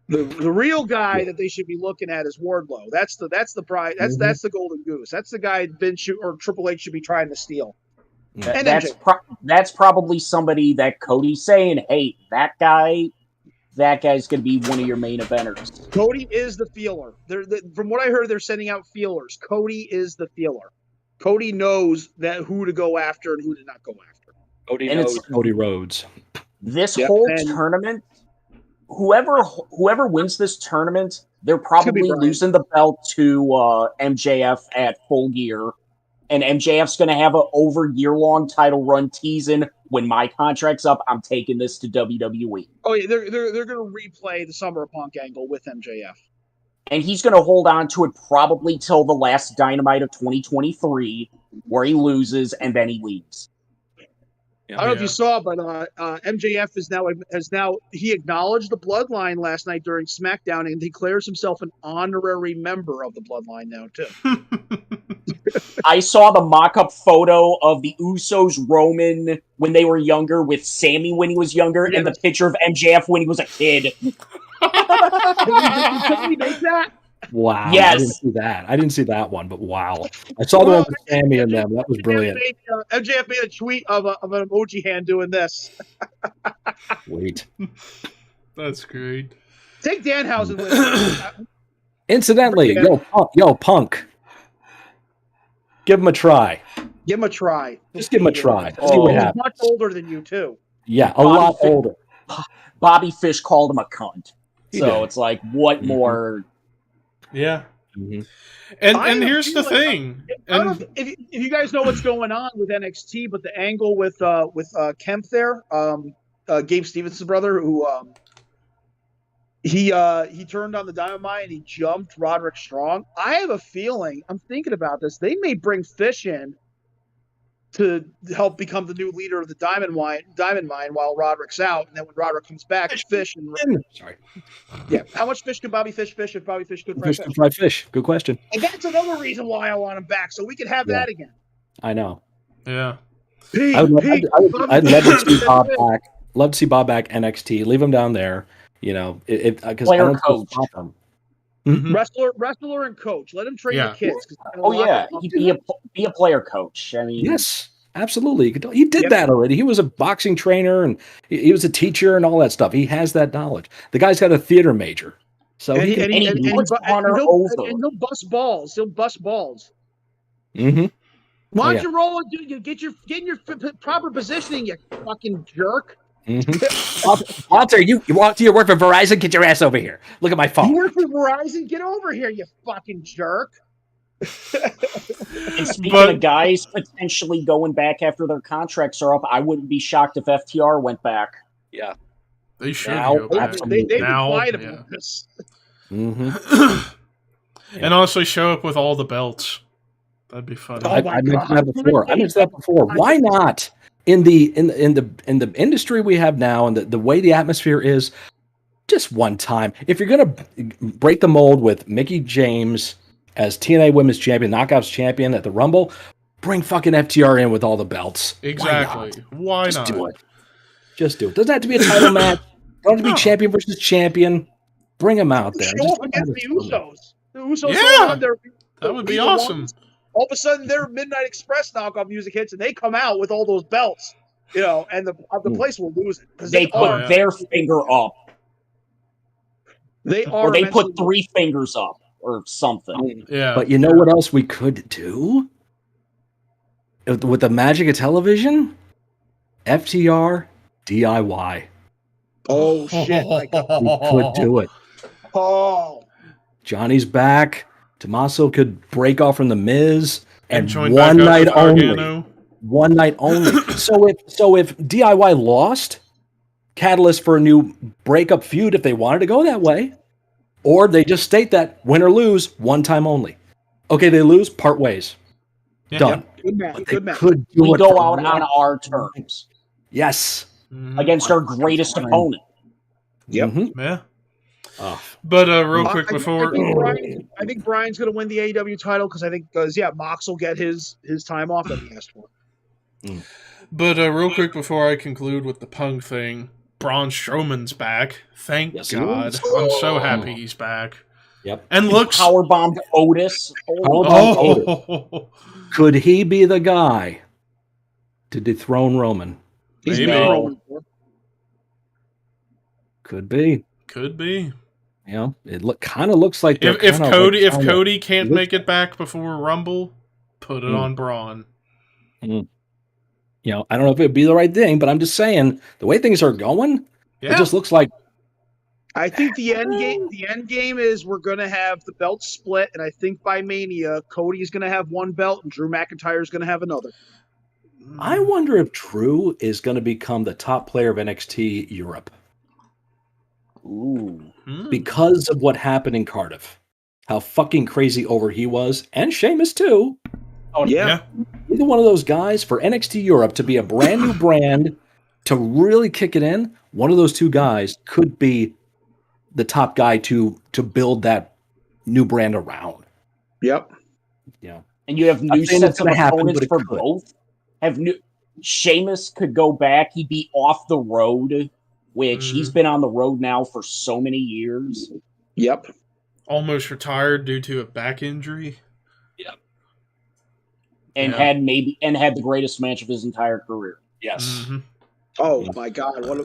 Speaker 3: The real guy that they should be looking at is Wardlow. That's the prize. That's the golden goose. That's the guy Vince or Triple H should be trying to steal.
Speaker 4: That's probably somebody that Cody's saying, hey, that guy's going to be one of your main eventers.
Speaker 3: Cody is the feeler. From what I heard, they're sending out feelers. Cody is the feeler. Cody knows that who to go after and who to not go after.
Speaker 2: Cody knows Cody Rhodes.
Speaker 4: This whole tournament, whoever wins this tournament, they're probably losing the belt to MJF at Full Gear. And MJF's going to have an year-long title run teasing, when my contract's up, I'm taking this to WWE.
Speaker 3: Oh, yeah, they're going to replay the Summer of Punk angle with MJF.
Speaker 4: And he's going to hold on to it probably till the last Dynamite of 2023, where he loses and then he leaves.
Speaker 3: I don't know if you saw, but MJF he acknowledged the Bloodline last night during SmackDown and declares himself an honorary member of the Bloodline now, too.
Speaker 4: I saw the mock-up photo of the Usos Roman when they were younger with Sammy when he was younger and the picture of MJF when he was a kid.
Speaker 3: Did he make that?
Speaker 2: Wow.
Speaker 4: Yes.
Speaker 2: I didn't see that one, but wow. I saw the one with Sammy and them. That was brilliant.
Speaker 3: MJF made a tweet of an emoji hand doing this.
Speaker 2: Wait.
Speaker 1: That's great.
Speaker 3: Take Danhausen with you.
Speaker 2: Incidentally, Punk. Give him a try.
Speaker 3: Give him a try.
Speaker 2: Just give him a try. See what happens.
Speaker 3: He's much older than you, too.
Speaker 2: Yeah, a lot older.
Speaker 4: Bobby Fish called him a cunt. It's like, what more...
Speaker 1: Yeah. Mm-hmm. And here's the thing.
Speaker 3: I don't know if you guys know what's going on with NXT, but the angle with Kemp there, Gabe Stevenson's brother, who he turned on the Dynamite and he jumped Roderick Strong. I have a feeling, I'm thinking about this, they may bring Fish in to help become the new leader of the Diamond Mine while Roderick's out, and then when Roderick comes back, Fish and how much fish could Bobby Fish fish if Bobby Fish could fry
Speaker 2: fish? Good question.
Speaker 3: And that's another reason why I want him back, so we could have that again.
Speaker 2: I know.
Speaker 1: Yeah.
Speaker 2: I'd love to see Bob back. Love to see Bob back NXT. Leave him down there. Because I don't
Speaker 4: coach.
Speaker 2: Mm-hmm.
Speaker 3: Wrestler and coach. Let him train the kids.
Speaker 4: He'd be a player coach. I mean,
Speaker 2: yes, absolutely. He did that already. He was a boxing trainer and he was a teacher and all that stuff. He has that knowledge. The guy's got a theater major, so
Speaker 3: he'll bust balls. He'll bust balls.
Speaker 2: Mm-hmm.
Speaker 3: Why don't you roll and get in your proper positioning, you fucking jerk?
Speaker 2: Walter, you walk to your work for Verizon. Get your ass over here. Look at my phone.
Speaker 3: You work for Verizon? Get over here, you fucking jerk.
Speaker 4: And speaking of guys potentially going back after their contracts are up, I wouldn't be shocked if FTR went back.
Speaker 2: Yeah.
Speaker 1: They should
Speaker 2: Now,
Speaker 1: go back.
Speaker 3: They've been
Speaker 1: Now,
Speaker 3: quiet
Speaker 1: yeah.
Speaker 3: about this.
Speaker 1: And also show up with all the belts. That'd be fun.
Speaker 3: Oh my
Speaker 2: I mentioned
Speaker 3: God.
Speaker 2: that before. Why not? In the industry we have now, and the way the atmosphere is, just one time. If you're gonna break the mold with Mickie James as TNA Women's Champion, Knockouts Champion at the Rumble, bring fucking FTR in with all the belts.
Speaker 1: Exactly. Why not?
Speaker 2: Do it. Just do it. Doesn't have to be a title match. Don't have to be champion versus champion. Bring them out there.
Speaker 3: Show up against the Usos. The Usos
Speaker 1: that would be awesome.
Speaker 3: All of a sudden, their Midnight Express knockoff music hits, and they come out with all those belts, and the place will lose it because
Speaker 4: they put their finger up.
Speaker 3: They are,
Speaker 4: or they put 3 fingers up, or something.
Speaker 1: Yeah.
Speaker 2: But you know what else we could do with the magic of television? FTR DIY.
Speaker 3: Oh shit!
Speaker 2: We could do it.
Speaker 3: Oh,
Speaker 2: Johnny's back. Tommaso could break off from the Miz, and
Speaker 1: join
Speaker 2: one
Speaker 1: back up
Speaker 2: night
Speaker 1: with
Speaker 2: only.
Speaker 1: Gargano.
Speaker 2: One night only. so if DIY lost, catalyst for a new breakup feud if they wanted to go that way, or they just state that win or lose, one time only. Okay, they lose, part ways.
Speaker 1: Yeah.
Speaker 2: Done.
Speaker 3: good match.
Speaker 2: But
Speaker 3: Good
Speaker 2: they
Speaker 3: match.
Speaker 2: could do
Speaker 4: We
Speaker 2: it
Speaker 4: go
Speaker 2: for
Speaker 4: out
Speaker 2: one-
Speaker 4: on our terms
Speaker 2: Yes.
Speaker 4: against our greatest opponent.
Speaker 3: Yep.
Speaker 2: Mhm.
Speaker 1: Yeah.
Speaker 2: Oh,
Speaker 1: But real quick before
Speaker 3: I think Brian's going to win the AEW title because Mox will get his time off that he asked for.
Speaker 1: But real quick before I conclude with the Punk thing, Braun Strowman's back. Thank
Speaker 2: Yes, he
Speaker 1: God.
Speaker 2: is.
Speaker 1: I'm so happy he's back.
Speaker 2: Yep.
Speaker 1: And looks
Speaker 4: Powerbombed Otis.
Speaker 1: Oh,
Speaker 2: Could he be the guy to dethrone Roman?
Speaker 3: He's
Speaker 1: Maybe.
Speaker 3: beaten Roman before.
Speaker 2: Could be.
Speaker 1: could be.
Speaker 2: You know, it kind of looks like
Speaker 1: If
Speaker 2: kinda
Speaker 1: Cody can't
Speaker 2: look-
Speaker 1: make it back before Rumble, put it on Braun.
Speaker 2: You know, I don't know if it'd be the right thing, but I'm just saying the way things are going,
Speaker 1: Yeah.
Speaker 2: it just looks like
Speaker 3: I think the end game is we're going to have the belt split, and I think by Mania, Cody's going to have one belt and Drew McIntyre's going to have another.
Speaker 2: I wonder if Drew is going to become the top player of NXT Europe
Speaker 4: Ooh.
Speaker 2: because of what happened in Cardiff. How fucking crazy over he was, and Sheamus too.
Speaker 4: Oh,
Speaker 1: Yeah.
Speaker 2: Either one of those guys for NXT Europe to be a brand new brand to really kick it in. One of those two guys could be the top guy to build that new brand around.
Speaker 3: Yep.
Speaker 2: Yeah.
Speaker 4: And you have
Speaker 2: Not
Speaker 4: new
Speaker 2: saying
Speaker 4: sets
Speaker 2: it's
Speaker 4: of
Speaker 2: gonna happen,
Speaker 4: opponents
Speaker 2: but it
Speaker 4: for
Speaker 2: could.
Speaker 4: both. Sheamus could go back. He'd be off the road, which he's been on the road now for so many years.
Speaker 3: Yep.
Speaker 1: Almost retired due to a back injury.
Speaker 4: And
Speaker 1: Yeah.
Speaker 4: had the greatest match of his entire career.
Speaker 2: Yes.
Speaker 1: Mhm.
Speaker 3: Oh my God! What a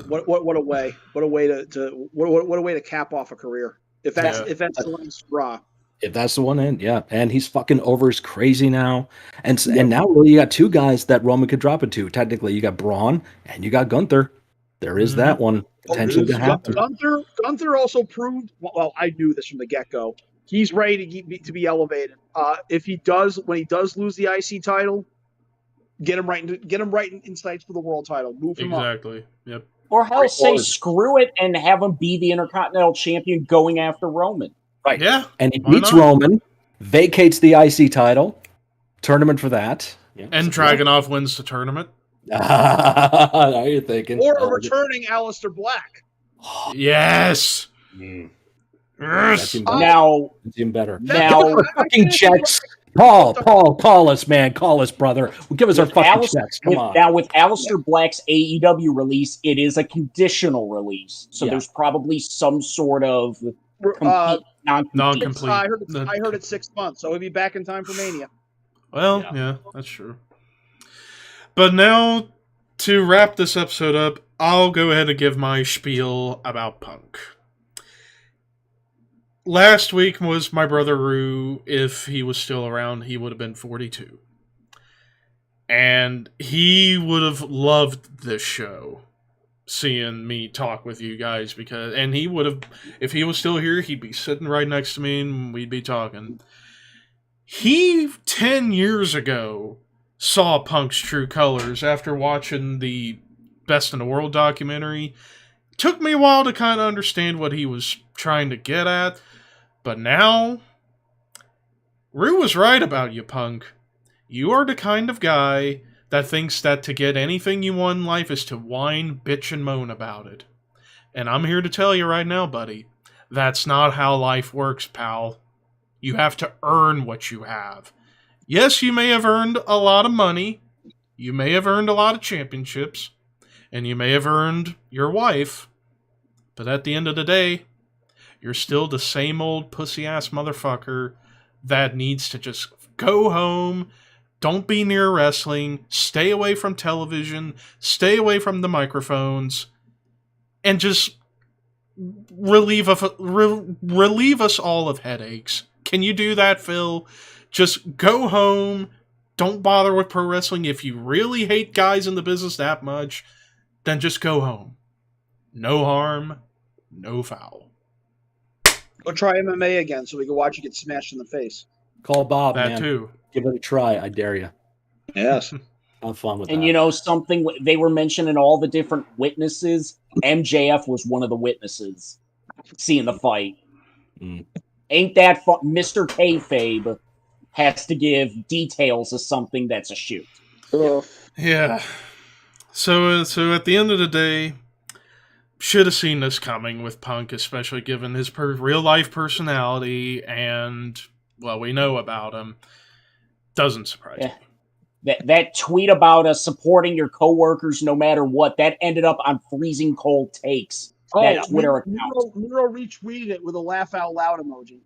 Speaker 3: way! What a way to cap off a career. If that's the last straw.
Speaker 2: If that's the one end, yeah. And he's fucking over as crazy now. And now really you got two guys that Roman could drop it to. Technically, you got Braun and you got Gunther. There is that one potentially to happen.
Speaker 3: Gunther also proved. Well, I knew this from the get-go. He's ready to be elevated. When he does lose the IC title, get him right in sights for the world title. Move him up.
Speaker 1: Exactly. Yep.
Speaker 4: Or hell, say screw it and have him be the Intercontinental Champion going after Roman.
Speaker 2: Right.
Speaker 1: Yeah.
Speaker 2: And he
Speaker 1: Why
Speaker 2: beats
Speaker 1: not?
Speaker 2: Roman, vacates the IC title, tournament for that. Yeah.
Speaker 1: And Dragunov wins the tournament.
Speaker 2: Now you're thinking.
Speaker 3: Or a returning Aleister Black.
Speaker 1: Yes.
Speaker 2: That's
Speaker 1: Yes.
Speaker 2: even better.
Speaker 4: Now,
Speaker 2: Fucking checks. Paul, call us, man. Call us, brother. Give us our fucking checks. Come on.
Speaker 4: Now, with Aleister Black's AEW release, it is a conditional release. So there's probably some sort of
Speaker 1: Non-complete.
Speaker 3: I heard it 6 months, so he'll be back in time for Mania.
Speaker 1: Well, yeah, that's true. But now, to wrap this episode up, I'll go ahead and give my spiel about Punk. Last week was my brother Rue. If he was still around, he would have been 42. And he would have loved this show, seeing me talk with you guys, and he would have, if he was still here, he'd be sitting right next to me and we'd be talking. He, 10 years ago, saw Punk's true colors after watching the Best in the World documentary. Took me a while to kind of understand what he was trying to get at, but now, Rue was right about you, Punk. You are the kind of guy that thinks that to get anything you want in life is to whine, bitch, and moan about it. And I'm here to tell you right now, buddy, that's not how life works, pal. You have to earn what you have. Yes, you may have earned a lot of money, you may have earned a lot of championships, and you may have earned your wife, but at the end of the day, you're still the same old pussy-ass motherfucker that needs to just go home. Don't be near wrestling. Stay away from television. Stay away from the microphones. And just relieve us all of headaches. Can you do that, Phil? Just go home. Don't bother with pro wrestling. If you really hate guys in the business that much, then just go home. No harm, no foul.
Speaker 3: Go try MMA again so we can watch you get smashed in the face.
Speaker 2: Call Bob,
Speaker 1: That
Speaker 2: man.
Speaker 1: too.
Speaker 2: Give it a try. I dare you.
Speaker 3: Yes.
Speaker 2: Have fun with that.
Speaker 4: And you know something? They were mentioning all the different witnesses. MJF was one of the witnesses seeing the fight.
Speaker 2: Mm.
Speaker 4: Ain't that fun? Mr. Kayfabe has to give details of something that's a shoot.
Speaker 1: Yeah. So at the end of the day, should have seen this coming with Punk, especially given his real life personality and what we know about him. Doesn't surprise me.
Speaker 4: That tweet about supporting your coworkers no matter what, that ended up on Freezing Cold Takes. That Twitter account.
Speaker 3: Miro retweeted it with a laugh out loud emoji.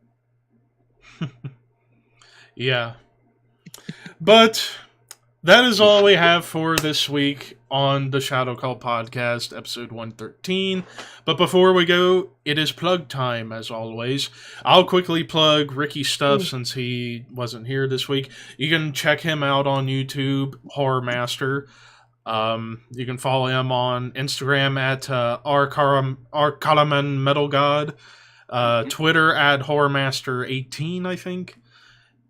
Speaker 1: Yeah. But that is all we have for this week on the Shadow Kvlt podcast, episode 113. But before we go, it is plug time, as always. I'll quickly plug Ricky's stuff since he wasn't here this week. You can check him out on YouTube, Horror Master. You can follow him on Instagram at Arkalaman Metal God, Twitter at HorrorMaster18, I think.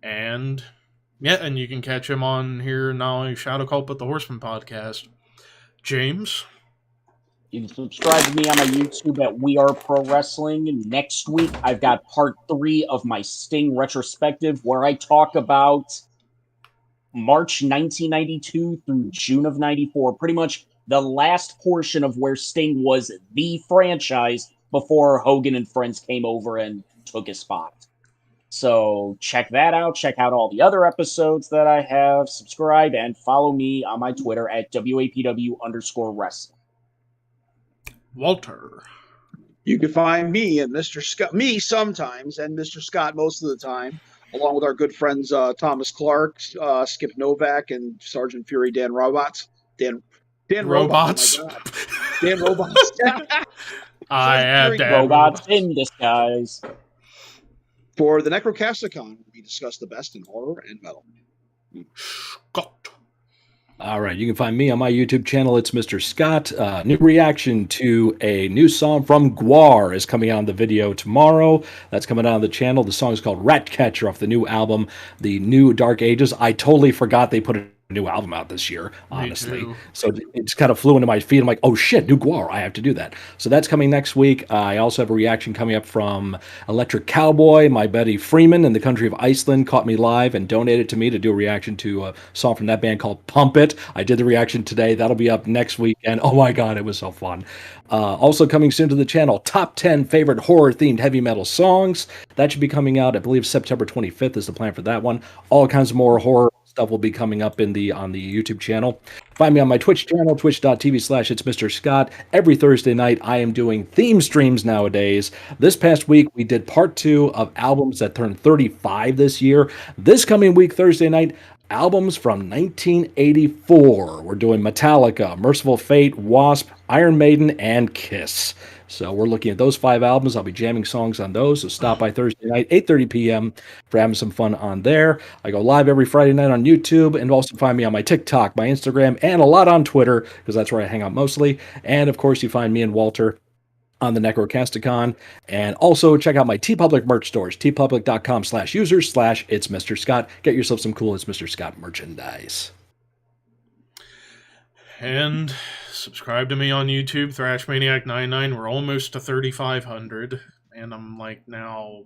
Speaker 1: And yeah, and you can catch him on here, not only Shadow Kvlt, but the Horseman podcast. James?
Speaker 4: You can subscribe to me on my YouTube at We Are Pro Wrestling. And next week, I've got part 3 of my Sting retrospective, where I talk about March 1992 through June of 94. Pretty much the last portion of where Sting was the franchise before Hogan and friends came over and took his spot. So check that out. Check out all the other episodes that I have. Subscribe and follow me on my Twitter at WAPW_wrestling.
Speaker 1: Walter?
Speaker 3: You can find me and Mr. Scott, me sometimes, and Mr. Scott most of the time, along with our good friends Thomas Clark, Skip Novak, and Sergeant Fury Dan Robots. Dan
Speaker 1: Robots?
Speaker 3: Oh my God. Dan Robots.
Speaker 1: I have Dan
Speaker 4: Robots in disguise.
Speaker 3: For the Necrocasticon, we discuss the best in horror and metal.
Speaker 1: Scott.
Speaker 2: All right, you can find me on my YouTube channel. It's Mr. Scott. New reaction to a new song from Gwar is coming out on the video tomorrow. That's coming out on the channel. The song is called Ratcatcher off the new album, The New Dark Ages. I totally forgot they put a new album out this year, honestly. So it just kind of flew into my feed. I'm like, oh shit, new Gwar. I have to do that. So that's coming next week. I also have a reaction coming up from Electric Cowboy. My buddy Freeman in the country of Iceland caught me live and donated to me to do a reaction to a song from that band called Pump It. I did the reaction today. That'll be up next week. And oh my God, it was so fun. Also coming soon to the channel, top 10 favorite horror-themed heavy metal songs. That should be coming out, I believe, September 25th is the plan for that one. All kinds of more horror stuff will be coming up on the YouTube channel. Find me on my Twitch channel, twitch.tv/It's Mr. Scott. Every Thursday night, I am doing theme streams nowadays. This past week, we did part 2 of albums that turned 35 this year. This coming week, Thursday night, albums from 1984. We're doing Metallica, Merciful Fate, Wasp, Iron Maiden, and Kiss. So we're looking at those 5 albums. I'll be jamming songs on those. So stop by Thursday night, 8:30 p.m. for having some fun on there. I go live every Friday night on YouTube, and also find me on my TikTok, my Instagram, and a lot on Twitter, because that's where I hang out mostly. And of course, you find me and Walter on the Necrocasticon. And also check out my TeePublic merch stores, tpublic.com/users/It's Mr. Scott. Get yourself some cool It's Mr. Scott merchandise.
Speaker 1: And subscribe to me on YouTube, ThrashManiac99. We're almost to 3,500, and I'm like now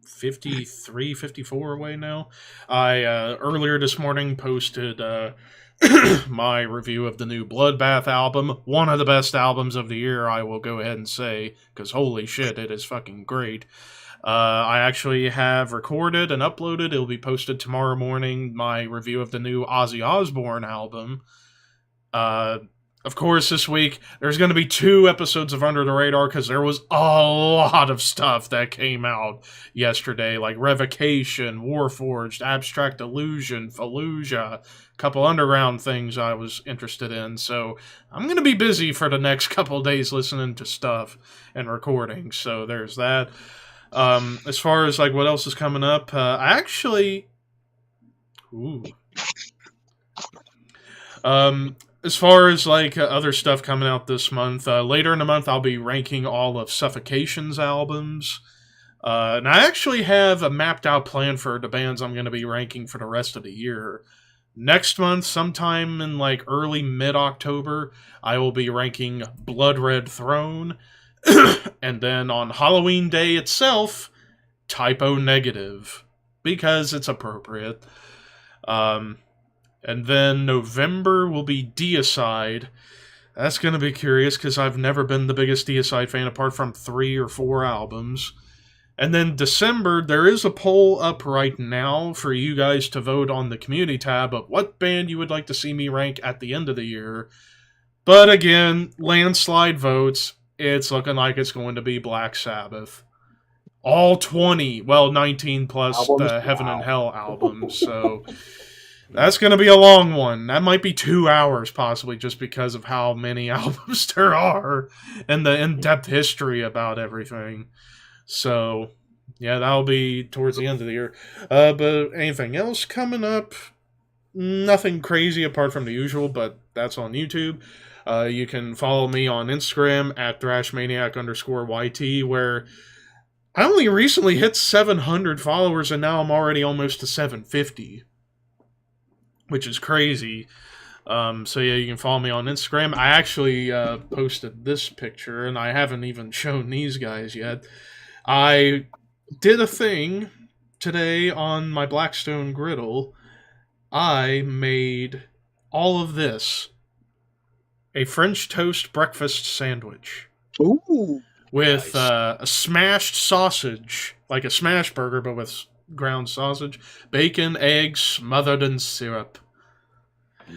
Speaker 1: 53, 54 away now. I earlier this morning posted my review of the new Bloodbath album. One of the best albums of the year, I will go ahead and say, because holy shit, it is fucking great. I actually have recorded and uploaded, it'll be posted tomorrow morning, my review of the new Ozzy Osbourne album. Of course, this week, there's going to be 2 episodes of Under the Radar, because there was a lot of stuff that came out yesterday, like Revocation, Warforged, Abstract Illusion, Fallujah, a couple underground things I was interested in, so I'm going to be busy for the next couple days listening to stuff and recording, so there's that. As far as, like, what else is coming up, I actually... Ooh... As far as, like, other stuff coming out this month, later in the month I'll be ranking all of Suffocation's albums. And I actually have a mapped out plan for the bands I'm going to be ranking for the rest of the year. Next month, sometime in, like, early mid-October, I will be ranking Blood Red Throne. And then on Halloween Day itself, Typo Negative. Because it's appropriate. And then November will be Deicide. That's going to be curious, because I've never been the biggest Deicide fan, apart from 3 or 4 albums. And then December, there is a poll up right now for you guys to vote on the community tab of what band you would like to see me rank at the end of the year. But again, landslide votes, it's looking like it's going to be Black Sabbath. All 20, well, 19 plus
Speaker 4: Albums?
Speaker 1: the Heaven and
Speaker 4: Wow.
Speaker 1: Hell albums, so... That's going to be a long one. That might be 2 hours, possibly, just because of how many albums there are and the in-depth history about everything. So, yeah, that'll be towards the end of the year. But anything else coming up? Nothing crazy apart from the usual, but that's on YouTube. You can follow me on Instagram at thrashmaniac_YT, where I only recently hit 700 followers, and now I'm already almost to 750. Which is crazy. So yeah, you can follow me on Instagram. I actually posted this picture, and I haven't even shown these guys yet. I did a thing today on my Blackstone griddle. I made all of this a French toast breakfast sandwich.
Speaker 3: Ooh.
Speaker 1: With
Speaker 2: Nice.
Speaker 1: a smashed sausage, like a smash burger, but with ground sausage, bacon, eggs, smothered in syrup.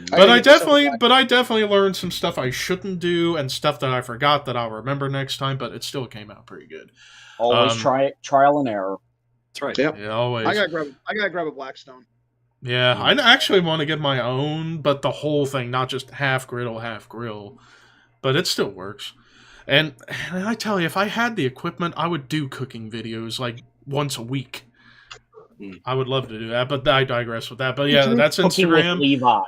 Speaker 1: But I definitely learned some stuff I shouldn't do and stuff that I forgot that I'll remember next time. But it still came out pretty good.
Speaker 4: Always trial and error.
Speaker 2: That's right.
Speaker 3: Yep.
Speaker 1: Yeah, always.
Speaker 3: I gotta grab a Blackstone.
Speaker 1: Yeah, I actually want to get my own, but the whole thing, not just half grill. But it still works. And I tell you, if I had the equipment, I would do cooking videos like once a week. I would love to do that, but I digress with that. But yeah, that's
Speaker 4: Cooking
Speaker 1: Instagram.
Speaker 4: with Levi.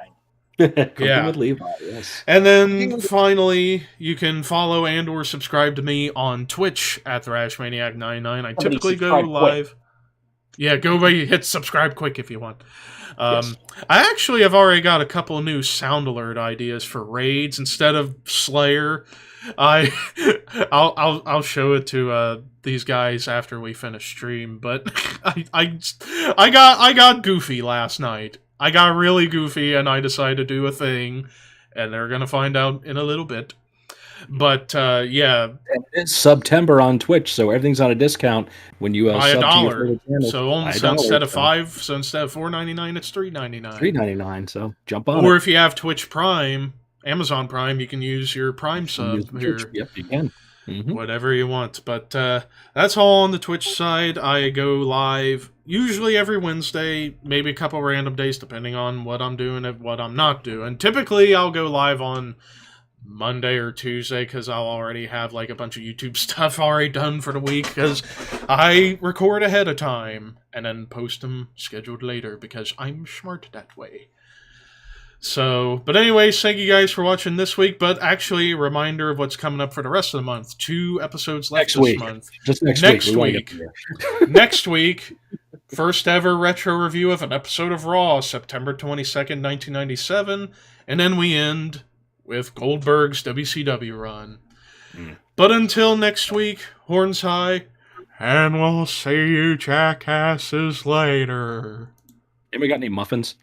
Speaker 2: Cooking
Speaker 1: Yeah.
Speaker 2: with Levi, yes.
Speaker 1: And then finally, you can follow and or subscribe to me on Twitch at ThrashManiac99. I typically go
Speaker 4: subscribe
Speaker 1: live.
Speaker 4: quick.
Speaker 1: Yeah, go away, hit subscribe quick if you want.
Speaker 2: Yes.
Speaker 1: I actually have already got a couple new sound alert ideas for raids instead of Slayer. I'll show it to these guys after we finish stream. But I got goofy last night. I got really goofy, and I decided to do a thing, and they're gonna find out in a little bit. But yeah,
Speaker 2: And it's September on Twitch, so everything's on a discount when you
Speaker 1: buy
Speaker 2: sub to your
Speaker 1: $1.
Speaker 2: favorite channel.
Speaker 1: So,
Speaker 2: Buy
Speaker 1: so
Speaker 2: $1,
Speaker 1: instead of
Speaker 2: so
Speaker 1: $4.99, it's $3.99.
Speaker 2: $3.99. So jump on
Speaker 1: Or
Speaker 2: it.
Speaker 1: if you have Twitch Prime, Amazon Prime, you can use your Prime sub here.
Speaker 2: Yep, you can. Mhm.
Speaker 1: Whatever you want. But that's all on the Twitch side. I go live usually every Wednesday, maybe a couple random days, depending on what I'm doing and what I'm not doing. Typically, I'll go live on Monday or Tuesday, because I'll already have like a bunch of YouTube stuff already done for the week, because I record ahead of time and then post them scheduled later, because I'm smart that way. So, but anyways, thank you guys for watching this week, but actually, reminder of what's coming up for the rest of the month. 2 episodes left this month.
Speaker 2: Just next week.
Speaker 1: Next week, first ever retro review of an episode of Raw, September 22nd, 1997, and then we end with Goldberg's WCW run. But until next week, horns high, and we'll see you jackasses later.
Speaker 2: Anybody got any muffins?